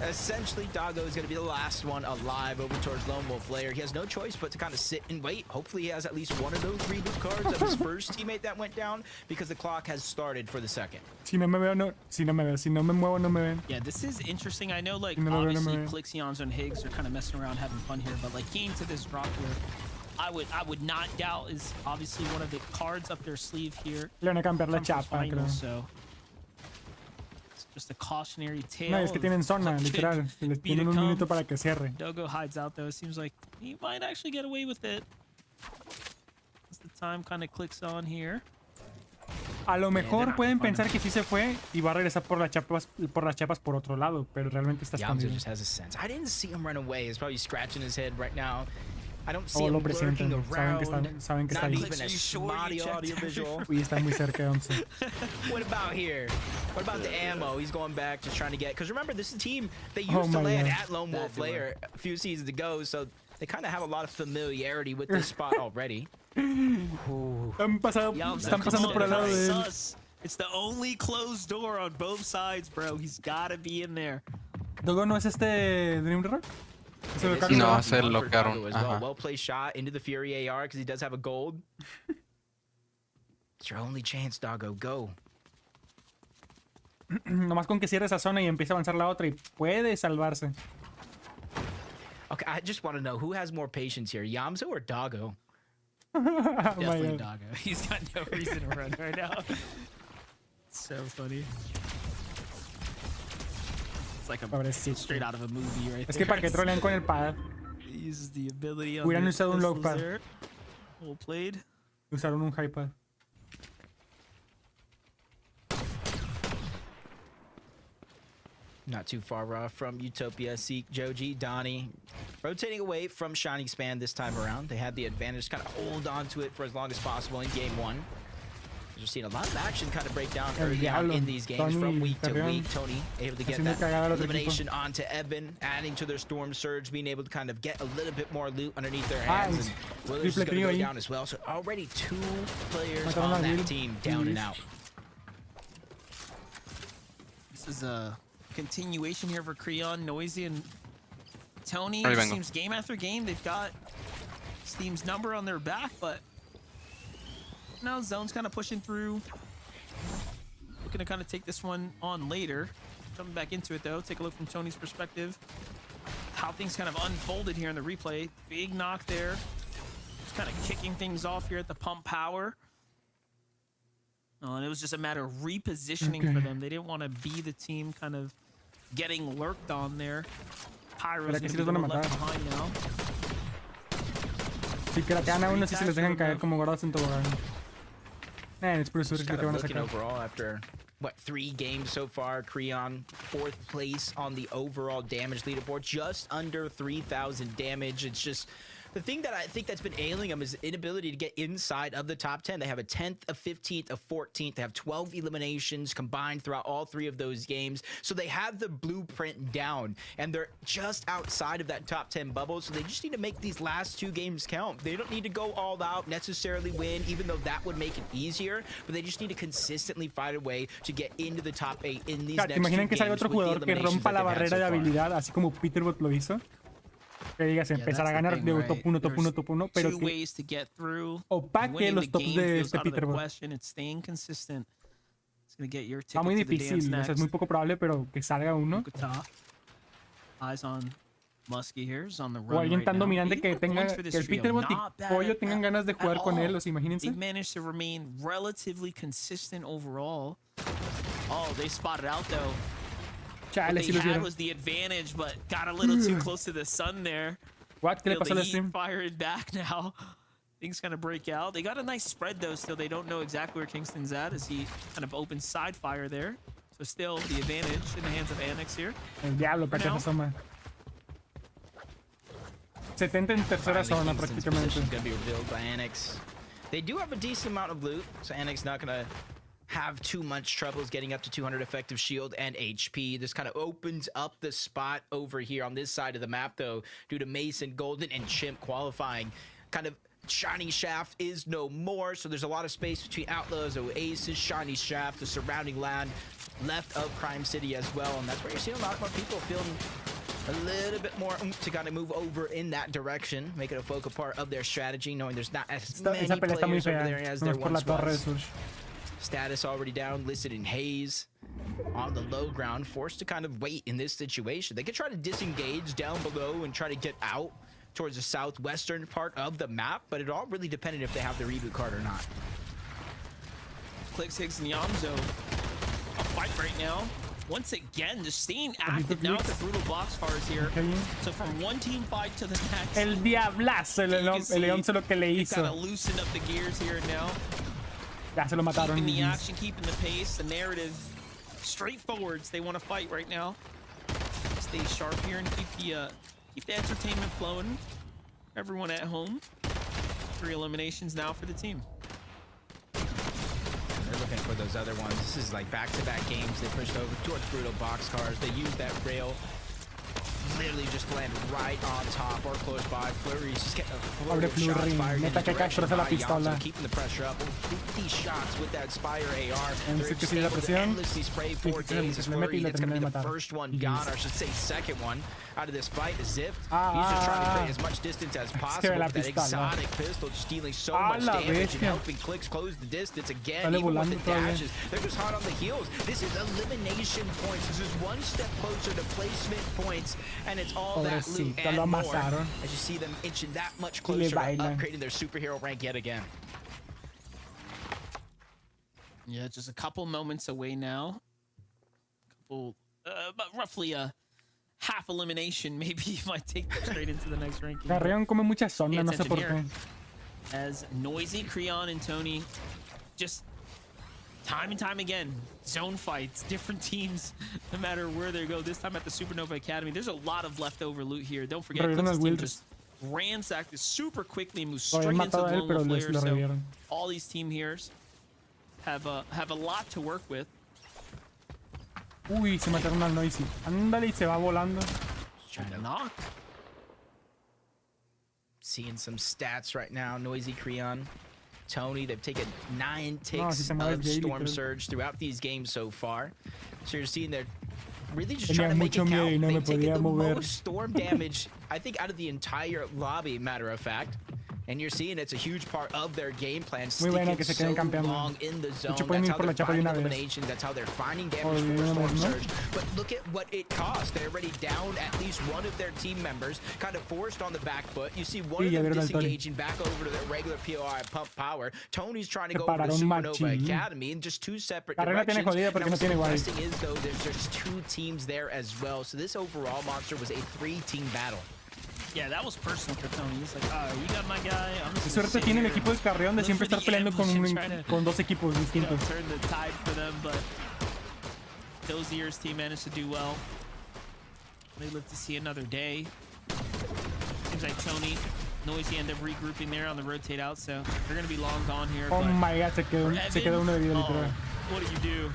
essentially, Doggo is going to be the last one alive over towards Lone Wolf layer. He has no choice but to kind of sit and wait. Hopefully, he has at least one of those reboot cards of his first teammate that went down, because the clock has started for the second. Si no me muevo, no me ven. Yeah, this is interesting. I know, like, obviously, Clixions and Higgs are kind of messing around, having fun here, but like, getting to this drop here, I would not doubt is obviously one of the cards up their sleeve here. Le van a cambiar la chapa, creo. So it's just a cautionary tale. No, es que tienen zona, literal. Les tienen un minuto para que cierre. Doggo hides out though. It seems like he might actually get away with it. As the time kind of clicks on here. A lo mejor pueden pensar que sí se fue y va a regresar por las chapas por otro lado, pero realmente está escondido. Just has a sense. I didn't see him run away. He's probably scratching his head right now. I don't see him lurking around. Saben que está ahí. Not even a spotty audio visual. Uy, está muy cerca de 11. What about here? What about the ammo? He's going back, just trying to get... Because remember, this is a team they used to land at Lone Wolf layer a few seasons ago, so they kind of have a lot of familiarity with this spot already. Están pasando por el lado de él. It's the only closed door on both sides, bro. He's gotta be in there. ¿Doggo no es este Dream Rock? No, se lo locaron. Well placed shot into the Fury AR because he does have a gold. It's your only chance, Doggo. Go. Nomás con que cierre esa zona y empiece a avanzar la otra y puede salvarse. Okay, I just want to know who has more patience here, Yamzo or Doggo? Definitely Doggo. He's got no reason to run right now. So funny. Like a straight out of a movie right there. Es que para que trolean con el pad. Uses the ability on hubieran usado un low pad. Well played. Usaron un high pad. Not too far off from Utopia, Seek, Joji, Donnie. Rotating away from Shining Span this time around. They had the advantage to kind of hold on to it for as long as possible in game one. You're seeing a lot of action kind of break down early on in these games from week to week. Tony able to get that elimination onto Evan, adding to their Storm Surge, being able to kind of get a little bit more loot underneath their hands. And Willis is going to go down as well. So already 2 players on that team down and out. This is a continuation here for Creon, Noisy, and Tony. Seems game after game they've got Steam's number on their back, but now Zone's kind of pushing through. Looking to kind of take this one on later. Coming back into it though. Take a look from Tony's perspective. How things kind of unfolded here in the replay. Big knock there. Just kind of kicking things off here at the pump power. Oh, and it was just a matter of repositioning for them. They didn't want to be the team kind of getting lurked on there. Pyro's going to be left behind now. Si craquean a uno, si se les dejan caer como gordos en tobogán. It's pretty sure que te van a sacar. Overall, after what 3 games so far, Creon 4th place on the overall damage leaderboard, just under 3,000 damage. It's just the thing that I think that's been ailing them is the inability to get inside of the top 10. They have a 10th, a 15th, a 14th. They have 12 eliminations combined throughout all 3 of those games. So they have the blueprint down, and they're just outside of that top 10 bubble. So they just need to make these last 2 games count. They don't need to go all out, necessarily win, even though that would make it easier. But they just need to consistently find a way to get into the top 8 in these next 2 games. ¿Te imaginan que salga otro jugador que rompa la barrera de habilidad, así como Peterbot lo hizo? Que digas, empezar a ganar de top 1, top 1, top 1, pero que opaque los tops de este Peterbot. Está muy difícil, o sea, es muy poco probable, pero que salga uno. O alguien tan dominante que tenga, que el Peterbot y Pollo tengan ganas de jugar con él, o sea, imagínense. Oh, they spotted out though. Chale, what they had was the advantage, but got a little too close to the sun there. What? ¿Qué le pasó al stream? Fired back now. Things kind of break out. They got a nice spread though. Still, they don't know exactly where Kingston's at as he kind of opens side fire there. So still the advantage in the hands of Annex here. El diablo, para que se asoma. 70 en tercera zona prácticamente. Gonna be revealed by Annex. They do have a decent amount of loot, so Annex not gonna have too much troubles getting up to 200 effective shield and HP. This kind of opens up the spot over here on this side of the map, though, due to Mason, Golden, and Chimp qualifying. Kind of Shiny Shaft is no more, so there's a lot of space between Outlaws, Oasis, Shiny Shaft, the surrounding land left of Crime City as well, and that's where you're seeing a lot more people feeling a little bit more to kind of move over in that direction, make it a focal part of their strategy, knowing there's not as many players over there as there once was. Status already down, listed in haze on the low ground, forced to kind of wait in this situation. They could try to disengage down below and try to get out towards the southwestern part of the map, but it all really depended if they have the reboot card or not. Clix, Higgs, and Yamzo a fight right now. Once again, just staying active now at the brutal boxcars here. So from one team fight to the next. El diablazo, el león se lo que le hizo. Kind of loosened up the gears here now. Ya se lo mataron. Keeping the action, keeping the pace, the narrative straightforwards. They want to fight right now. Stay sharp here and keep the entertainment flowing. Everyone at home. 3 eliminations now for the team. They're looking for those other ones. This is like back-to-back games. They pushed over towards brutal boxcars. They used that rail. Literally just land right on top or close by. Flurry's just getting a flurry of shots fired in his direction by Yamzo, keeping the pressure up. 50 shots with that Spire AR. They're just able to endlessly spray 4 days. As Flurry, it's going to be the first one gone, or I should say second one out of this fight. Zift, he's just trying to create as much distance as possible with that exotic pistol, just dealing so much damage and helping Clix close the distance again, even with the dashes. They're just hot on the heels. This is elimination points. This is one step closer to placement points. And it's all that loot and more as you see them inching that much closer to upgrading their superhero rank yet again. Yeah, just a couple moments away now. But roughly a half elimination. Maybe you might take them straight into the next ranking. Carrión come mucha zona, no sé por qué. As Noisy, Creon, and Tony just time and time again, zone fights, different teams, no matter where they go. This time at the Supernova Academy, there's a lot of leftover loot here. Don't forget, Clix's team just ransacked this super quickly and moved straight into the Lone Wolf layer. So all these team here's have a lot to work with. Uy, se mataron al Noisy. Ándale y se va volando. Trying to knock. Seeing some stats right now. Noisy Creon. Tony, they've taken 9 ticks of Storm Surge throughout these games so far. So you're seeing they're really just trying to make it count. They've taken the most storm damage, I think, out of the entire lobby, matter of fact. And you're seeing it's a huge part of their game plan, sticking so long in the zone. That's how they're finding eliminations. That's how they're finding damage for Storm Surge. But look at what it cost. They're already down at least one of their team members, kind of forced on the back foot. You see one of them disengaging back over to their regular POI pump power. Tony's trying to go over to Supernova Academy in just 2 separate directions. Now what's interesting is, though, there's just 2 teams there as well. So this overall monster was a 3-team battle. Yeah, that was personal for Tony. He's like, you got my guy. Qué suerte tiene el equipo de Carreón de siempre estar peleando con 2 equipos distintos. Turn the tide for them, but Dozier's team managed to do well. They live to see another day. Seems like Tony, Noisy end up regrouping there on the rotate out, so they're going to be long gone here. Oh my god, se quedó uno de vida literal. What do you do?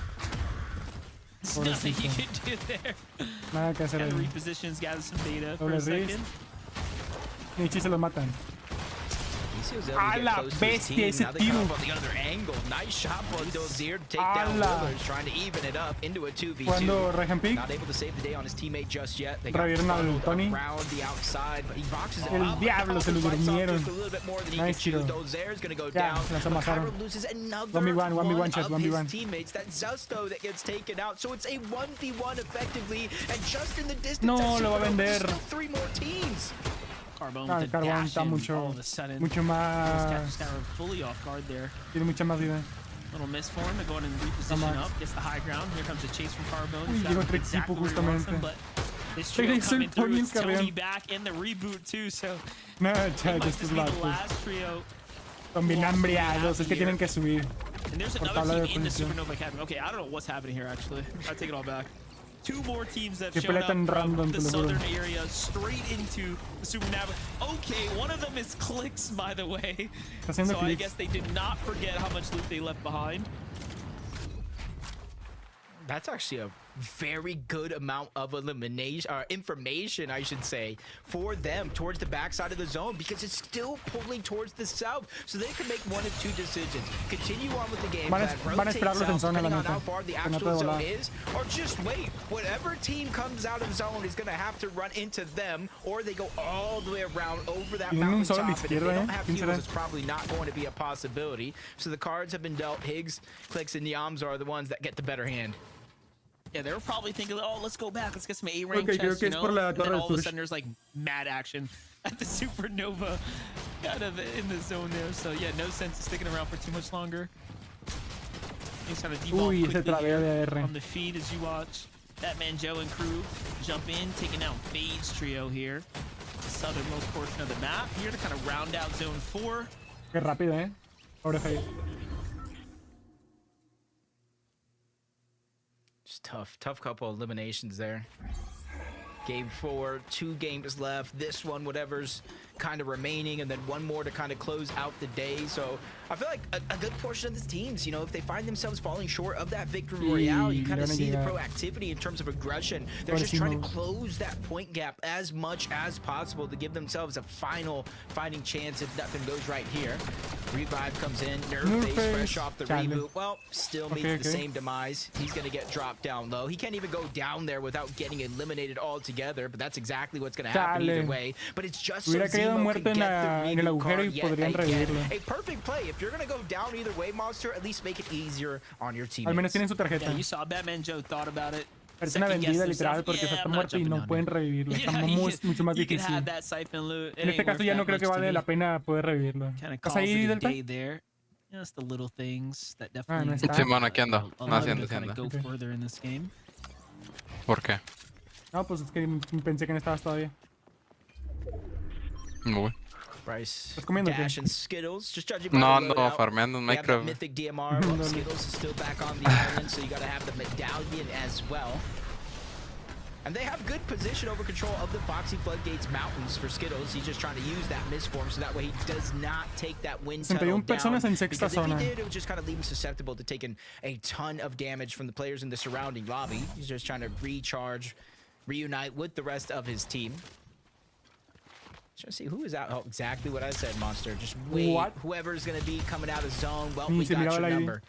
There's nothing you can do there. Nada que hacer ahí. Repositions, gather some data for a second. Y se los matan. A la bestia ese tío. Nice shot by Dozier to take down Willers, trying to even it up into a 2v2. Cuando Ryzen pick, not able to save the day on his teammate just yet. They revieron al Tony. Around the outside, but he boxes it El up. diablo se lo durmieron. Nice tiro. Dozier's gonna go down. Kyra loses another 1 shot, of his teammates. That Zusto that gets taken out. So it's a 1v1 effectively, and just in the distance, no lo va a vender. Still 3 more teams. Carbone está mucho más. Fully off guard there. Tiene mucha más vida. Little miss for him to go in and reposition up. Gets the high ground. Here comes a chase from Carbone. Uy, llegó otro equipo justamente. But this trio coming through. It's Tony back in the reboot too. So no, chavos, estos vatos. Son bien hambriados. Es que tienen que subir. And there's another team in the Supernova Academy. Okay, I don't know what's happening here actually. I take it all back. 2 more teams that showed up from the southern area straight into the Supernova. Okay, one of them is Clix, by the way. So I guess they did not forget how much loot they left behind. That's actually a very good amount of elimination, or information, I should say, for them towards the backside of the zone, because it's still pulling towards the south, so they can make 1 of 2 decisions: continue on with the game plan, rotate south, depending on how far the actual zone is, or just wait. Whatever team comes out of zone is going to have to run into them, or they go all the way around over that mountaintop, and if they don't have heals, it's probably not going to be a possibility. So the cards have been dealt. Higgs, Clix, and Yams are the ones that get the better hand. Yeah, they were probably thinking, oh, let's go back. Let's get some A-rank chests, you know? And then all of a sudden there's like mad action at the Supernova kind of in the zone there. So yeah, no sense of sticking around for too much longer. He's kind of devolved quickly on the feed as you watch. Batman Joe and crew jump in, taking out Fade's trio here. The southernmost portion of the map here to kind of round out zone 4. Qué rápido, Pobre Fade. Tough couple of eliminations there. Game 4, 2 games left. This one, whatever's kind of remaining, and then 1 more to kind of close out the day. So I feel like a good portion of the teams, you know, if they find themselves falling short of that victory royale, you kind of see the proactivity in terms of aggression. They're just trying to close that point gap as much as possible to give themselves a final fighting chance if nothing goes right here. Revive comes in, Nerfface fresh off the reboot. Well, still meets the same demise. He's going to get dropped down low. He can't even go down there without getting eliminated altogether, but that's exactly what's going to happen either way. But it's just so Zemo can get the reboot card yet again. A perfect play. If you're going to go down either way, Monster, at least make it easier on your teammates. Al menos tienen su tarjeta. Yeah, you saw Batman Joe thought about it. Es una vendida literal porque está muerto y no pueden revivirlo. Está mucho más difícil. En este caso ya no creo que vale la pena poder revivirlo. ¿Estás ahí, Delta? It's the little things that definitely Semana, ¿qué anda? Haciendo. Go further in this game. ¿Por qué? No, pues es que pensé que no estabas todavía. Muy. Bryce, comiendo, Dash, ¿qué? and Skittles. Just judging by No, the ando loadout. farmeando en We have that Minecraft. mythic DMR. Well, Skittles is still back on the island, so you got to have the medallion as well. And they have good position over control of the Foxy Floodgates Mountains for Skittles. He's just trying to use that misform so that way he does not take that wind tunnel 61 personas down. en sexta Because if zona. he did, it would just kind of leave him susceptible to taking a ton of damage from the players in the surrounding lobby. He's just trying to recharge, reunite with the rest of his team. Trying to see who is out. Oh, exactly what I said, Monster. Just wait. What? Whoever's going to be coming out of zone, well, we got your number.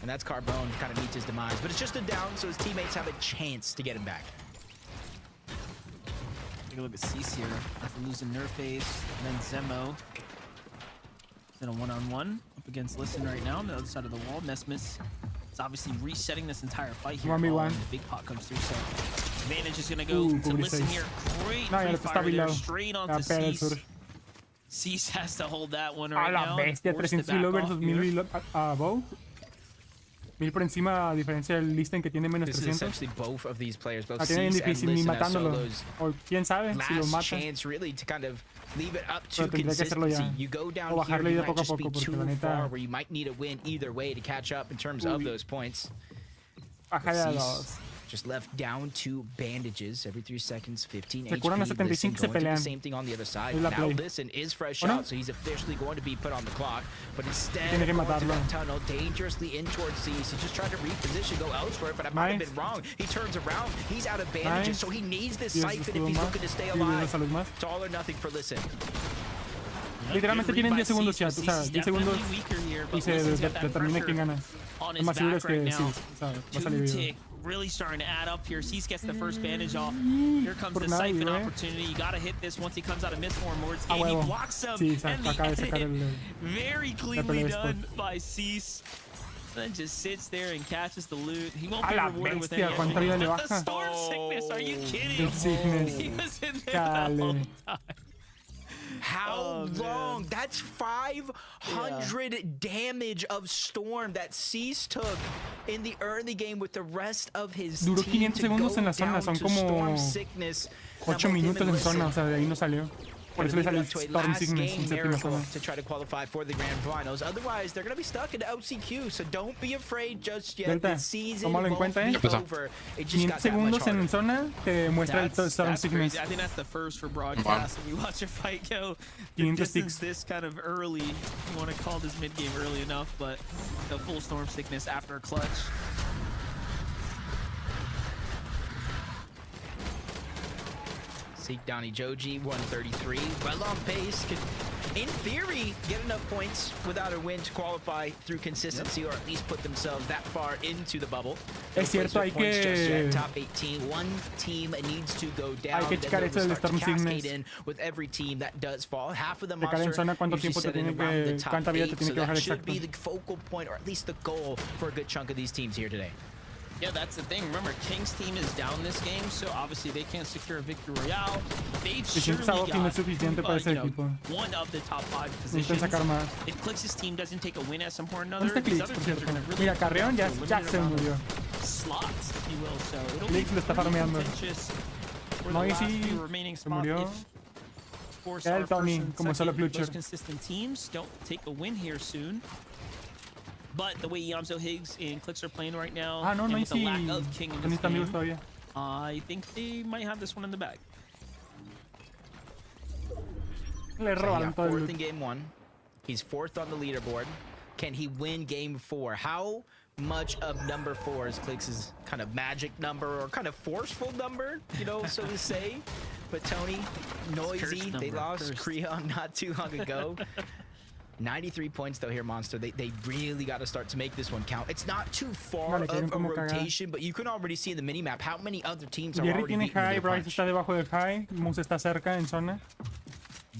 And that's Carbone, kind of meets his demise. But it's just a down, so his teammates have a chance to get him back. Take a look at Cease here. After losing Nerface, and then Zemo. He's in a one-on-one up against Listen right now on the other side of the wall. Nesmus is obviously resetting this entire fight here. 1v1. The big pot comes through, so advantage is going to go to Listen here. Great No, ya free está fire there, habilitado. straight Ya onto pega el Cease. sur. Cease has to hold that one A right la now. bestia, Force the 300 kilo back versus off 1000 here. a Bow. 1000 por encima, a diferencia del Listen que tiene menos This is 300. essentially both of these players, both La tiene bien Cease and difícil ni Listen as matándolo. solos. O quién sabe si lo Last mata. chance really to kind of leave it up to Pero tendría que hacerlo consistency. ya. You go down O here, bajarle you de might poco a just be poco, porque too la neta- far where you might need a win either way to catch up in terms of those points. Baja de a Cease dos. just left down to bandages every 3 seconds, 15 Se curan a HP. 75 Listen y se going through pelean. the same thing on the other side. Es la Now play. Listen is fresh ¿O no? out, so he's officially going to be put on the clock. But instead Tiene of que going through matarlo. that tunnel dangerously in towards Cease, he just tried to reposition, go elsewhere, but I might have Nice. been wrong. He turns around, he's out of bandages, Nice. so he needs this 10 siphon if escudos he's más. looking to stay 10 de alive. salud más. It's all or nothing for Listen. Literalmente tienen 10 segundos ya, o sea, 10 segundos y se determina quién gana. On Lo his más seguro es back right que now. sí, o sea, va a salir Two vivo. tick really starting to add up here. Cease gets the first bandage off. Here comes Por the nadie, siphon eh. opportunity. You gotta hit this once he comes out of misform words. A And he huevo. blocks him. Sí, and acaba de the sacar edit, el... very pelea cleanly de done by Cease. Then just sits there and catches the loot. He won't A be la rewarded with bestia, any. ¿cuánta vida le The baja? storm sickness, are you kidding? El Sickness. He was in there the Chale. whole time. How long? That's 500 damage of Storm that Cease took in the early game with the rest of his Duró team 500 to segundos go en la zona, down son to como Storm Sickness. 8 minutos en zona, o sea, de ahí no salió. Por eso le salió To a Storm last Sickness game en séptima miracle zona. to try to qualify for the grand finals. Otherwise, they're going to be stuck in OCQ, so don't be afraid just yet. Delta, The season tómalo en won't cuenta, be ¿eh? over. It just 500 got that much segundos en harder. zona te muestra el Storm That's Sickness. crazy. I think that's the first for broadcast. When you watch a fight go the 500 distance sticks. this kind of early, you want to call this mid game early enough, but the full storm sickness after a clutch. Seek Donnie Joji, 133. Well on pace. Could, in theory, get enough points without a win to qualify through consistency or at least put themselves that far into the bubble. Es cierto, hay Points just yet. que... Top 18. One team needs to go down. Hay que then checar they'll eso del start to Storm cascade Sickness. in with every team that does fall. Half of the Checar en monster zona cuánto usually tiempo te sit in tiene around que... the top cuánta vida te 8, tiene so que bajar that should exacto. be the focal point or at least the goal for a good chunk of these teams here today. Yeah, that's the thing. Remember, King's team is down this game, so obviously they can't secure a victory royale. They've surely Sábado tiene got suficiente para ese equipo. one of the top 5 Necesitan positions. sacar más. If Clix's team doesn't take a win at some point or ¿Dónde another, está these Clix, other por teams are cierto? going to really Mira, Carreón ya, come down to a ya limited se amount murió. of slots, if you will. So it'll Clix be lo está farmeando. contentious for No, the y last sí, few remaining se spots. murió. If Corsair Ya el Tony, first and como solo second, Plucher. those consistent teams don't take a win here soon. But the way Yamzo Higgs and Clix are playing right now, Ah, no, and no, y with the sí. lack of King in No this están vivos game, todavía. I think they might have this one in the bag. Le So he roban got todo el fourth loot. in game 1. He's fourth on the leaderboard. Can he win game 4? How much of number 4 is Clix's kind of magic number or kind of forceful number, you know, so to say? But Tony, noisy. Cursed They number, lost cursed. Creon not too long ago. 93 points though here, Monster. They really got to start to make this one count. It's not too far Vale, of a como cagada. rotation, but you can already see in the minimap how many other teams are Jerry already tiene beating with high, their Bryce punch. está debajo del high, Moose está cerca en zona.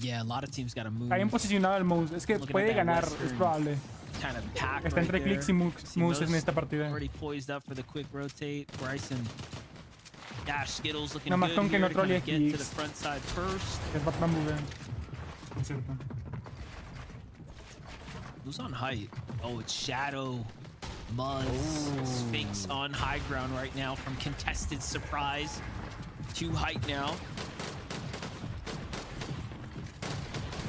Yeah, a lot of teams got to move. Está bien posicionado el Moose, es que Looking puede at that ganar, Western es probable. Kind of pack Está right entre there. Clix y Moose en esta partida. Already poised up for the quick rotate. Bryson. Dash Skittles looking Nada más good con que here no to kind trollee of get to Clix. the front side first. Es Batman es cierto. Who's on height? Oh, it's Shadow. Muzz. Sphinx on high ground right now from contested surprise. 2 height now.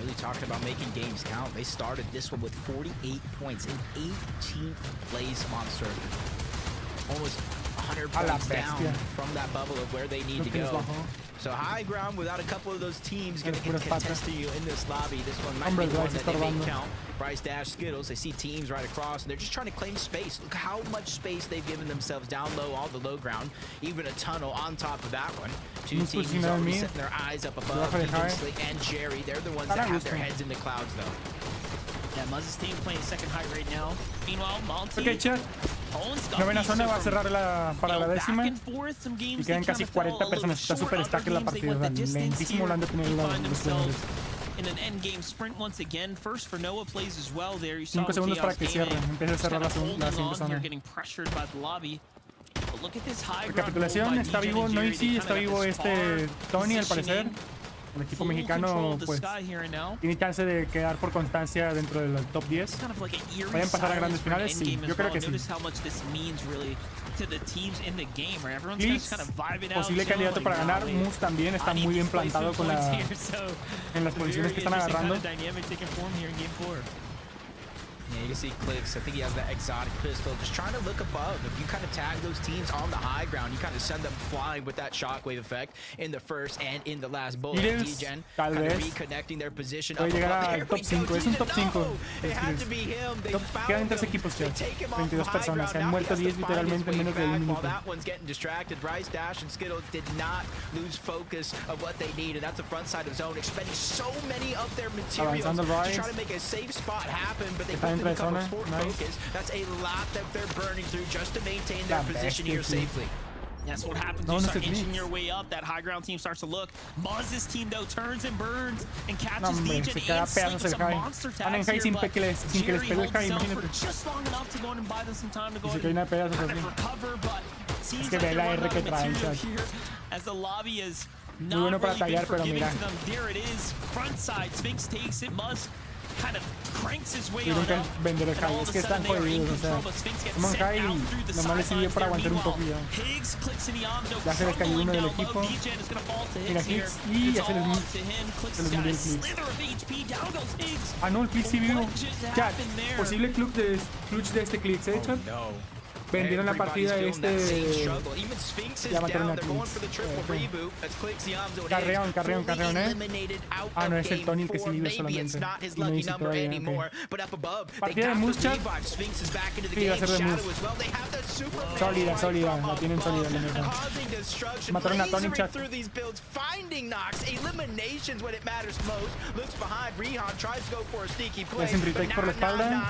really talking about making games count. They started this one with 48 points in 18th place, Monster. Almost 100 points down from that bubble of where they need to go. So high ground without a couple of those teams going to contest you in this lobby. This one might be one that they may count. Bryce Dash, Skittles, they see teams right across, and they're just trying to claim space. Look how much space they've given themselves down low, all the low ground, even a tunnel on top of that one. Two teams who's already setting their eyes up above, Kingsley and Jerry. They're the ones that have their heads in the clouds, though. Yeah, Muzz's team playing second high right now. Meanwhile, Monty. Ok, chat. Novena zona va a cerrar para la décima. Y quedan casi 40 personas. Está súper stack la partida. Lentísimo lo han de tener los jugadores. In an end game sprint once again. First for Noah plays as well there. You 5 segundos para que cierre. Empieza a cerrar la siguiente zona. Getting pressured by the lobby. But look at this high Recapitulación, está vivo Noisy, está vivo Tony al parecer. El equipo mexicano pues tiene chance de quedar por constancia dentro del top 10. ¿Vayan a pasar a grandes finales? Sí, yo creo que sí. Clix, posible candidato para ganar. Moose también está muy bien plantado con en las posiciones que están agarrando. Yeah, you can see Clix. I think he has that exotic pistol. Just trying to look above. If you kind of tag those teams on the high ground, you kind of send them flying with that shockwave effect in the first and in the last bullet. D-Gen kind of reconnecting their position. Puede llegar al top 5. Es un top 5. Quedan 3 equipos, 22 personas. Se han muerto 10 literalmente en menos de 1 minuto. That one's getting distracted. Bryce Dash and Skittles did not lose focus of what they need, and that's the front side of zone, expending so many of their materials to try to make a safe spot happen, but they couldn't become a sport focus. That's a lot that they're burning through just to maintain their position here safely. That's what happens. You start inching your way up. That high ground team starts to look. Muzz's team, though, turns and burns and catches D-Gen and Sleek some monster tags here, but Jerry holds himself for just long enough to go in and buy them some time to go ahead and kind of recover, but seems like they're running out of material here as the lobby is not really been forgiving to them. There it is. Front side. Sphinx takes it. Muzz kind of cranks his way on up. Vender el high. Es que están jodidos, o sea, toman high y nomás les sirvió para aguantar un poquillo. Ya se les cayó uno del equipo. Mira, Clix y ya se les murió el Clix. Ah, no, el Clix sí vivo. Chat, posible clutch de este Clix, chat. Vendieron la partida ya mataron a Clix. Carreón, Ah, no, es el Tony el que sí vive solamente. Y no dice todavía, partida de Moose, chat. Sí, va a ser de Moose. Sólida, la tienen sólida la neta. Mataron a Tony, chat. Es en retake por la espalda.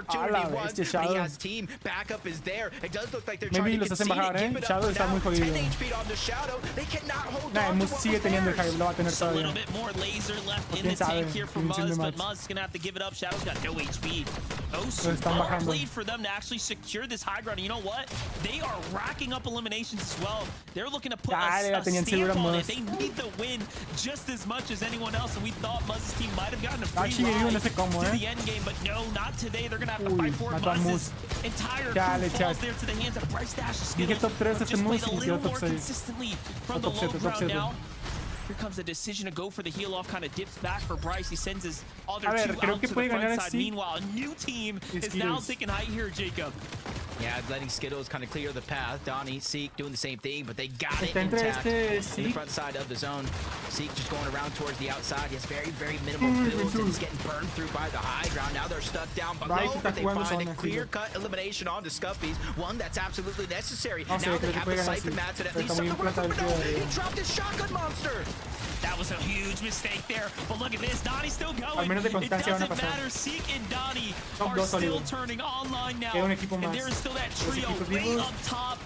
A la bestia, Shadow. Backup is there. It does look like they're trying to concede it. Shadow está muy jodido. Nah, Moose sigue teniendo el high, lo va a tener todavía. ¿Quién sabe? Muzz gonna have to give it up. Shadow's got no HP. So smart played for them to actually secure this high ground. You know what? They are racking up eliminations as well. They're looking to put a stamp on it. They need the win just as much as anyone else. And we thought Muzz's team might have gotten a free ride to the end game, but no, not today. They're gonna have to fight for it. Muzz's entire crew falls there to the hands of Bryce Dash. Skittles just played a little more consistently from the low ground now. Here comes the decision to go for the heel off, kind of dips back for Bryce. He sends his other two out to the front side. Meanwhile, a new team is now taking height here, Jacob. Yeah, letting Skittles kind of clear the path. Donnie, Seek doing the same thing, but they got it intact in the front side of the zone. Seek just going around towards the outside. He has very, very minimal builds and he's getting burned through by the high ground. Now they're stuck down below, but they find a clear-cut elimination on the Scuffies. One that's absolutely necessary. Now they have the Siphon Mats and at least some of the work. He dropped his shotgun monster. That was a huge mistake there, but look at this. Donnie's still going. It doesn't matter. Seek and Donnie are still turning online now, and there is still that trio way up top.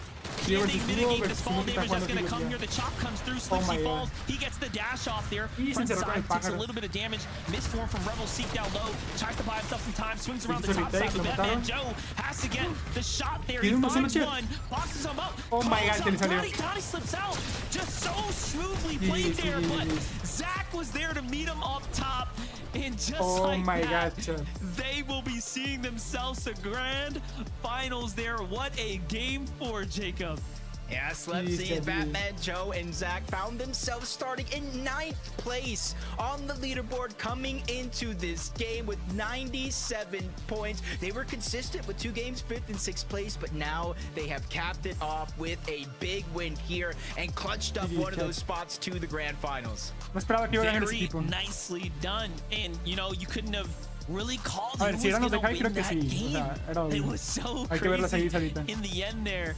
Can they mitigate this fall damage that's going to come here? The chop comes through, slips, he falls. He gets the dash off there. Front side takes a little bit of damage. Misform from Rebel. Seek down low. Tries to buy himself some time. Swings around the top side. But Batman Joe has to get the shot there. He finds one. Boxes him up. Oh my God. Donnie slips out. Just so smoothly played there. But Zach was there to meet him up top. And just they will be seeing themselves a grand finals there. What a game for Jacob. Yeah, Slep sees Batman, Joe, and Zach found themselves starting in 9th place on the leaderboard coming into this game with 97 points. They were consistent with 2 games, 5th and 6th place, but now they have capped it off with a big win here and clutched up one of those spots to the grand finals. Very nicely done. And, you know, you couldn't have really called it. Si éramos de Kai, creo que sí. Sí. O sea, it was so crazy in the end there.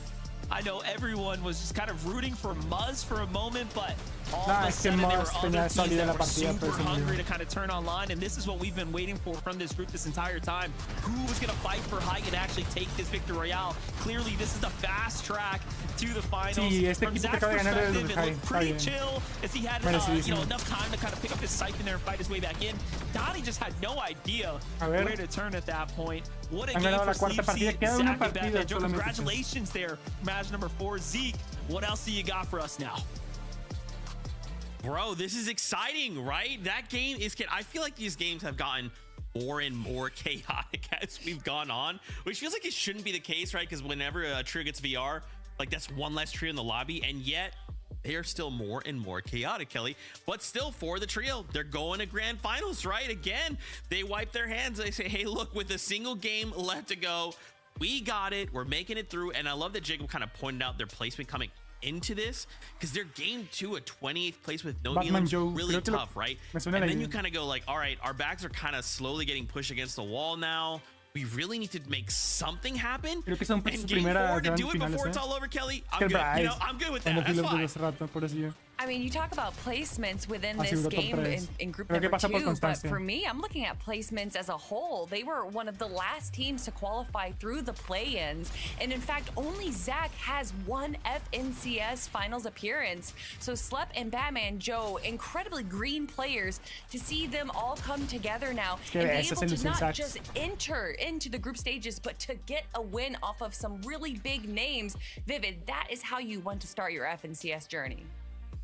I know everyone was just kind of rooting for Muzz for a moment, but all of a sudden there were other teams that were super hungry to kind of turn online, and this is what we've been waiting for from this group this entire time. Who was going to fight for height and actually take this Victory Royale? Clearly, this is the fast track to the finals. Sí, from Zach's perspective, it looked pretty chill as he had you know, enough time to kind of pick up his siphon there and fight his way back in. Donnie just had no idea where to turn at that point. What a game for Sleep Zach and Batman Joe. Congratulations there, match number 4. Zeke, what else do you got for us now? Bro, this is exciting, right? That game is... I feel like these games have gotten more and more chaotic as we've gone on, which feels like it shouldn't be the case, right? Because whenever a trio gets VR, like that's one less trio in the lobby, and yet they are still more and more chaotic, Kelly. But still, for the trio, they're going to grand finals, right? Again, they wipe their hands. They say, hey, look, with a single game left to go, we got it. We're making it through. And I love that Jacob kind of pointed out their placement coming into this, because their game 2 at 28th place with no elims, really tough, right? And then you kind of go like, all right, our backs are kind of slowly getting pushed against the wall now. We really need to make something happen. And game 4 to do it before it's all over, Kelly. I'm good. You know, I'm good with that. That's fine. I mean, you talk about placements within this game in group number 2, but for me, I'm looking at placements as a whole. They were one of the last teams to qualify through the play-ins, and in fact, only Zach has one FNCS finals appearance. So Slep and Batman Joe, incredibly green players, to see them all come together now and be able to not just enter into the group stages, but to get a win off of some really big names. Vivid, that is how you want to start your FNCS journey.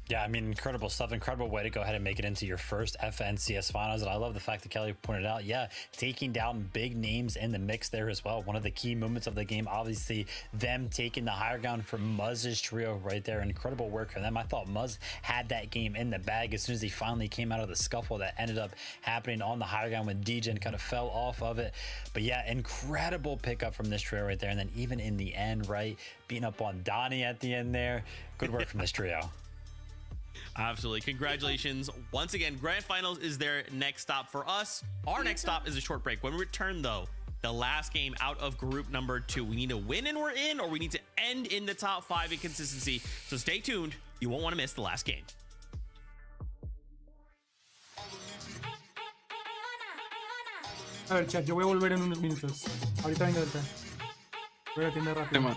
Yeah, I mean, incredible stuff. Incredible way to go ahead and make it into your first FNCS finals. And I love the fact that Kelly pointed out, yeah, taking down big names in the mix there as well. One of the key moments of the game, obviously, them taking the higher ground for Muzz's trio right there. Incredible work for them. I thought Muzz had that game in the bag as soon as he finally came out of the scuffle that ended up happening on the higher ground when DJ kind of fell off of it. But yeah, incredible pickup from this trio right there. And then even in the end, right, beating up on Donnie at the end there. Good work from this trio. Absolutely. Congratulations. Once again, grand finals is their next stop for us. Our next stop is a short break. When we return, though, the last game out of group number 2. We need to win and we're in, or we need to end in the top 5 in consistency. So stay tuned. You won't want to miss the last game. A ver, chat, yo voy a volver en unos minutos. Ahorita vengo del voy a atender rápido.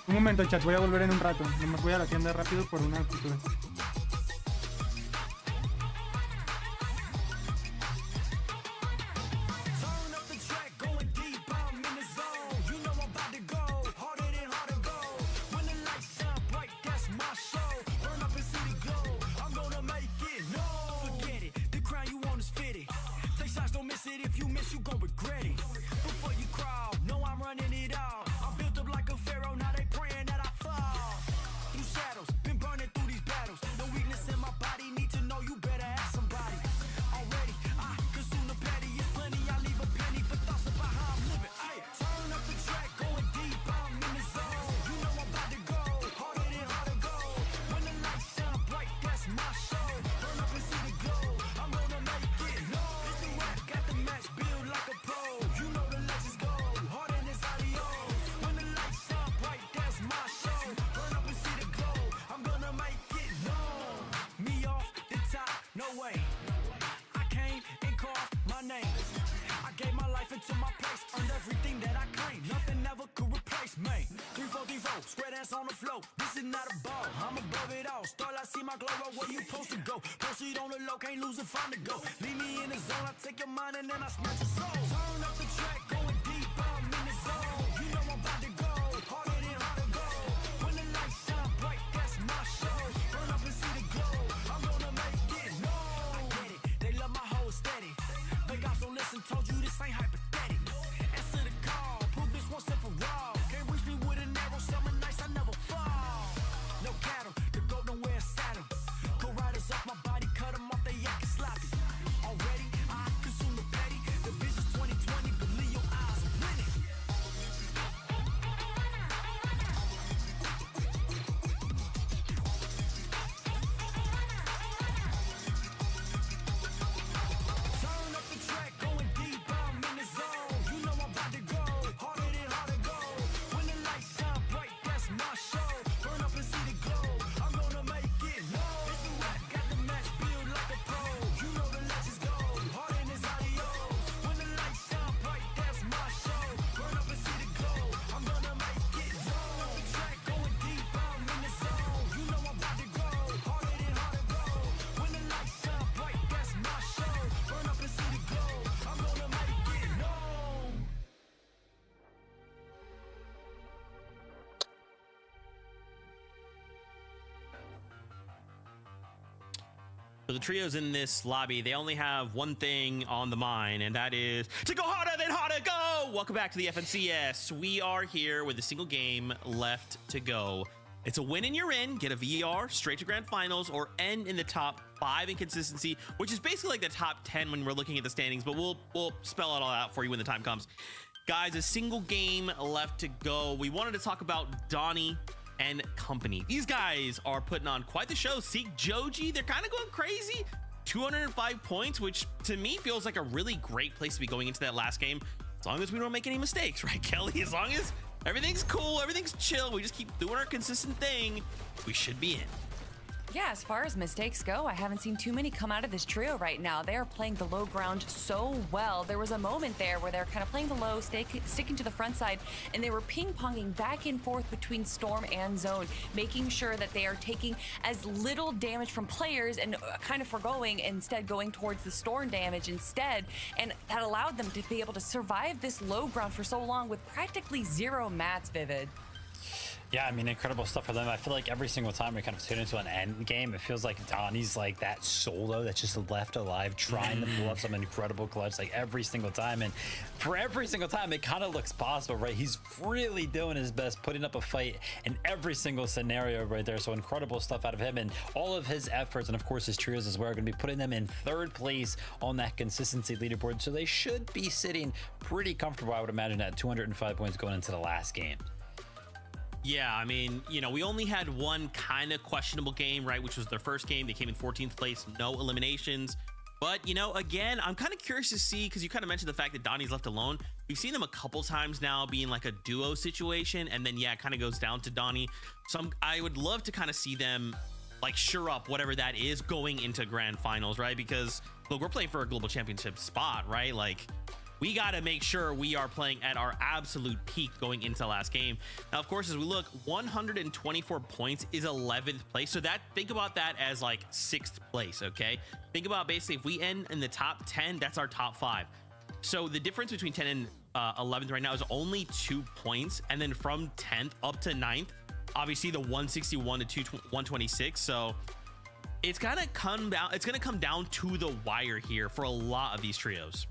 Un momento, chat, voy a volver en un rato. Nomás voy a la tienda rápido por una cultura. On the floor, this is not a ball. I'm above it all. Start, I see my glow up where you supposed to go. Proceed on the low, can't lose it, find the go. Leave me in the zone, I take your mind and then I snatch your soul. Turn up the track, going deep, I'm in the zone. You know I'm about to go, harder than hard to go. When the lights shine bright, that's my show. Burn up and see the glow, I'm gonna make it known. I get it, they love my whole steady. They got so listen, told you this ain't hypothetical. Answer the call, prove this once and for all. So the trios in this lobby, they only have one thing on the mind, and that is to go harder than harder, go! Welcome back to the FNCS. We are here with a single game left to go. It's a win and you're in, get a VR, straight to grand finals, or end in the top 5 in consistency, which is basically like the top 10 when we're looking at the standings, but we'll spell it all out for you when the time comes. Guys, a single game left to go. We wanted to talk about Donnie and company. These guys are putting on quite the show. Seek Joji, they're kind of going crazy. 205 points, which to me feels like a really great place to be going into that last game, as long as we don't make any mistakes, right, Kelly? As long as everything's cool, everything's chill, we just keep doing our consistent thing, we should be in. Yeah, as far as mistakes go, I haven't seen too many come out of this trio right now. They are playing the low ground so well. There was a moment there where they're kind of playing the low, sticking to the front side, and they were ping-ponging back and forth between Storm and Zone, making sure that they are taking as little damage from players and kind of foregoing, instead going towards the Storm damage instead. And that allowed them to be able to survive this low ground for so long with practically 0 mats, Vivid. Yeah, I mean, incredible stuff for them. I feel like every single time we kind of tune into an end game, it feels like Donnie's like that solo that's just left alive, trying to pull up some incredible clutch like every single time. And for every single time, it kind of looks possible, right? He's really doing his best, putting up a fight in every single scenario right there. So incredible stuff out of him and all of his efforts. And of course, his trios as well are going to be putting them in 3rd place on that consistency leaderboard. So they should be sitting pretty comfortable, I would imagine, at 205 points going into the last game. Yeah, I mean, you know, we only had one kind of questionable game, right, which was their first game. They came in 14th place, no eliminations. But, you know, again, I'm kind of curious to see, because you kind of mentioned the fact that Donnie's left alone. We've seen them a couple times now being like a duo situation, and then, yeah, it kind of goes down to Donnie. So I would love to kind of see them, like, sure up whatever that is going into grand finals, right? Because, look, we're playing for a global championship spot, right? Like, we got to make sure we are playing at our absolute peak going into the last game. Now, of course, as we look, 124 points is 11th place. So that, think about that as like 6th place, okay? Think about basically if we end in the top 10, that's our top 5. So the difference between 10 and 11th right now is only 2 points. And then from 10th up to 9th, obviously the 161 to 126. So it's gonna come down. It's gonna come down to the wire here for a lot of these trios.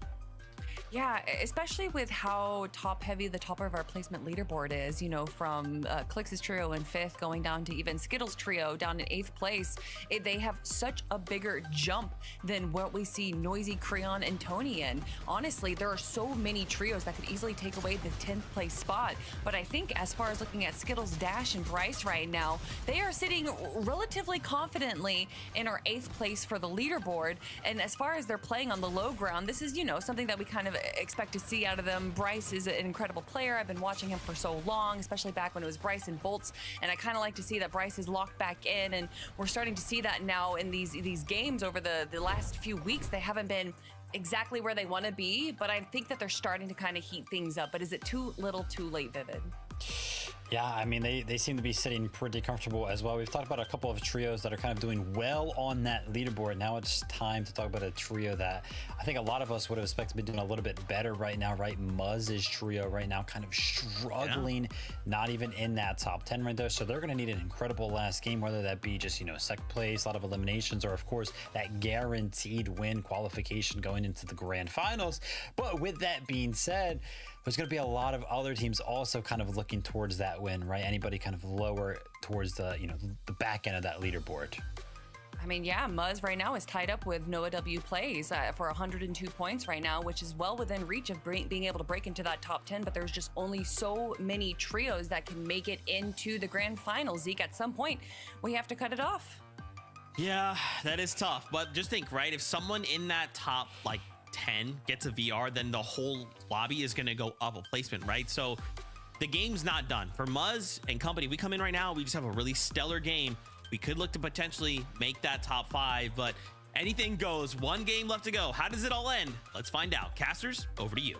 Yeah, especially with how top-heavy the top of our placement leaderboard is, you know, from Clix's trio in 5th going down to even Skittles' trio down in 8th place. They have such a bigger jump than what we see Noisy, Creon, and Tony in. Honestly, there are so many trios that could easily take away the 10th place spot. But I think as far as looking at Skittles, Dash, and Bryce right now, they are sitting relatively confidently in our 8th place for the leaderboard. And as far as they're playing on the low ground, this is, you know, something that we kind of expect to see out of them. Bryce is an incredible player. I've been watching him for so long, especially back when it was Bryce and Bolts, and I kind of like to see that Bryce is locked back in, and we're starting to see that now in these games over the last few weeks. They haven't been exactly where they want to be, but I think that they're starting to kind of heat things up. But is it too little too late, Vivid? Yeah, I mean, they seem to be sitting pretty comfortable as well. We've talked about a couple of trios that are kind of doing well on that leaderboard. Now it's time to talk about a trio that I think a lot of us would have expected to be doing a little bit better right now, right? Muzz's trio right now kind of struggling, not even in that top 10 right there. So they're going to need an incredible last game, whether that be just, you know, 2nd place, a lot of eliminations, or of course that guaranteed win qualification going into the grand finals. But with that being said, there's going to be a lot of other teams also kind of looking towards that win, right? Anybody kind of lower towards the, you know, the back end of that leaderboard. I mean, yeah, Muzz right now is tied up with Noah W Plays for 102 points right now, which is well within reach of being able to break into that top 10, but there's just only so many trios that can make it into the grand final. Zeke, at some point, we have to cut it off. Yeah, that is tough, but just think, right? If someone in that top, like, 10 gets a VR, then the whole lobby is going to go up a placement, right? So the game's not done. For Muzz and company, we come in right now, we just have a really stellar game. We could look to potentially make that top 5, but anything goes. One game left to go. How does it all end? Let's find out. Casters, over to you.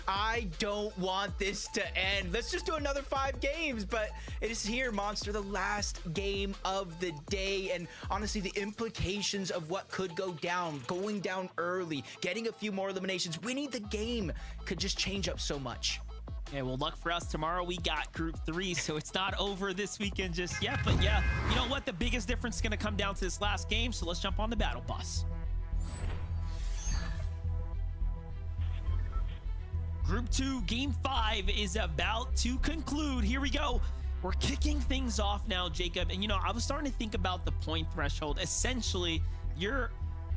I don't want this to end. Let's just do another 5 games, but it is here, Monster, the last game of the day. And honestly, the implications of what could go down, going down early, getting a few more eliminations, winning the game could just change up so much. Yeah, well, luck for us. Tomorrow we got Group 3, so it's not over this weekend just yet. But yeah, you know what? The biggest difference is going to come down to this last game, so let's jump on the battle bus. Group 2, Game 5 is about to conclude. Here we go. We're kicking things off now, Jacob. And, you know, I was starting to think about the point threshold. Essentially, you're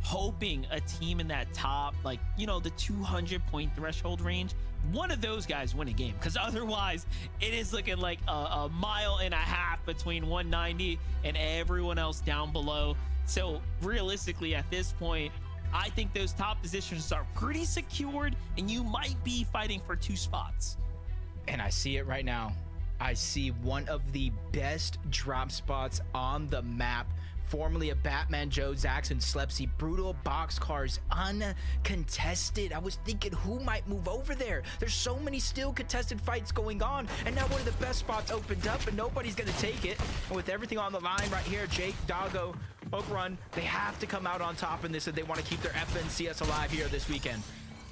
hoping a team in that top, like, you know, the 200-point threshold range, one of those guys win a game. Because otherwise, it is looking like a mile and a half between 190 and everyone else down below. So, realistically, at this point, I think those top positions are pretty secured, and you might be fighting for 2 spots. And I see it right now. I see one of the best drop spots on the map. Formerly a Batman Joe, Zax, and Slepsy. Brutal boxcars, uncontested. I was thinking, who might move over there? There's so many still contested fights going on, and now one of the best spots opened up, and nobody's gonna take it. And with everything on the line right here, Jake, Doggo, Oakrun, they have to come out on top in this if they want to keep their FNCS alive here this weekend.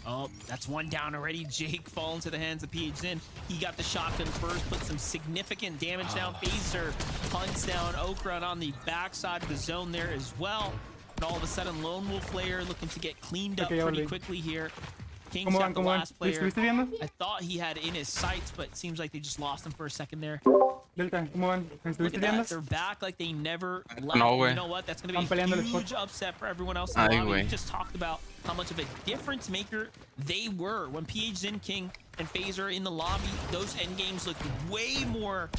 Oh, that's one down already. Jake falling to the hands of PhD. He got the shotgun first, put some significant damage down. Phaser hunts down Oakrun on the backside of the zone there as well. And all of a sudden, Lone Wolf player looking to get cleaned up pretty quickly here. King's got the last player. I thought he had in his sights, but it seems like they just lost him for a second there. Delta, ¿cómo van? Look at that. They're back like they never left. You know what? That's going to be a huge upset for everyone else in the lobby. We just talked about how much of a difference maker they were when PhD, King, and Phaser in the lobby. Those end games looked way more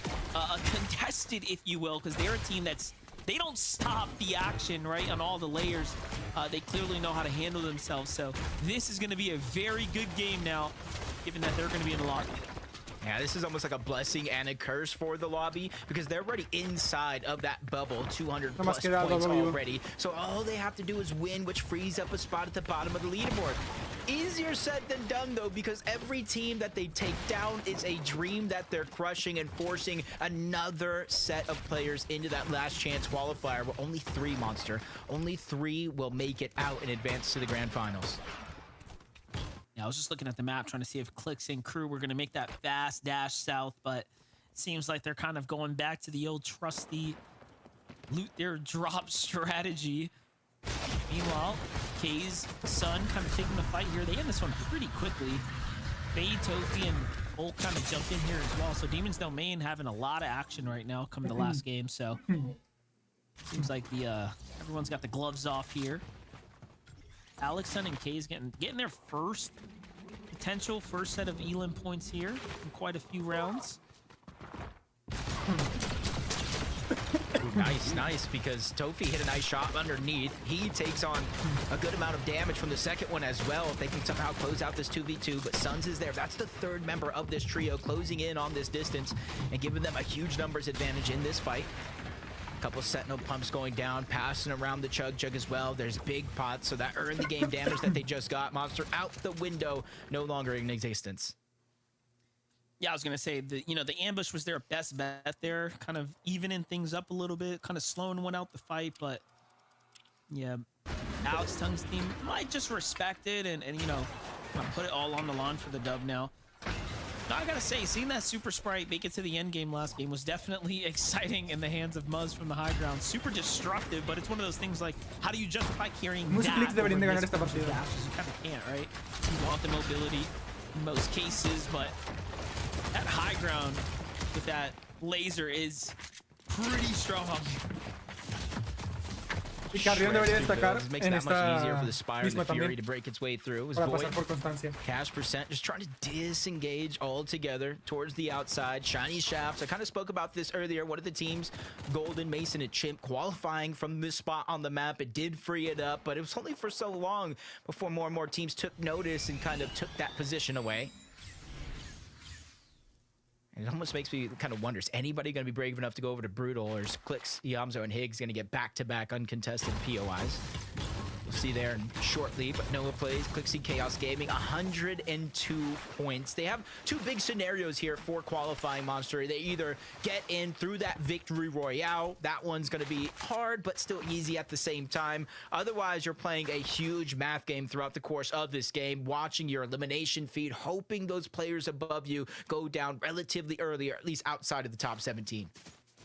contested, if you will, because they're a team that's they don't stop the action, right, on all the layers. They clearly know how to handle themselves. So this is going to be a very good game now, given that they're going to be in the lobby. Yeah, this is almost like a blessing and a curse for the lobby because they're already inside of that bubble, 200 plus points already. So all they have to do is win, which frees up a spot at the bottom of the leaderboard. Easier said than done, though, because every team that they take down is a dream that they're crushing and forcing another set of players into that last chance qualifier where only 3, Monster, only 3 will make it out and advance to the grand finals. Yeah, I was just looking at the map trying to see if Clix and crew were going to make that fast dash south, but it seems like they're kind of going back to the old trusty loot their drop strategy. Meanwhile, K's son kind of taking the fight here. They end this one pretty quickly. Fade, Tofi, and Bolt kind of jumped in here as well. So Demon's Domain having a lot of action right now coming to the last game. So seems like the everyone's got the gloves off here. Alexson and K's getting their first potential first set of Elim points here in quite a few rounds. Nice, because Tofi hit a nice shot underneath. He takes on a good amount of damage from the second one as well if they can somehow close out this 2v2, but Suns is there. That's the 3rd member of this trio closing in on this distance and giving them a huge numbers advantage in this fight. Couple Sentinel pumps going down, passing around the Chug as well. There's big pots, so that earned the game damage that they just got. Monster out the window, no longer in existence. Yeah, I was gonna say the the ambush was their best bet there, kind of evening things up a little bit, kind of slowing one out the fight, but yeah, Alex Tung's team might just respect it and put it all on the line for the dub now. Now, I gotta say, seeing that Super Sprite make it to the end game last game was definitely exciting in the hands of Muzz from the high ground. Super destructive, but it's one of those things like, how do you justify carrying that? Clix deberían de ganar esta partida. You kind of can't, right? You want the mobility in most cases, but that high ground with that laser is pretty strong. Y Carrión debería destacar en esta misma también para pasar por constancia. Cash percent just trying to disengage altogether towards the outside. Shiny Shafts. I kind of spoke about this earlier. One of the teams, Golden, Mason, and Chimp, qualifying from this spot on the map. It did free it up, but it was only for so long before more and more teams took notice and kind of took that position away. And it almost makes me kind of wonder, is anybody going to be brave enough to go over to Brutal, or is Clix, Yamzo, and Higgs going to get back-to-back uncontested POIs? We'll see there shortly, but Noah plays Clix Chaos Gaming, 102 points. They have two big scenarios here for qualifying Monster. They either get in through that victory royale. That one's going to be hard, but still easy at the same time. Otherwise, you're playing a huge math game throughout the course of this game, watching your elimination feed, hoping those players above you go down relatively early, or at least outside of the top 17.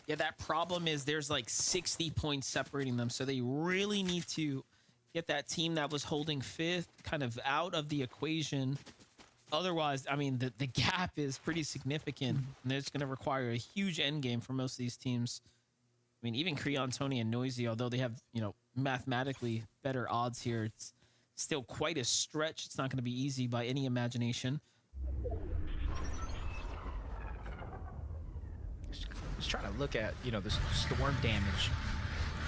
Yeah, that problem is there's like 60 points separating them, so they really need to get that team that was holding fifth kind of out of the equation. Otherwise, I mean, the gap is pretty significant, and it's going to require a huge end game for most of these teams. I mean, even Creon, Tony, and Noisy, although they have, you know, mathematically better odds here, it's still quite a stretch. It's not going to be easy by any imagination. Just trying to look at, you know, the storm damage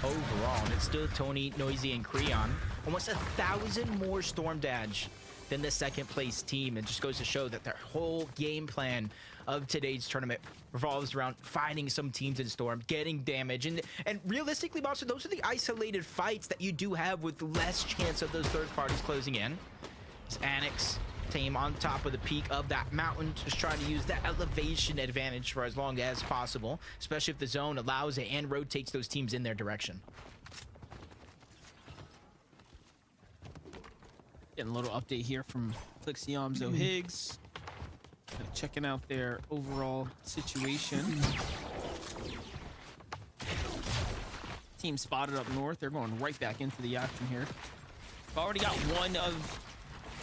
overall, and it's still Tony, Noisy, and Creon. Almost 1,000 more storm damage than the second place team. It just goes to show that their whole game plan of today's tournament revolves around finding some teams in storm, getting damage, and realistically, Monster, those are the isolated fights that you do have with less chance of those third parties closing in. It's Annex team on top of the peak of that mountain, just trying to use that elevation advantage for as long as possible, especially if the zone allows it and rotates those teams in their direction. Getting a little update here from Clixiomzo Higgs. Checking out their overall situation. Team spotted up north. They're going right back into the action here. We've already got one of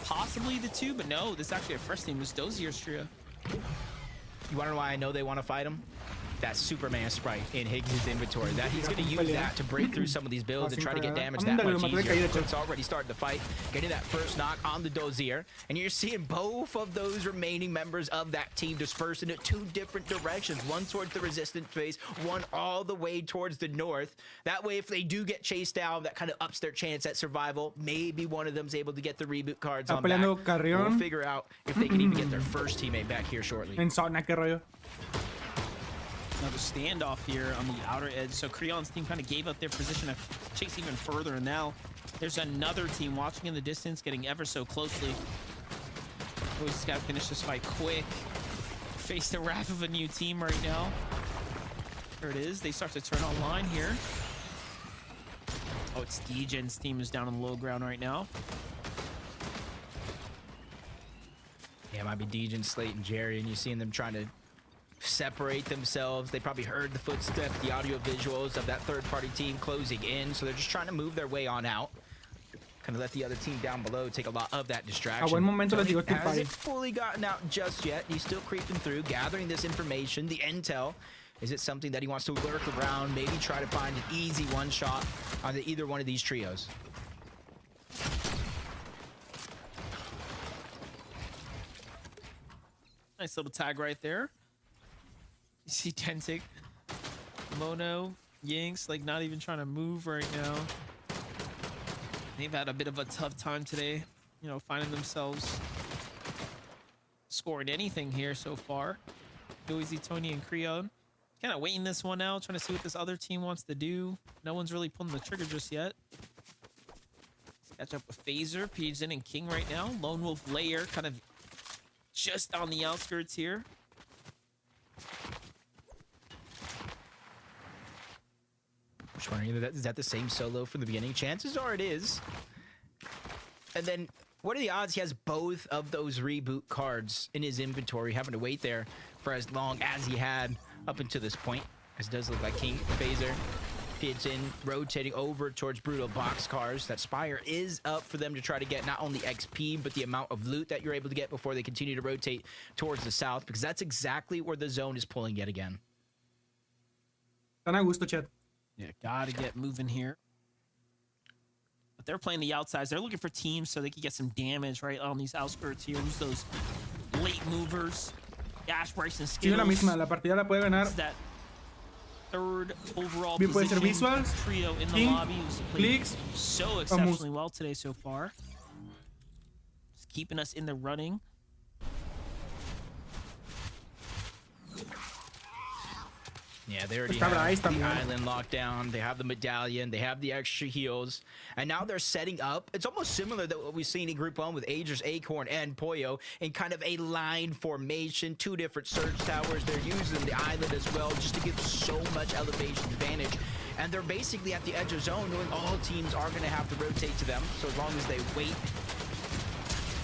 possibly the two, but no, this is actually a fresh team. This Dozier's trio. You want to know why I know they want to fight him? That Superman sprite in Higgs' inventory. That he's going to use that to break through some of these builds and try to get damage that much easier. It's already started the fight, getting that first knock on the Dozier, and you're seeing both of those remaining members of that team disperse into two different directions. One towards the resistance base, one all the way towards the north. That way, if they do get chased down, that kind of ups their chance at survival. Maybe one of them's able to get the reboot cards on back. We'll figure out if they can even get their first teammate back here shortly. En Zotac, qué rollo. Another standoff here on the outer edge. So Creon's team kind of gave up their position to chase even further, and now there's another team watching in the distance, getting ever so closely. We just got to finish this fight quick. Face the wrath of a new team right now. There it is. They start to turn online here. Oh, it's Degen's team is down on the low ground right now. Yeah, it might be Degen, Slate, and Jerry, and you're seeing them trying to separate themselves. They probably heard the footsteps, the audio visuals of that third-party team closing in, so they're just trying to move their way on out. Kind of let the other team down below take a lot of that distraction. Tony hasn't fully gotten out just yet. He's still creeping through, gathering this information, the intel. Is it something that he wants to lurk around, maybe try to find an easy one-shot on either one of these trios? Nice little tag right there. You see Tentic, Mono, Yinks, like not even trying to move right now. They've had a bit of a tough time today, you know, finding themselves scoring anything here so far. Noisy, Tony, and Creon. Kind of waiting this one out, trying to see what this other team wants to do. No one's really pulling the trigger just yet. Let's catch up with Phaser, Pigeon, and King right now. Lone Wolf Lair kind of just on the outskirts here. Just wondering, is that the same solo from the beginning? Chances are it is. And then, what are the odds he has both of those reboot cards in his inventory, having to wait there for as long as he had up until this point? As it does look like King, Phaser, Pigeon rotating over towards Brutal Boxcars. That Spire is up for them to try to get not only XP, but the amount of loot that you're able to get before they continue to rotate towards the south, because that's exactly where the zone is pulling yet again. Tan a gusto, chat. Yeah, gotta get moving here. But they're playing the outsides. They're looking for teams so they can get some damage right on these outskirts here. Use those late movers. Dash, Bryce, and Skittles. La misma, la partida la puede ganar. That third overall Bien, puede ser Visuals, trio in the King, lobby who's played Clix, so exceptionally well today so far. Just keeping us in the running. Yeah, they already have the island locked down. They have the medallion. They have the extra heals. And now they're setting up. It's almost similar to what we've seen in Group 1 with Aegis, Acorn, and Pollo in kind of a line formation. 2 different surge towers. They're using the island as well just to give so much elevation advantage. And they're basically at the edge of zone, knowing all teams are going to have to rotate to them. So as long as they wait,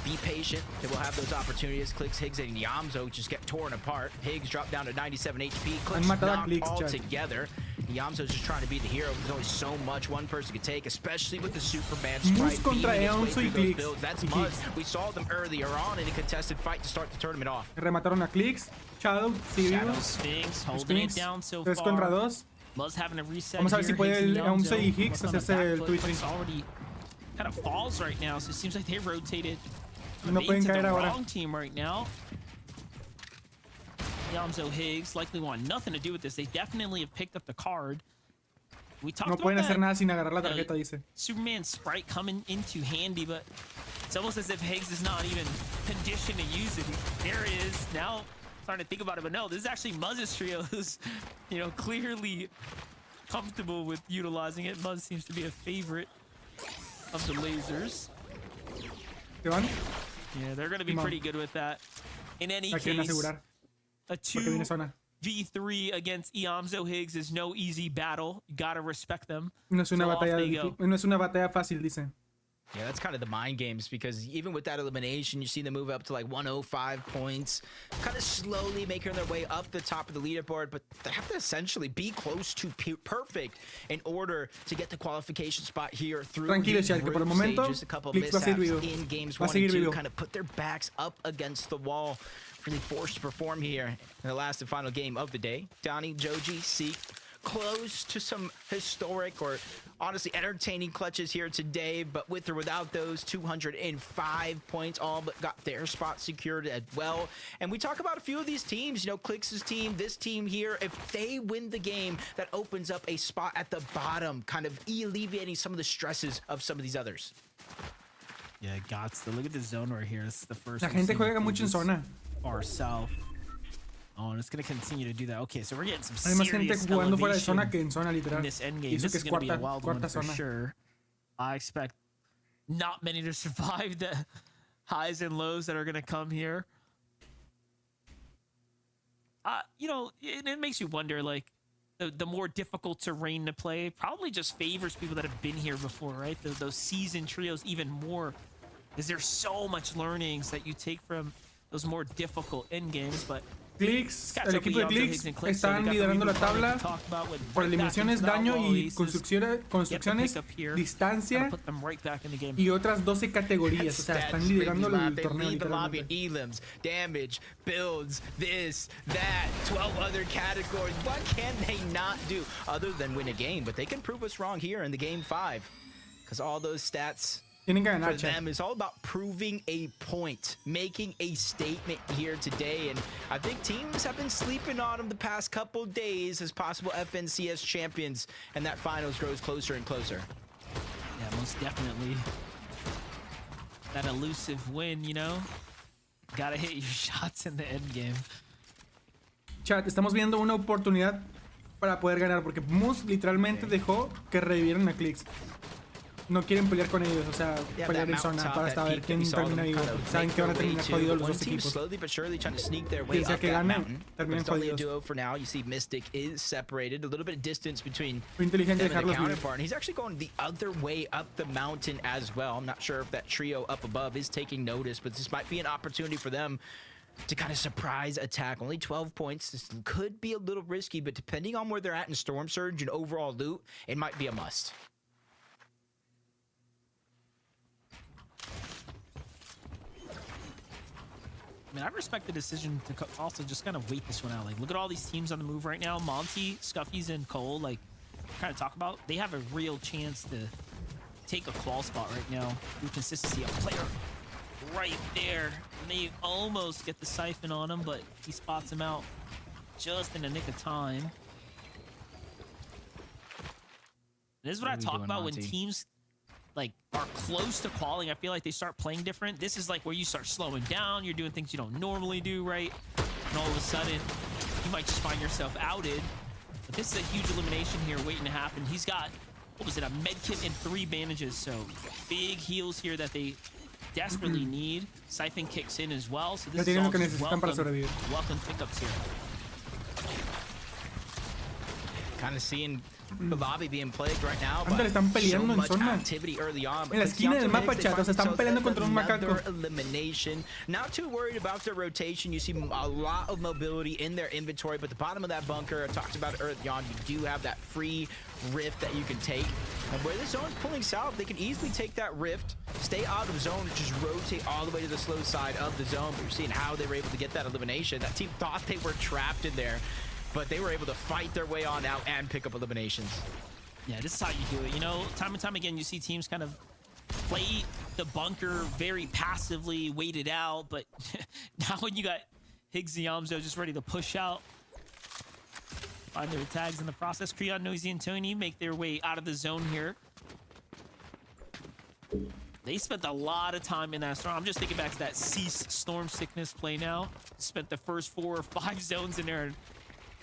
be patient, they will have those opportunities. Clix, Higgs, and Yamzo just get torn apart. Higgs dropped down to 97 HP. Clix knocked all together. Yamzo's just trying to be the hero. There's only so much one person could take, especially with the Superman Sprite beaming its way through those builds. That's Muzz. We saw them earlier on in a contested fight to start the tournament off. Remataron a Clix. Shadow, Shadow Sphinx holding it down so far. 3 contra 2. Muzz having a reset. Vamos a ver si puede el Yamzo y Higgs hacerse el Twitch. Already kind of falls right now, so it seems like they rotated. No pueden caer ahora. Wrong team right now. Yamzo Higgs likely want nothing to do with this. They definitely have picked up the card. We talked about pueden hacer nada sin agarrar la tarjeta, dice. Superman Sprite coming into handy, but it's almost as if Higgs is not even conditioned to use it. There it is. Now starting to think about it, but no, this is actually Muzz's trio who's, clearly comfortable with utilizing it. Muzz seems to be a favorite of the lasers. Yeah, they're going to be pretty good with that. In any case, a 2v3 against Yamzo Higgs is no easy battle. You got to respect them. No es una batalla fácil, dice. Yeah, that's kind of the mind games, because even with that elimination, you see them move up to like 105 points, kind of slowly making their way up the top of the leaderboard, but they have to essentially be close to perfect in order to get the qualification spot here through the group stages. A couple of mishaps in games 1 and 2 kind of put their backs up against the wall, really forced to perform here in the last and final game of the day. Donnie, Joji, Seek, close to some historic or honestly entertaining clutches here today, but with or without those 205 points, all but got their spot secured as well. And we talk about a few of these teams, Clix's team, this team here, if they win the game, that opens up a spot at the bottom, kind of alleviating some of the stresses of some of these others. Yeah, gots to look at the zone right here. This is the first. La gente juega mucho en zona. Far south. Oh, and it's going to continue to do that. Okay, so we're getting some serious elevation in this end game. This is going to be a wild one for sure. I expect not many to survive the highs and lows that are going to come here. It makes you wonder, like, the more difficult terrain to play probably just favors people that have been here before, right? Those seasoned trios even more, because there's so much learnings that you take from those more difficult end games, but Clix, el equipo de Clix están liderando la tabla por eliminaciones, daño y construcciones, distancia y otras 12 categorías. O sea, están liderando el torneo literalmente. Elims, damage, builds, this, that, 12 other categories. What can they not do other than win a game? But they can prove us wrong here in the game 5, because all those stats for them is all about proving a point, making a statement here today. And I think teams have been sleeping on them the past couple days as possible FNCS champions, and that finals grows closer and closer. Yeah, most definitely. That elusive win, gotta hit your shots in the end game. Chat, estamos viendo una oportunidad para poder ganar, porque Mus literalmente dejó que revivieran a Clix. No quieren pelear con ellos, o sea, pelear en zona para saber quién termina vivo. Saben que van a terminar jodidos los dos equipos. Quien sea que gane, terminan jodidos. For now, you see Mystic is separated, a little bit of distance between him and the counterpart, and he's actually going the other way up the mountain as well. I'm not sure if that trio up above is taking notice, but this might be an opportunity for them to kind of surprise attack. Only 12 points. This could be a little risky, but depending on where they're at in Storm Surge and overall loot, it might be a must. I mean, I respect the decision to also just kind of wait this one out. Like, look at all these teams on the move right now. Monty, Scuffies, and Cole, like, kind of talk about, they have a real chance to take a qual spot right now through consistency. A player right there. And they almost get the siphon on him, but he spots him out just in the nick of time. This is what I talk about when teams like are close to qualing. I feel like they start playing different. This is like where you start slowing down. You're doing things you don't normally do, right? And all of a sudden, you might just find yourself outed. But this is a huge elimination here waiting to happen. He's got, what was it, a med kit and 3 bandages. So big heals here that they desperately need. Siphon kicks in as well. So this is all just welcome pickups here. Kind of seeing the lobby being plagued right now. Anda, le están peleando en zona. Activity early on. En la esquina del mapa, chat. O sea, están peleando contra un macaco. Elimination. Not too worried about their rotation. You see a lot of mobility in their inventory, but the bottom of that bunker, I talked about it early on, you do have that free rift that you can take. And where the zone's pulling south, they can easily take that rift, stay out of zone, and just rotate all the way to the slow side of the zone. But you're seeing how they were able to get that elimination. That team thought they were trapped in there, but they were able to fight their way on out and pick up eliminations. Yeah, this is how you do it. You know, time and time again, you see teams kind of play the bunker very passively, wait it out. But now when you got Higgs and Yamzo just ready to push out, find their tags in the process. Creon, Noisy, and Tony make their way out of the zone here. They spent a lot of time in that storm. I'm just thinking back to that Cease Storm Sickness play now. Spent the first 4 or 5 zones in there and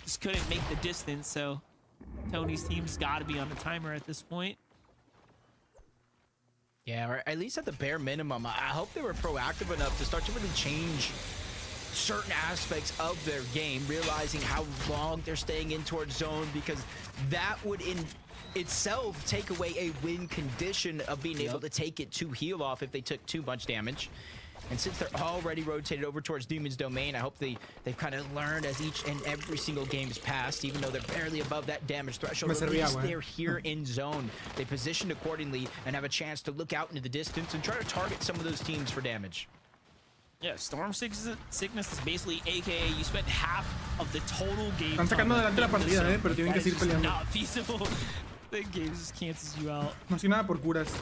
just couldn't make the distance. So Tony's team's got to be on the timer at this point. Yeah, or at least at the bare minimum, I hope they were proactive enough to start to really change certain aspects of their game, realizing how long they're staying in towards zone, because that would in itself take away a win condition of being able to take it to heal off if they took too much damage. And since they're already rotated over towards Demon's Domain, I hope they've kind of learned as each and every single game is passed, even though they're barely above that damage threshold. At least they're here in zone. They positioned accordingly and have a chance to look out into the distance and try to target some of those teams for damage. Yeah, Storm Sickness is basically AKA you spent half of the total game. Están sacando adelante la partida, pero tienen que seguir peleando. Not feasible. The game just cancels you out. No hay nada por curas.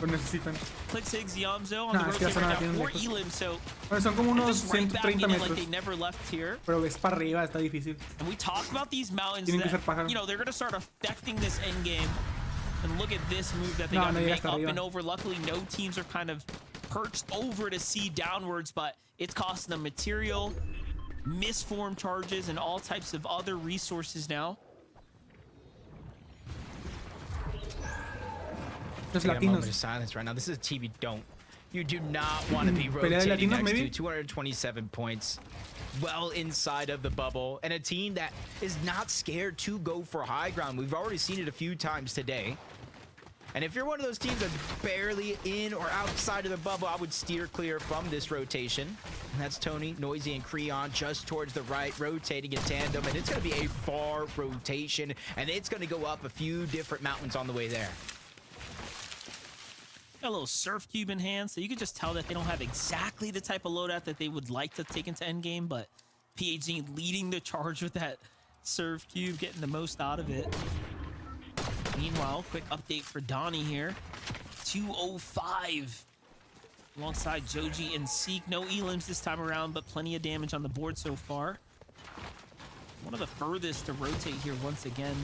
Lo necesitan. Clix, Higgs, Yamzo on the rotate right now for Elim, so son como unos 130 metros. Like they never left here. Pero es para arriba, está difícil. And we talked about these mountains that, you know, they're going to start affecting this end game. And look at this move that they got to make up and over. Luckily, no teams are kind of perched over to see downwards, but it's costing them material, misformed charges, and all types of other resources now. Just a moment of silence right now. This is a team you do not want to be rotating next to. 227 points, well inside of the bubble, and a team that is not scared to go for high ground. We've already seen it a few times today. And if you're one of those teams that's barely in or outside of the bubble, I would steer clear from this rotation. And that's Tony, Noisy, and Creon just towards the right, rotating in tandem. And it's going to be a far rotation, and it's going to go up a few different mountains on the way there. Got a little surf cube in hand, so you can just tell that they don't have exactly the type of loadout that they would like to take into endgame, but PhD leading the charge with that surf cube, getting the most out of it. Meanwhile, quick update for Donnie here. 205 alongside Joji and Seek. No elims this time around, but plenty of damage on the board so far. One of the furthest to rotate here once again.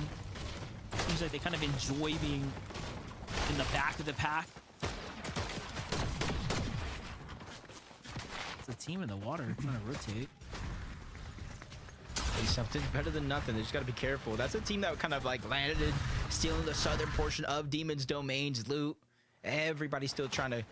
Seems like they kind of enjoy being in the back of the pack. It's a team in the water trying to rotate. Something's better than nothing. They just got to be careful. That's a team that kind of like landed, stealing the southern portion of Demon's Domain's loot. Everybody's still trying to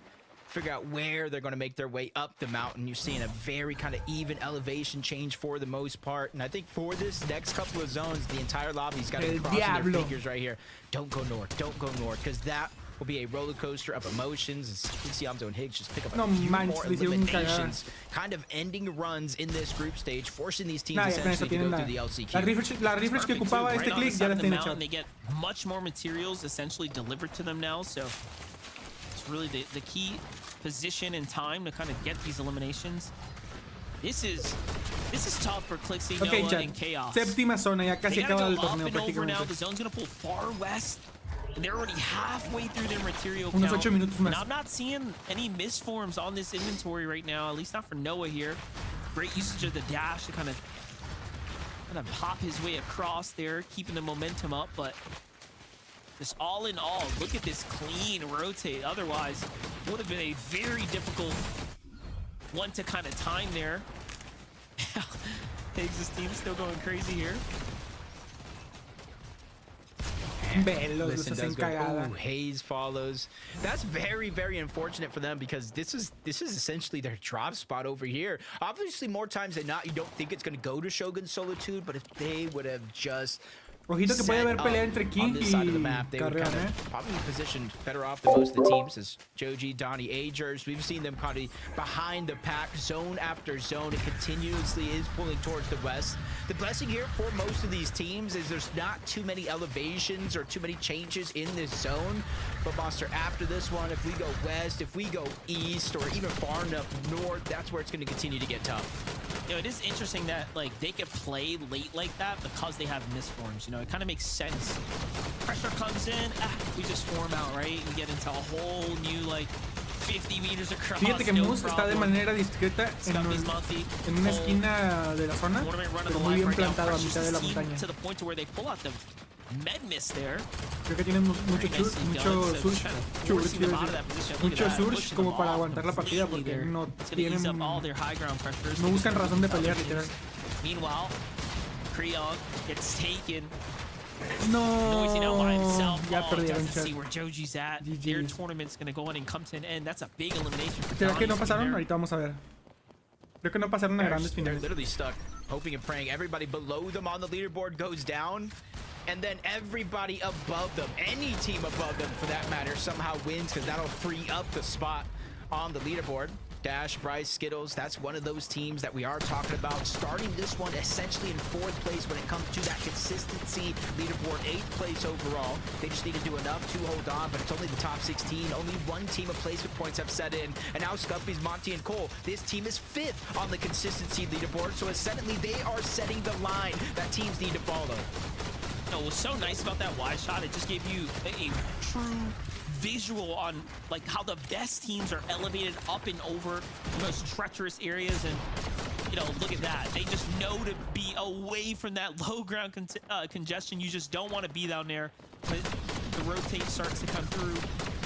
figure out where they're going to make their way up the mountain. You're seeing a very kind of even elevation change for the most part. And I think for this next couple of zones, the entire lobby's got to be crossing their fingers right here. Don't go north. Don't go north, because that will be a roller coaster of emotions. As Yamzo and Higgs just pick up a few more eliminations, kind of ending runs in this group stage, forcing these teams essentially to go through the LCQ. La refresh que ocupaba este Clix ya la tiene hecha. They get much more materials essentially delivered to them now, so it's really the key position and time to kind of get these eliminations. This is tough for Clixy, Noah, and Chaos. Séptima zona, ya casi acaba el torneo prácticamente. The zone's gonna pull far west. And they're already halfway through their material count. And I'm not seeing any misforms on this inventory right now, at least not for Noah here. Great usage of the dash to kind of pop his way across there, keeping the momentum up. But just all in all, look at this clean rotate. Otherwise, it would have been a very difficult one to kind of time there. Higgs' team still going crazy here. Velos, does go. Hayes follows. That's very, very unfortunate for them because this is essentially their drop spot over here. Obviously, more times than not, you don't think it's going to go to Shogun Solitude, but if they would have just ojito que puede haber pelea entre King y Carreon, probably positioned better off than most of the teams as Joji, Donnie, Agers. We've seen them kind of behind the pack, zone after zone. It continuously is pulling towards the west. The blessing here for most of these teams is there's not too many elevations or too many changes in this zone. But Monster, after this one, if we go west, if we go east, or even far enough north, that's where it's going to continue to get tough. You know, it is interesting that like they can play late like that because they have misforms. You know, it kind of makes sense. Pressure comes in, we just form out, right? We get into a whole new like 50 meters across. Fíjate que Moose está de manera discreta en una esquina de la zona, pero muy bien plantado a mitad de la montaña. To the point to where they pull out the med miss there. Creo que tienen mucho surge como para aguantar la partida porque no tienen, no buscan razón de pelear literal. Meanwhile, Creon gets taken. No, ya perdieron. See where Joji's at. Their tournament's gonna go in and come to an end. That's a big elimination. ¿Será que no pasaron? Ahorita vamos a ver. Creo que no pasaron a grandes finales. They're literally stuck, hoping and praying. Everybody below them on the leaderboard goes down. And then everybody above them, any team above them for that matter, somehow wins because that'll free up the spot on the leaderboard. Dash, Bryce, Skittles, that's one of those teams that we are talking about. Starting this one essentially in 4th place when it comes to that consistency. Leaderboard 8th place overall. They just need to do enough to hold on, but it's only the top 16. Only one team of placement points have set in. And now Scuffy's, Monty, and Cole. This team is 5th on the consistency leaderboard. So essentially they are setting the line that teams need to follow. No, what's so nice about that wide shot, it just gave you a true visual on like how the best teams are elevated up and over the most treacherous areas. And you know, look at that, they just know to be away from that low ground congestion. You just don't want to be down there. But the rotate starts to come through.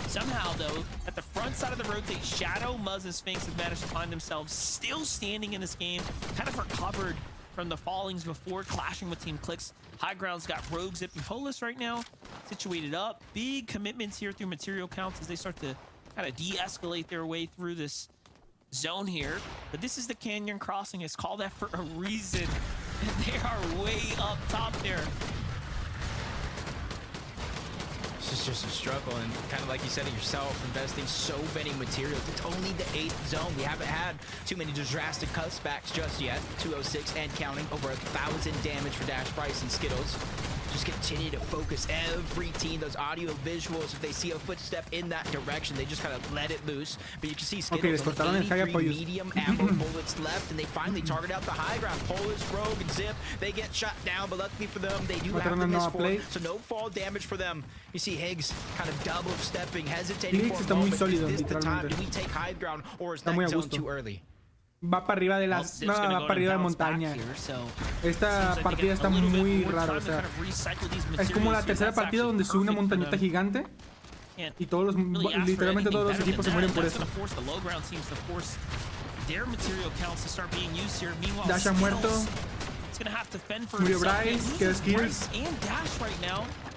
Somehow though, at the front side of the rotate, Shadow, Muzz, and Sphinx have managed to find themselves still standing in this game, kind of recovered from the fallings before clashing with Team Clix. High ground's got Rogue, Zip, and Polis right now situated up. Big commitments here through material counts as they start to kind of de-escalate their way through this zone here. But this is the Canyon Crossing. It's called that for a reason. They are way up top there. It's just a struggle, and kind of like you said it yourself, investing so many materials. It's only the 8th zone. We haven't had too many drastic cutbacks just yet. 206 and counting, over 1,000 damage for Dash, Bryce, and Skittles. Just continue to focus every team. Those audio visuals, if they see a footstep in that direction, they just kind of let it loose. But you can see Skittles on 83 medium ammo bullets left, and they finally target out the high ground. Polis, Rogue, and Zip, they get shot down, but luckily for them, they do have the misform, so no fall damage for them. You see Higgs kind of double stepping, hesitating for a moment. Is this the time? Do we take high ground, or is that zone too early? Va para arriba de las, no, va para arriba de montaña. Esta partida está muy rara, o sea, es como la tercera partida donde sube una montañita gigante y todos los, literalmente todos los equipos se mueren por eso. Dash ha muerto. Murió Bryce, queda Skills.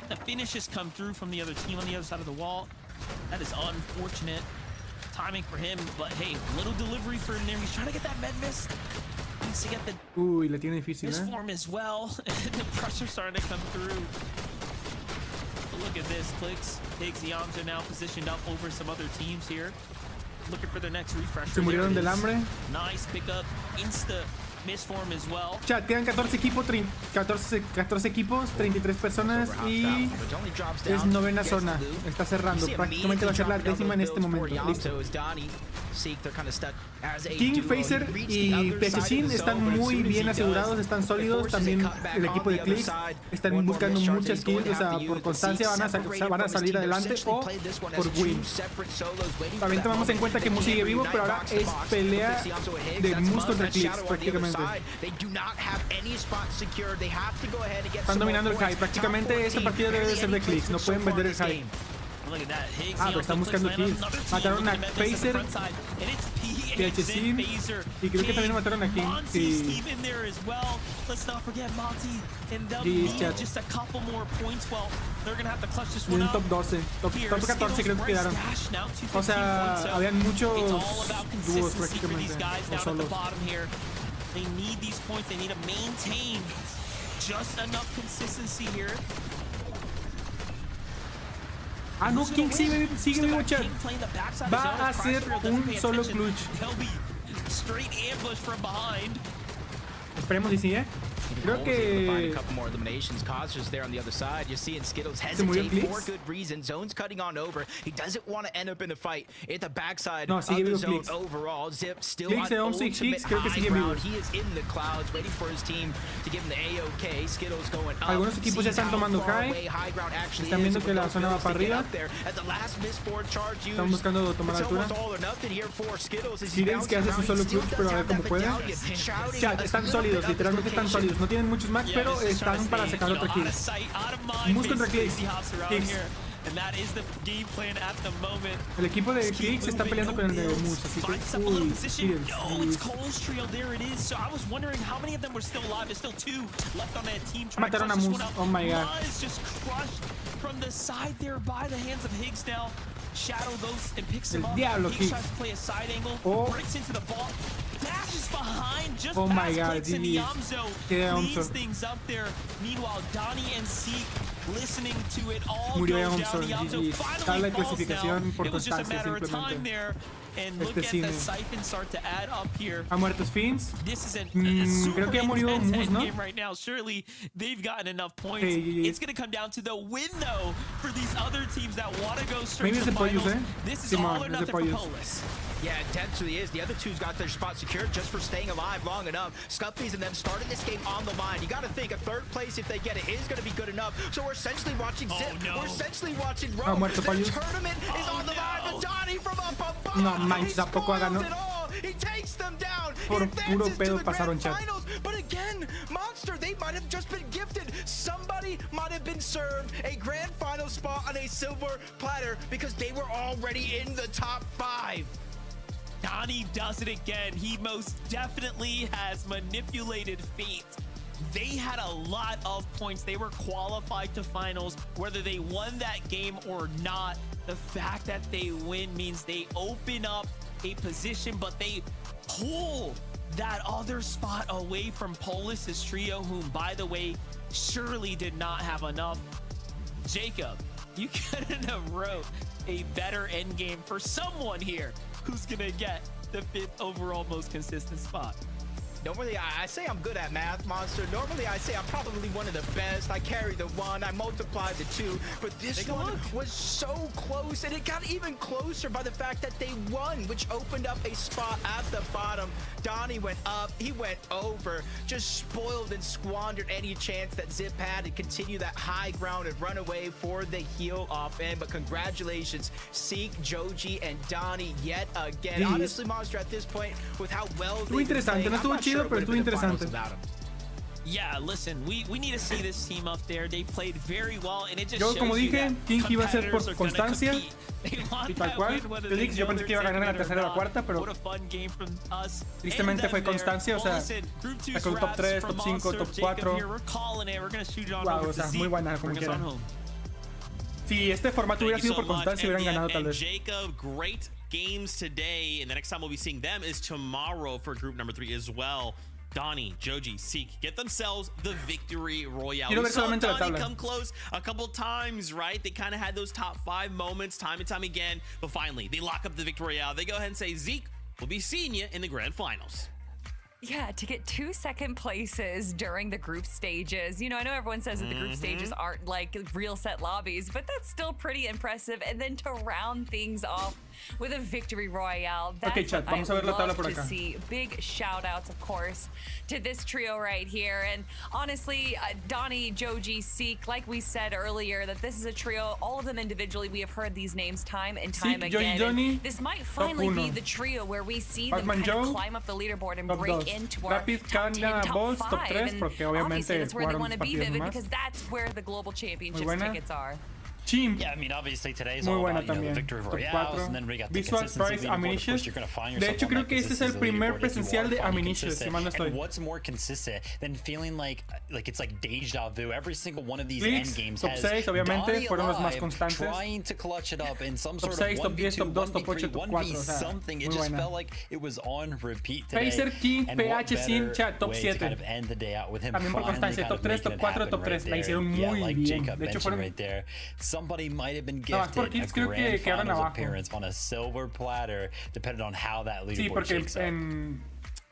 The finishes come through from the other team on the other side of the wall. That is unfortunate timing for him, but hey, little delivery for him there. He's trying to get that med miss. Needs to get the la tiene difícil, form as well. The pressure starting to come through. But look at this, Clix. Higgs, the arms are now positioned up over some other teams here. Looking for their next refresh. Se murieron del hambre. Nice pickup. Insta misform as well. Chat, quedan 14 equipos, 33 personas y es novena zona. Está cerrando. Prácticamente va a ser la 10ª en este momento. Listo. King, Phaser y PHC están muy bien asegurados, están sólidos. También el equipo de Clix están buscando muchas kills, o sea, por constancia van a salir adelante o por win. También tomamos en cuenta que Moose sigue vivo, pero ahora es pelea de Moose contra Clix prácticamente. Están dominando el high. Prácticamente esta partida debe de ser de Clix. No pueden vender el high. Pero están buscando kills. Mataron a Phaser. THC. Y creo que también lo mataron aquí. Sí. Y chat. Y en top 12. Top 14 creo que quedaron. O sea, habían muchos dúos prácticamente. O solos. They need these points. They need to maintain just enough consistency here. Ah, no, King sigue vivo, chat. Va a hacer un solo clutch. Straight ambush from behind. Esperemos y sigue. Creo que a couple more eliminations. Cautious there on the other side. You're seeing Skittles hesitate for good reason. Zone's cutting on over. He doesn't want to end up in a fight at the backside of the zone overall. Zip still on ultimate high ground. He is in the clouds waiting for his team to give him the AOK. Skittles going up. Algunos equipos ya están tomando high. Están viendo que la zona va para arriba. Están buscando tomar altura. Clix que hace su solo clutch, pero a ver cómo puede. Chat, están sólidos, literalmente están sólidos. No tienen muchos max, pero están para sacar otra kill. Mus contra Clix. El equipo de Clix está peleando con el de Mus, así que mataron a Mus. Oh my god. Shadow goes and picks him up. He tries to play a side angle, breaks into the vault, dashes behind, just past Clix in the Omzo, cleans things up there. Meanwhile, Donnie and Seek listening to it all go down. The Omzo finally falls down. It was just a matter of time there. And look at the siphons start to add up here. ¿Ha muerto Sphinx? This is a creo que ya murió Mus, ¿no? game right now. Surely they've gotten enough points. It's going to come down to the win, though, for these other teams that want to go straight to the finals. This is all or nothing for Polis. Yeah, it potentially is. The other two's got their spot secured just for staying alive long enough. Scuffy's and them started this game on the line. You got to think a third place, if they get it, is going to be good enough. So we're essentially watching Zip. We're essentially watching Rogue. The tournament is on the line, but Donnie from up above. No manches, tampoco ha ganado. He takes them down. Por puro pedo pasaron, chat. But again, Monster, they might have just been gifted. Somebody might have been served a grand final spot on a silver platter because they were already in the top 5. Donnie does it again. He most definitely has manipulated fate. They had a lot of points. They were qualified to finals. Whether they won that game or not, the fact that they win means they open up a position, but they pull that other spot away from Polis's trio, whom, by the way, surely did not have enough. Jacob, you couldn't have wrote a better endgame for someone here who's gonna get the 5th overall most consistent spot. Normally, I say I'm good at math, Monster. Normally, I say I'm probably one of the best. I carry the 1, I multiply the 2. But this one was so close, and it got even closer by the fact that they won, which opened up a spot at the bottom. Donnie went up, he went over, just spoiled and squandered any chance that Zip had to continue that high ground and run away for the heal off end. But congratulations, Seek, Joji, and Donnie yet again. Honestly, Monster, at this point, with how well they interesante, no estuvo chido, pero estuvo interesante. Yeah, listen, we need to see this team up there. They played very well, and it just yo, como dije, King iba a ser por constancia y tal cual. Yo pensé que iba a ganar en la tercera o la cuarta, pero tristemente fue constancia, o sea, sacó el top 3, top 5, top 4. Wow, o sea, muy buena como quiera. Si este formato hubiera sido por constancia, hubieran ganado tal vez. Jacob, great games today, and the next time we'll be seeing them is tomorrow for group number 3 as well. Donnie, Joji, Seek get themselves the victory royale. We saw Donnie come close a couple times, right? They kind of had those top 5 moments time and time again, but finally they lock up the victory royale. They go ahead and say, Zeke, we'll be seeing you in the grand finals. Yeah, to get 2 second places during the group stages. You know, I know everyone says that the group stages aren't like real set lobbies, but that's still pretty impressive. And then to round things off with a victory royale, that's chat, vamos a ver la tabla por acá. To see. Big shout outs, of course, to this trio right here. And honestly, Donnie, Joji, Seek, like we said earlier, that this is a trio, all of them individually, we have heard these names time and time again. Johnny, this might finally be the trio where we see them kind of climb up the leaderboard and break into our top 10, top 5. And obviously that's where they want to be, Vivid, because that's where the global championship tickets are. Chimp. Yeah, I mean, obviously today is Muy all buena about, también. The victory Top royales, 4. and then we got the Visual consistency Price leaderboard. Of course, Aminicious. you're gonna find De yourself hecho, on creo that que este es el consistency primer leaderboard if you presencial are de finding Aminicious, si mal no consistent. estoy. And what's more consistent than feeling like it's like deja vu? Every single one of these Clix, end games top has 6, obviamente, Donnie fueron los más alive, constantes. trying to clutch it up in some Top sort 6, of top 10, 1v2, top 2, top 8, 1v3, top 4, 1v o sea, something. It muy just buena. felt like it was on repeat today. Pacer, King, And what PH, Sin, better Chat, top way 7. to kind of end the day out with him También por finally constancia, kind top of 3, making top it 4, happen top 3. right La there. hicieron Yeah, muy like bien. Jacob De hecho, mentioned fueron... right there, somebody might have been Nada más por gifted kills a creo que grand quedaron finals abajo. appearance on a silver platter, depending on how that Sí, leaderboard porque shakes up.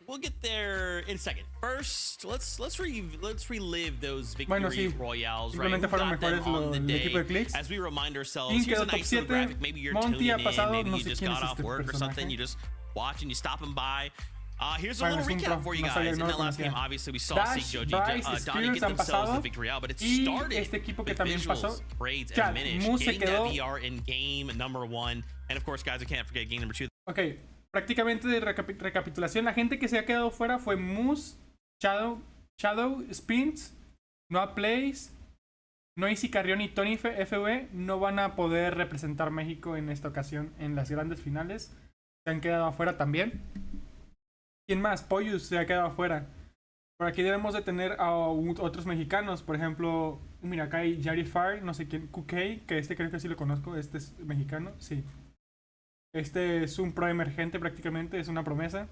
We'll get there in a second. First, let's relive those victory Bueno, sí. royales, right? Simplemente Who fueron got them mejores on the el equipo de day? Clix. As we remind ourselves, King here's a quedó top nice little 7. graphic. Maybe you're Monty tuning ha in, pasado, maybe no you sé just quién got es off este work or something, personaje. you just watching, you stopping by. Here's a Bueno, little es un recap pro, for you no sabía, guys. no In lo that last conocía. game, obviously, we saw Dash, Seek, Bryce, Donnie Spears get han themselves pasado. the victory out, but it Y started este equipo que with también visuals, pasó. raids, Chat, and minish, Moose se getting that quedó... VR in game number 1. And of course, guys, we can't forget game number 2. Ok, prácticamente de recapitulación, la gente que se ha quedado fuera fue Moose, Shadow, Spins, Noah Plays, Noisy Carrión y Tony FV no van a poder representar México en esta ocasión en las grandes finales. Se han quedado afuera también. ¿Quién más? Poyus se ha quedado afuera. Por aquí debemos de tener a otros mexicanos. Por ejemplo, mira, acá hay Jarifar, no sé quién, QK, que este creo que sí lo conozco. Este es mexicano, sí. Este es un pro emergente prácticamente, es una promesa.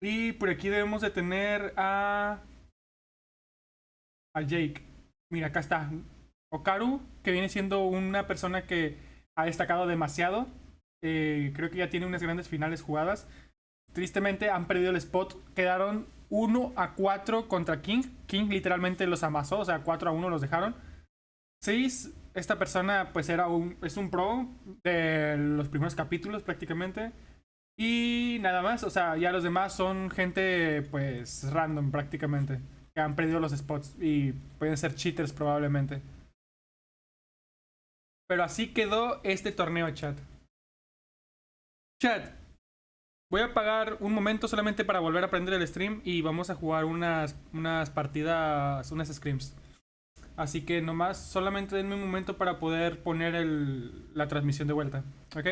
Y por aquí debemos de tener a Jake. Mira, acá está. Okaru, que viene siendo una persona que ha destacado demasiado. Creo que ya tiene unas grandes finales jugadas. Tristemente han perdido el spot. Quedaron 1-4 contra King. King literalmente los amasó, o sea, 4-1 los dejaron. 6, esta persona pues es un pro de los primeros capítulos prácticamente. Y nada más, o sea, ya los demás son gente pues random prácticamente. Que han perdido los spots y pueden ser cheaters probablemente. Pero así quedó este torneo, chat. Chat, voy a pagar un momento solamente para volver a prender el stream y vamos a jugar unas partidas, unas scrims. Así que nomás solamente denme un momento para poder poner la transmisión de vuelta, ¿ok?